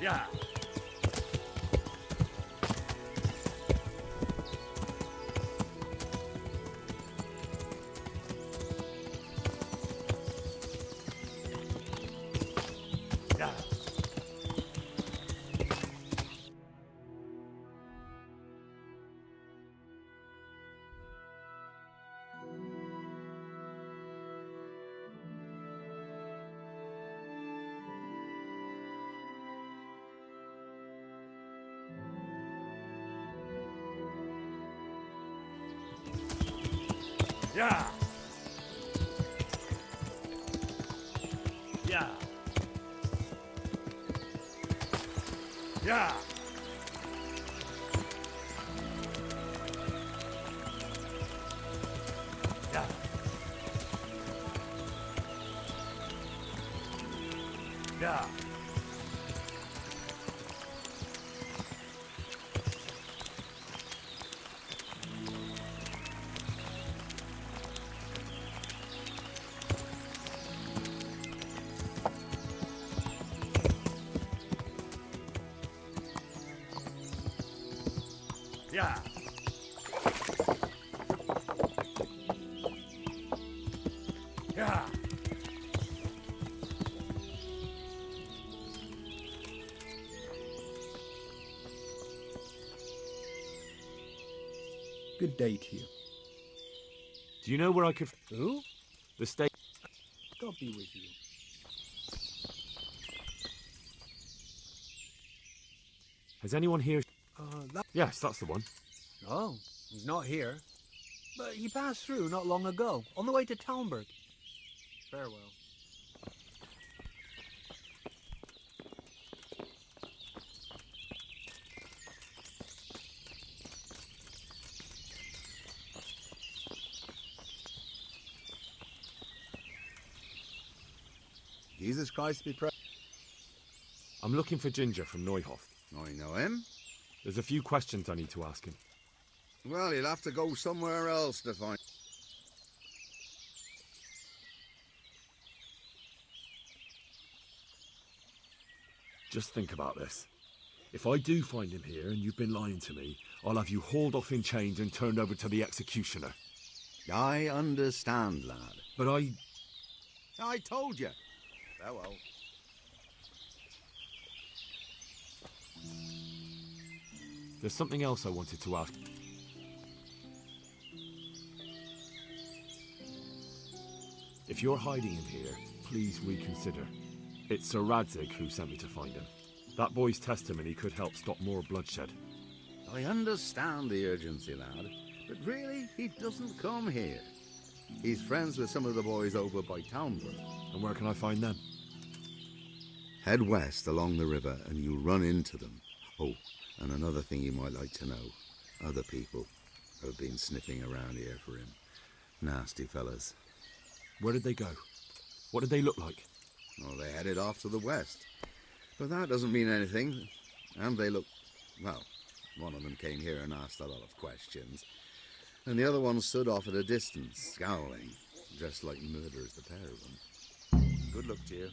Yeah. Yeah. Yeah. Yeah. Yeah. Yeah. Yeah. Yeah. Yeah. Good day to you. Do you know where I could... Who? The state... God be with you. Has anyone here... That... Yes, that's the one. No, he's not here. But he passed through not long ago, on the way to Talmberg. Farewell. Jesus Christ be praised. I'm looking for Ginger from Neuhof. I know him. There's a few questions I need to ask him. Well, he'll have to go somewhere else to find... Just think about this. If I do find him here and you've been lying to me, I'll have you hauled off in chains and turned over to the executioner. I understand, lad. But I told you. Farewell. There's something else I wanted to ask. If you're hiding him here, please reconsider. It's Sir Radzig who sent me to find him. That boy's testimony could help stop more bloodshed. I understand the urgency, lad, but really, he doesn't come here. He's friends with some of the boys over by Townborough. And where can I find them? Head west along the river and you'll run into them. Oh, and another thing you might like to know. Other people have been sniffing around here for him. Nasty fellas. Where did they go? What did they look like? Well, they headed off to the west. But that doesn't mean anything. And they look... Well, one of them came here and asked a lot of questions. And the other one stood off at a distance, scowling, dressed like murderers, the pair of them. Good luck to you.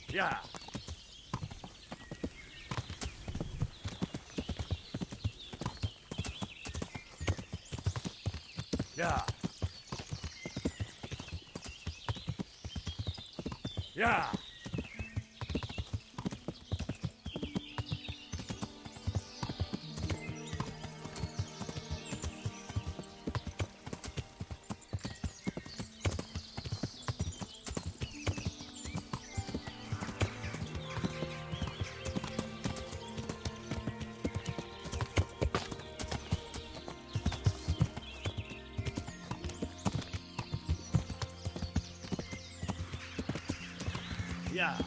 Yeah. Yeah. Yeah. Yeah.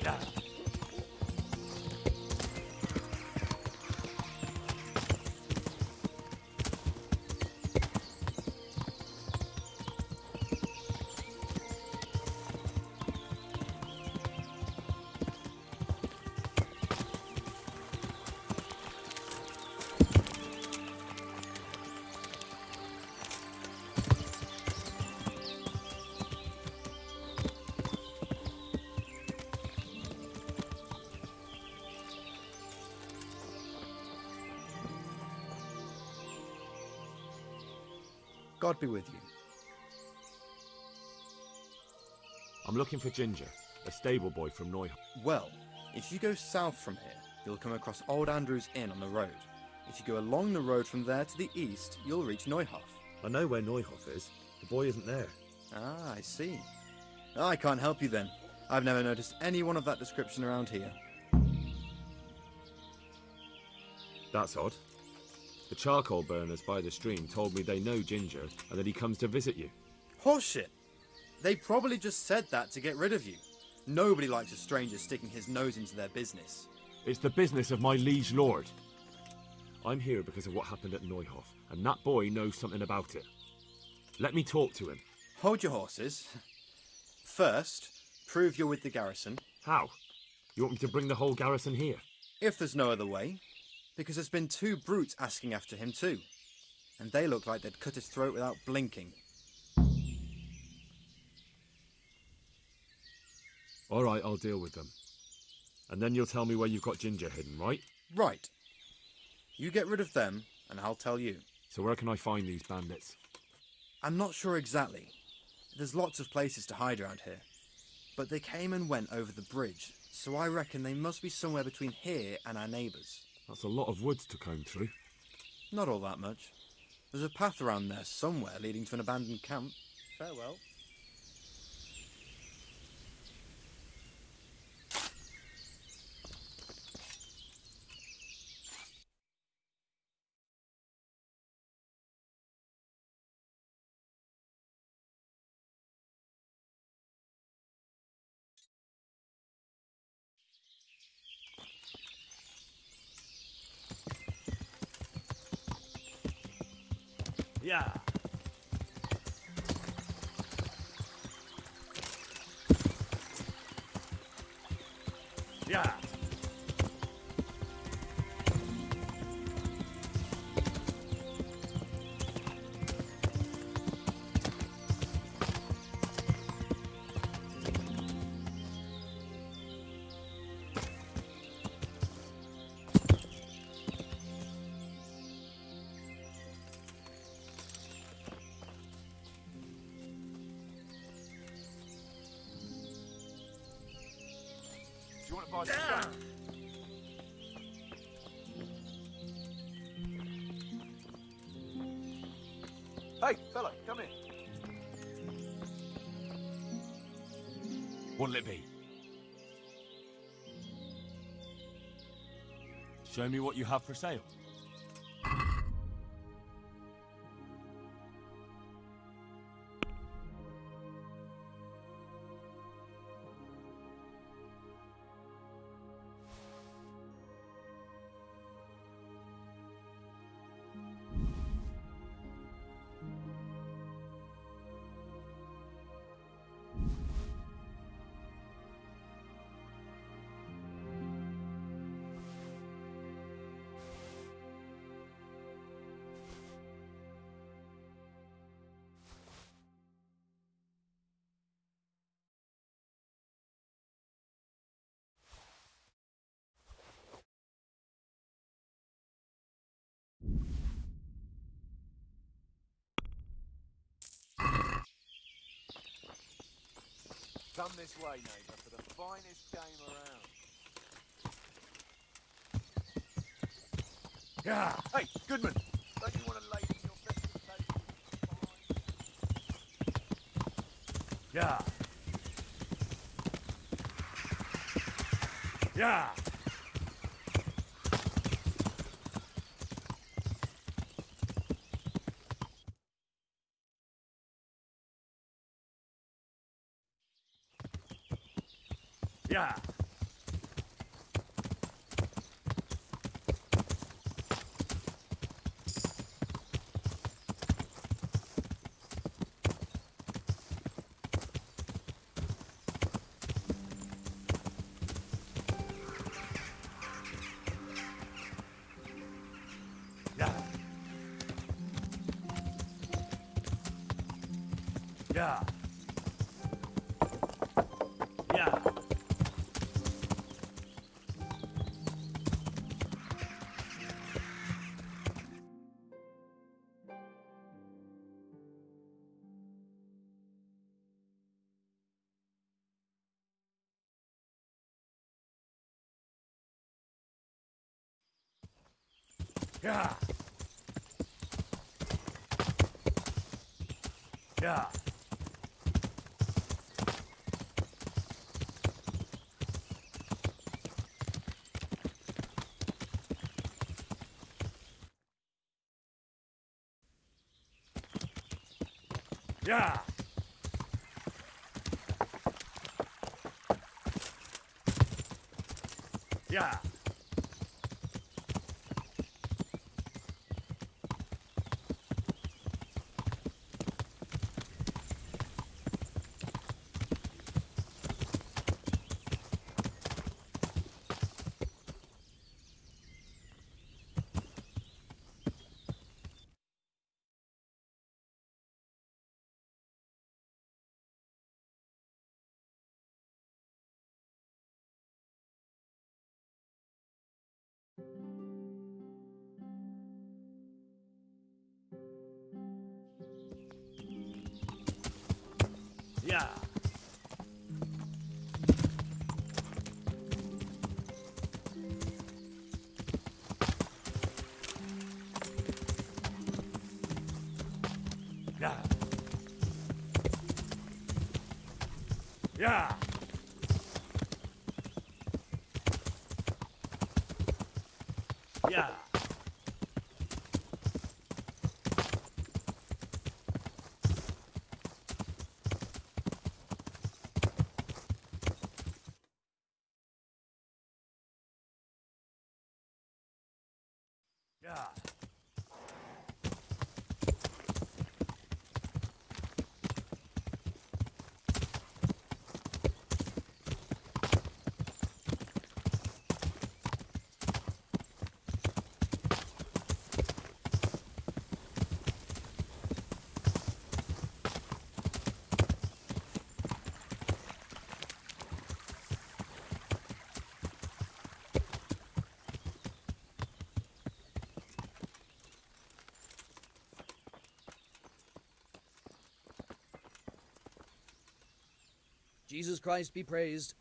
Yeah. God be with you. I'm looking for Ginger, a stable boy from Neuhof. Well, if you go south from here, you'll come across Old Andrew's Inn on the road. If you go along the road from there to the east, you'll reach Neuhof. I know where Neuhof is. The boy isn't there. Ah, I see. I can't help you then. I've never noticed anyone of that description around here. That's odd. The charcoal burners by the stream told me they know Ginger and that he comes to visit you. Horseshit! They probably just said that to get rid of you. Nobody likes a stranger sticking his nose into their business. It's the business of my liege lord. I'm here because of what happened at Neuhof, and that boy knows something about it. Let me talk to him. Hold your horses. First, prove you're with the garrison. How? You want me to bring the whole garrison here? If there's no other way. Because there's been 2 brutes asking after him too. And they look like they'd cut his throat without blinking. All right, I'll deal with them. And then you'll tell me where you've got Ginger hidden, right? Right. You get rid of them, and I'll tell you. So where can I find these bandits? I'm not sure exactly. There's lots of places to hide around here. But they came and went over the bridge, so I reckon they must be somewhere between here and our neighbours. That's a lot of woods to comb through. Not all that much. There's a path around there somewhere leading to an abandoned camp. Farewell. Yeah. Yeah. Do you want to buy some stuff? Hey, fella, come here. What'll it be? Show me what you have for sale. Come this way, neighbour, for the finest game around. Yeah. Hey, Goodman, don't you want a lady in your festive table? Yeah. Yeah. Yeah. Yeah. Yeah. Yeah. Yeah. Yeah. Yeah. Yeah. Yeah. Yeah. Yeah. Yeah. Yeah. Jesus Christ be praised.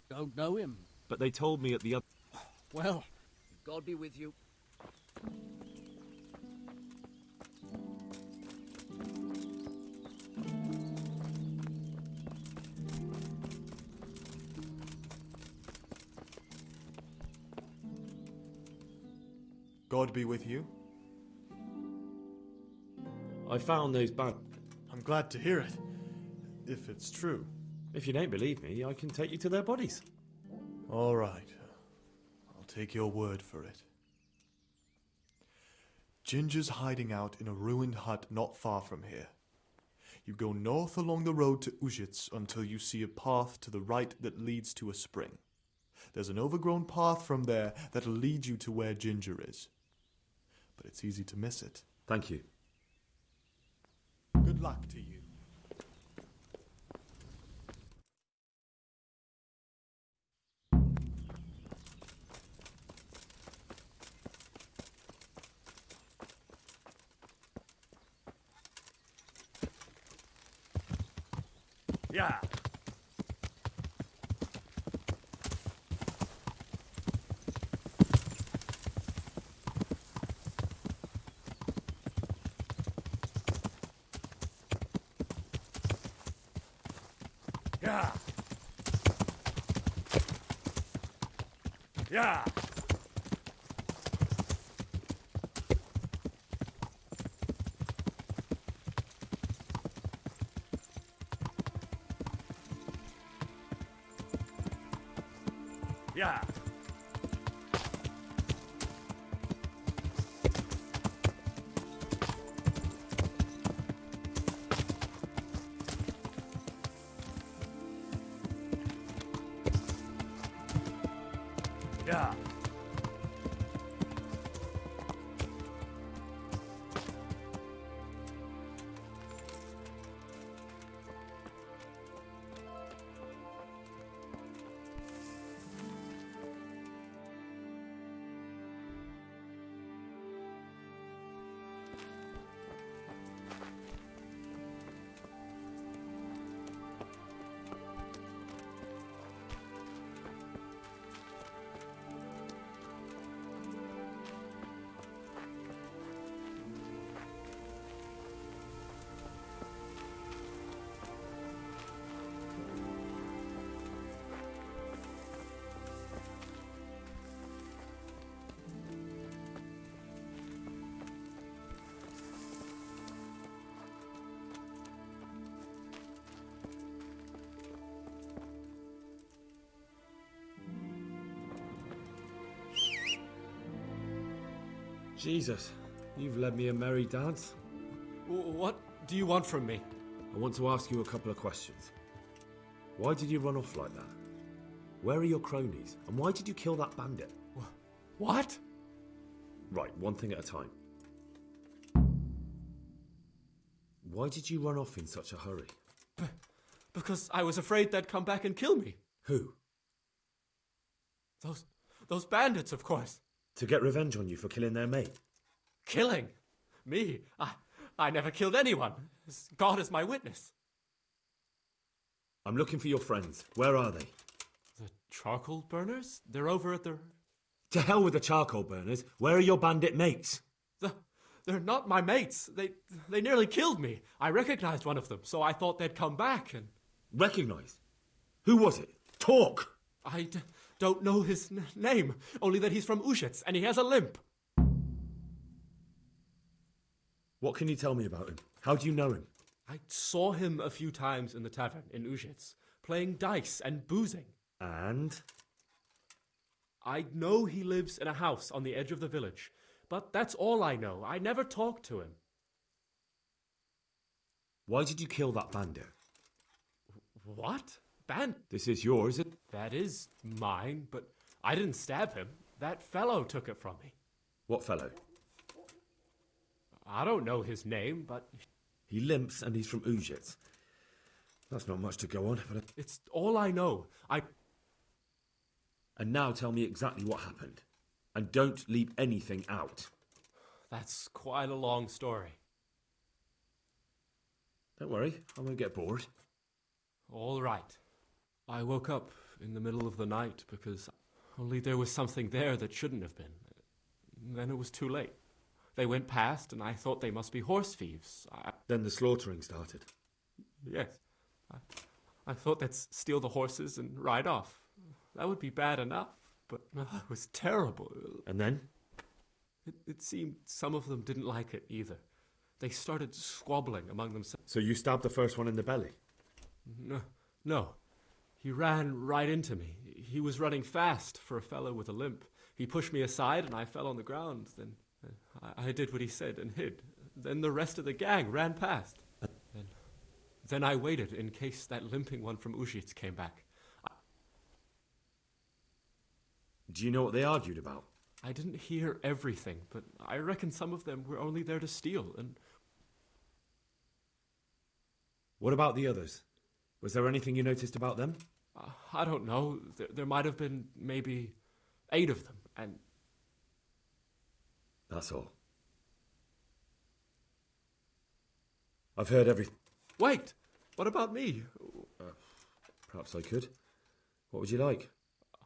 Don't know him. But they told me at the other... Well, God be with you. God be with you. I found those bad... I'm glad to hear it. If it's true. If you don't believe me, I can take you to their bodies. All right. I'll take your word for it. Ginger's hiding out in a ruined hut not far from here. You go north along the road to Ujits until you see a path to the right that leads to a spring. There's an overgrown path from there that'll lead you to where Ginger is. But it's easy to miss it. Thank you. Good luck to you. Yeah. Yeah. Yeah. Yeah. Yeah. Jesus, you've led me a merry dance. What do you want from me? I want to ask you a couple of questions. Why did you run off like that? Where are your cronies? And why did you kill that bandit? What? Right, one thing at a time. Why did you run off in such a hurry? Because I was afraid they'd come back and kill me. Who? Those bandits, of course. To get revenge on you for killing their mate? Killing? Me? I never killed anyone. God is my witness. I'm looking for your friends. Where are they? The charcoal burners? They're over at the... To hell with the charcoal burners. Where are your bandit mates? They're not my mates. They nearly killed me. I recognized one of them, so I thought they'd come back and... Recognized? Who was it? Talk! I don't know his name, only that he's from Ujits and he has a limp. What can you tell me about him? How do you know him? I saw him a few times in the tavern in Ujits, playing dice and boozing. And? I know he lives in a house on the edge of the village, but that's all I know. I never talked to him. Why did you kill that bandit? What? This is yours, is it? That is mine, but I didn't stab him. That fellow took it from me. What fellow? I don't know his name, but... He limps and he's from Ujits. That's not much to go on, but... It's all I know. And now tell me exactly what happened. And don't leave anything out. That's quite a long story. Don't worry, I won't get bored. All right. I woke up in the middle of the night because only there was something there that shouldn't have been. Then it was too late. They went past, and I thought they must be horse thieves. Then the slaughtering started. Yes. I thought they'd steal the horses and ride off. That would be bad enough, but it was terrible. And then? It seemed some of them didn't like it either. They started squabbling among themselves. So you stabbed the first one in the belly? No. He ran right into me. He was running fast for a fellow with a limp. He pushed me aside and I fell on the ground. Then I did what he said and hid. Then the rest of the gang ran past. Then I waited in case that limping one from Ujits came back. Do you know what they argued about? I didn't hear everything, but I reckon some of them were only there to steal, and... What about the others? Was there anything you noticed about them? I don't know. There might have been maybe 8 of them, and... That's all. I've heard everything. Wait! What about me? Perhaps I could. What would you like?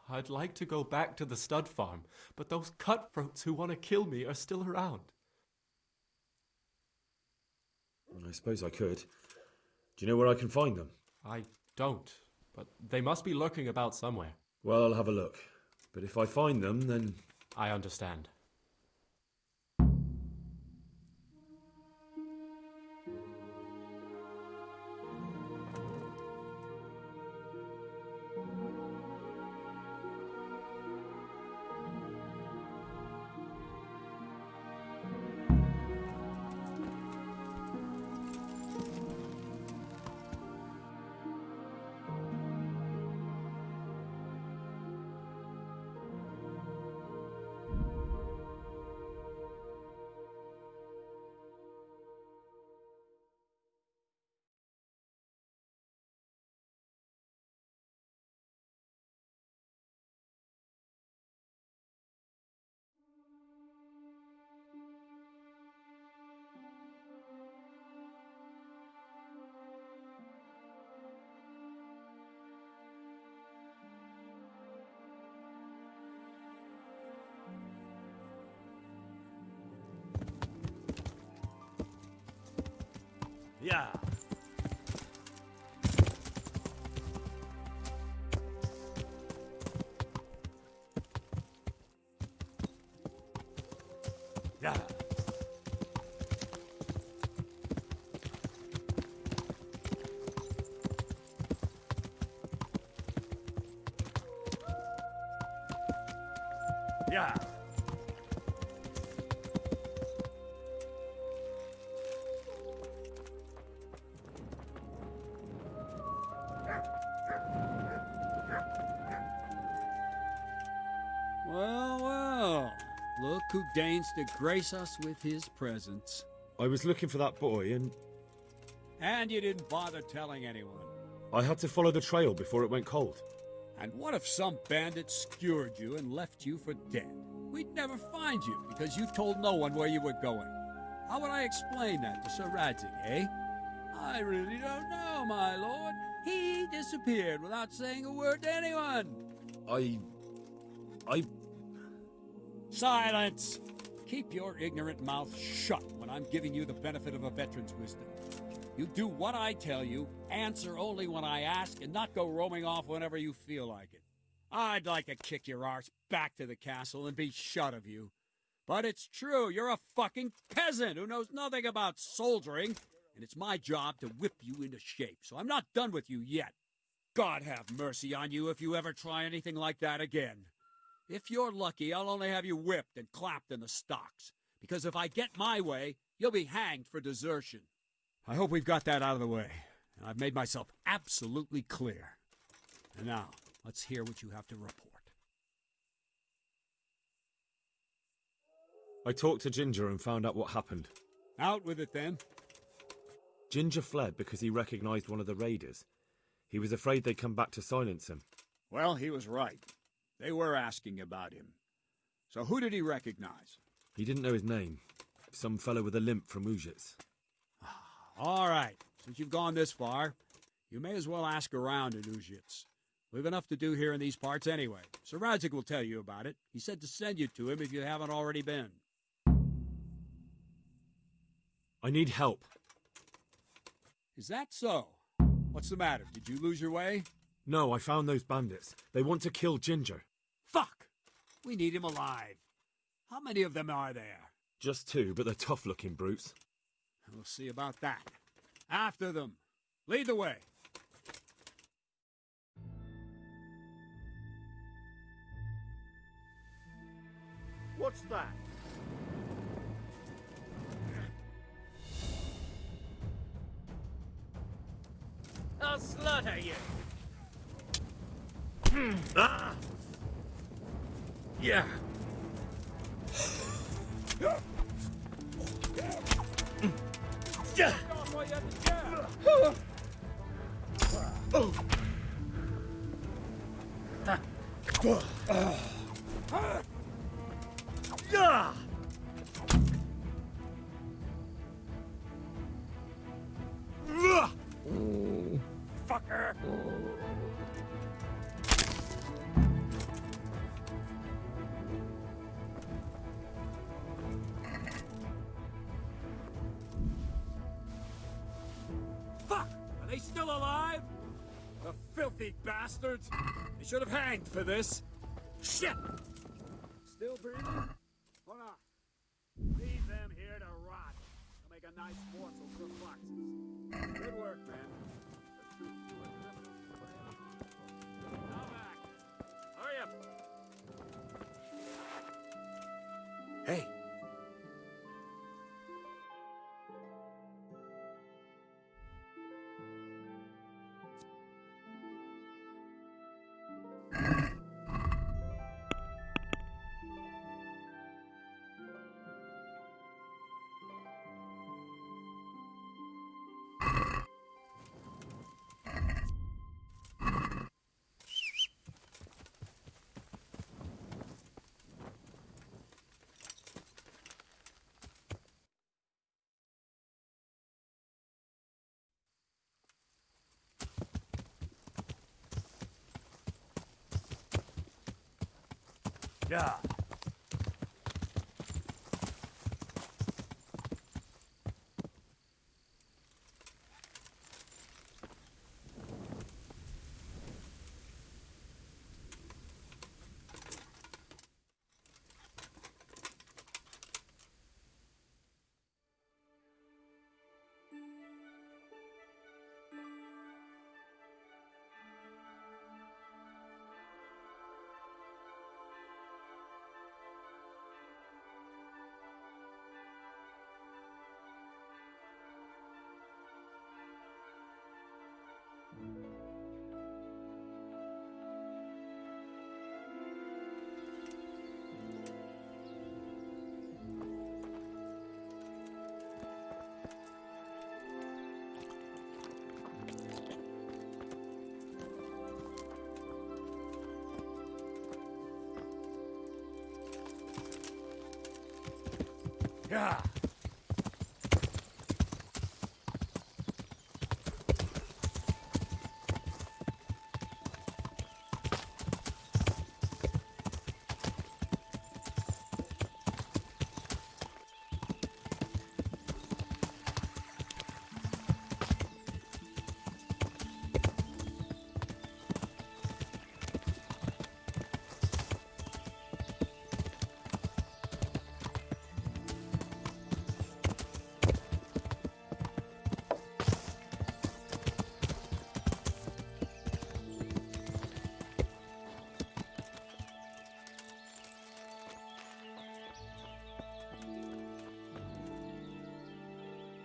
I'd like to go back to the stud farm, but those cutthroats who want to kill me are still around. I suppose I could. Do you know where I can find them? I don't, but they must be lurking about somewhere. Well, I'll have a look. But if I find them, then... I understand. Yeah. Yeah. Yeah. Well, well. Look who deigns to grace us with his presence. I was looking for that boy and... And you didn't bother telling anyone. I had to follow the trail before it went cold. And what if some bandit skewered you and left you for dead? We'd never find you because you told no one where you were going. How would I explain that to Sir Radzig, eh? I really don't know, my lord. He disappeared without saying a word to anyone. I... Silence! Keep your ignorant mouth shut when I'm giving you the benefit of a veteran's wisdom. You do what I tell you, answer only when I ask, and not go roaming off whenever you feel like it. I'd like to kick your arse back to the castle and be shut of you. But it's true, you're a fucking peasant who knows nothing about soldiering, and it's my job to whip you into shape, so I'm not done with you yet. God have mercy on you if you ever try anything like that again. If you're lucky, I'll only have you whipped and clapped in the stocks, because if I get my way, you'll be hanged for desertion. I hope we've got that out of the way, and I've made myself absolutely clear. And now, let's hear what you have to report. I talked to Ginger and found out what happened. Out with it, then. Ginger fled because he recognized one of the raiders. He was afraid they'd come back to silence him. Well, he was right. They were asking about him. So who did he recognize? He didn't know his name. Some fellow with a limp from Ujits. All right. Since you've gone this far, You may as well ask around in Uzhitz. We've enough to do here in these parts anyway. Sir Radzik will tell you about it. He said to send you to him if you haven't already been. I need help. Is that so? What's the matter? Did you lose your way? No, I found those bandits. They want to kill Ginger. Fuck! We need him alive. How many of them are there? Just 2, but they're tough-looking brutes. We'll see about that. After them. Lead the way. What's that? I'll slaughter you! Ah! Yeah. Fucker! Fuck! Are they still alive? The filthy bastards! They should have hanged for this. Shit! Still breathing? Or not? Leave them here to rot. They'll make a nice morsel for foxes. Good work, man. Now back. Hurry up. Hey. Yeah. Yeah.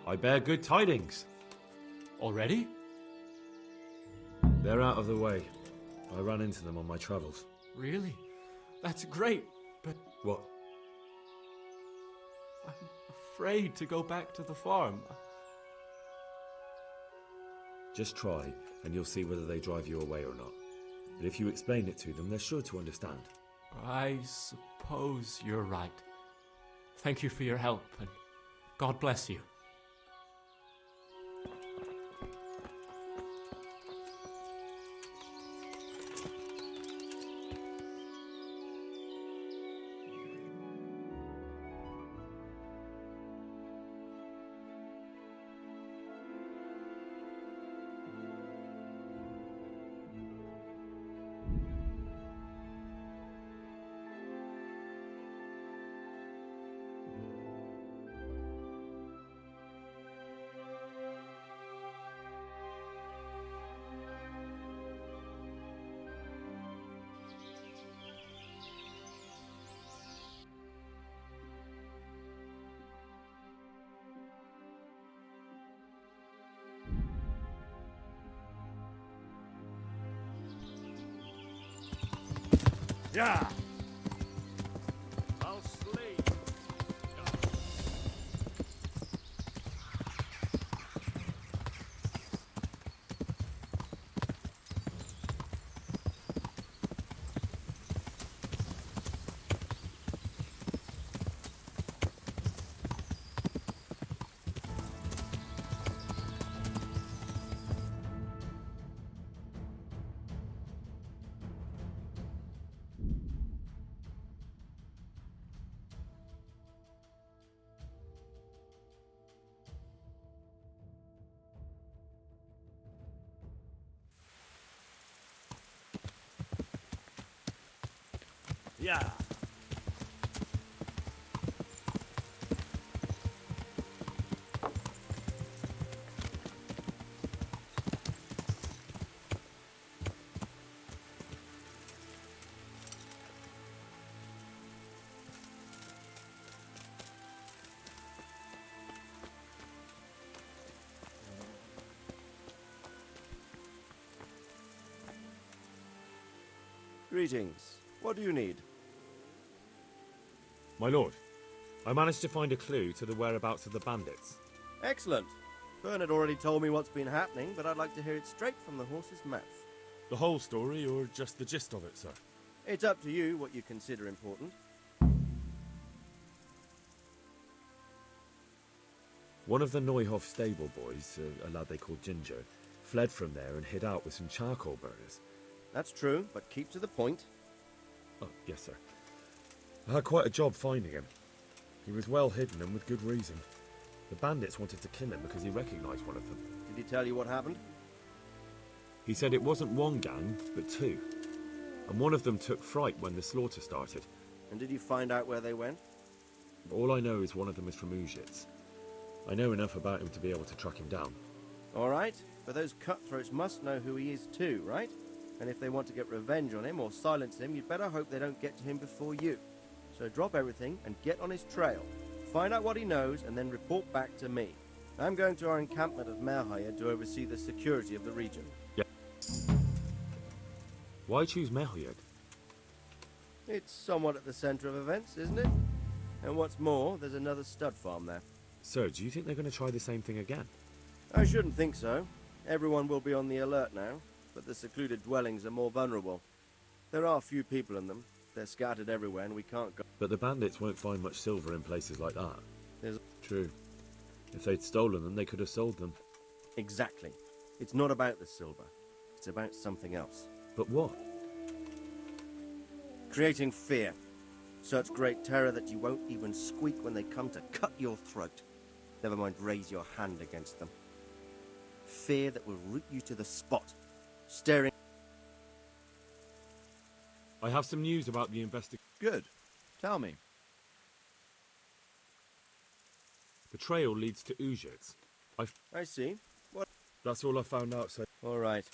I bear good tidings. Already? They're out of the way. I ran into them on my travels. Really? That's great, but What? I'm afraid to go back to the farm. Just try, and you'll see whether they drive you away or not. But if you explain it to them, they're sure to understand. I suppose you're right. Thank you for your help, and God bless you. Yeah. I'll slay you. Yeah. Greetings. What do you need? My lord, I managed to find a clue to the whereabouts of the bandits. Excellent. Bernard already told me what's been happening, but I'd like to hear it straight from the horse's mouth. The whole story, or just the gist of it, sir? It's up to you what you consider important. One of the Neuhoff stable boys, a lad they called Ginger, fled from there and hid out with some charcoal burners. That's true, but keep to the point. Oh, yes, sir. I had quite a job finding him. He was well hidden and with good reason. The bandits wanted to kill him because he recognised one of them. Did he tell you what happened? He said it wasn't one gang, but two. And one of them took fright when the slaughter started. And did you find out where they went? All I know is one of them is from Uzhitz. I know enough about him to be able to track him down. All right, but those cutthroats must know who he is too, right? And if they want to get revenge on him or silence him, you'd better hope they don't get to him before you. So drop everything and get on his trail. Find out what he knows and then report back to me. I'm going to our encampment at Merhaya to oversee the security of the region. Yeah. Why choose Merhaya? It's somewhat at the centre of events, isn't it? And what's more, there's another stud farm there. Sir, do you think they're going to try the same thing again? I shouldn't think so. Everyone will be on the alert now, but the secluded dwellings are more vulnerable. There are few people in them. They're scattered everywhere and we can't go. But the bandits won't find much silver in places like that. There's... True. If they'd stolen them, they could have sold them. Exactly. It's not about the silver. It's about something else. But what? Creating fear. Such great terror that you won't even squeak when they come to cut your throat. Never mind raise your hand against them. Fear that will root you to the spot. Staring... I have some news about the investigation. Good. Tell me. The trail leads to Uzhitz. I see. What? That's all I found out, so... All right.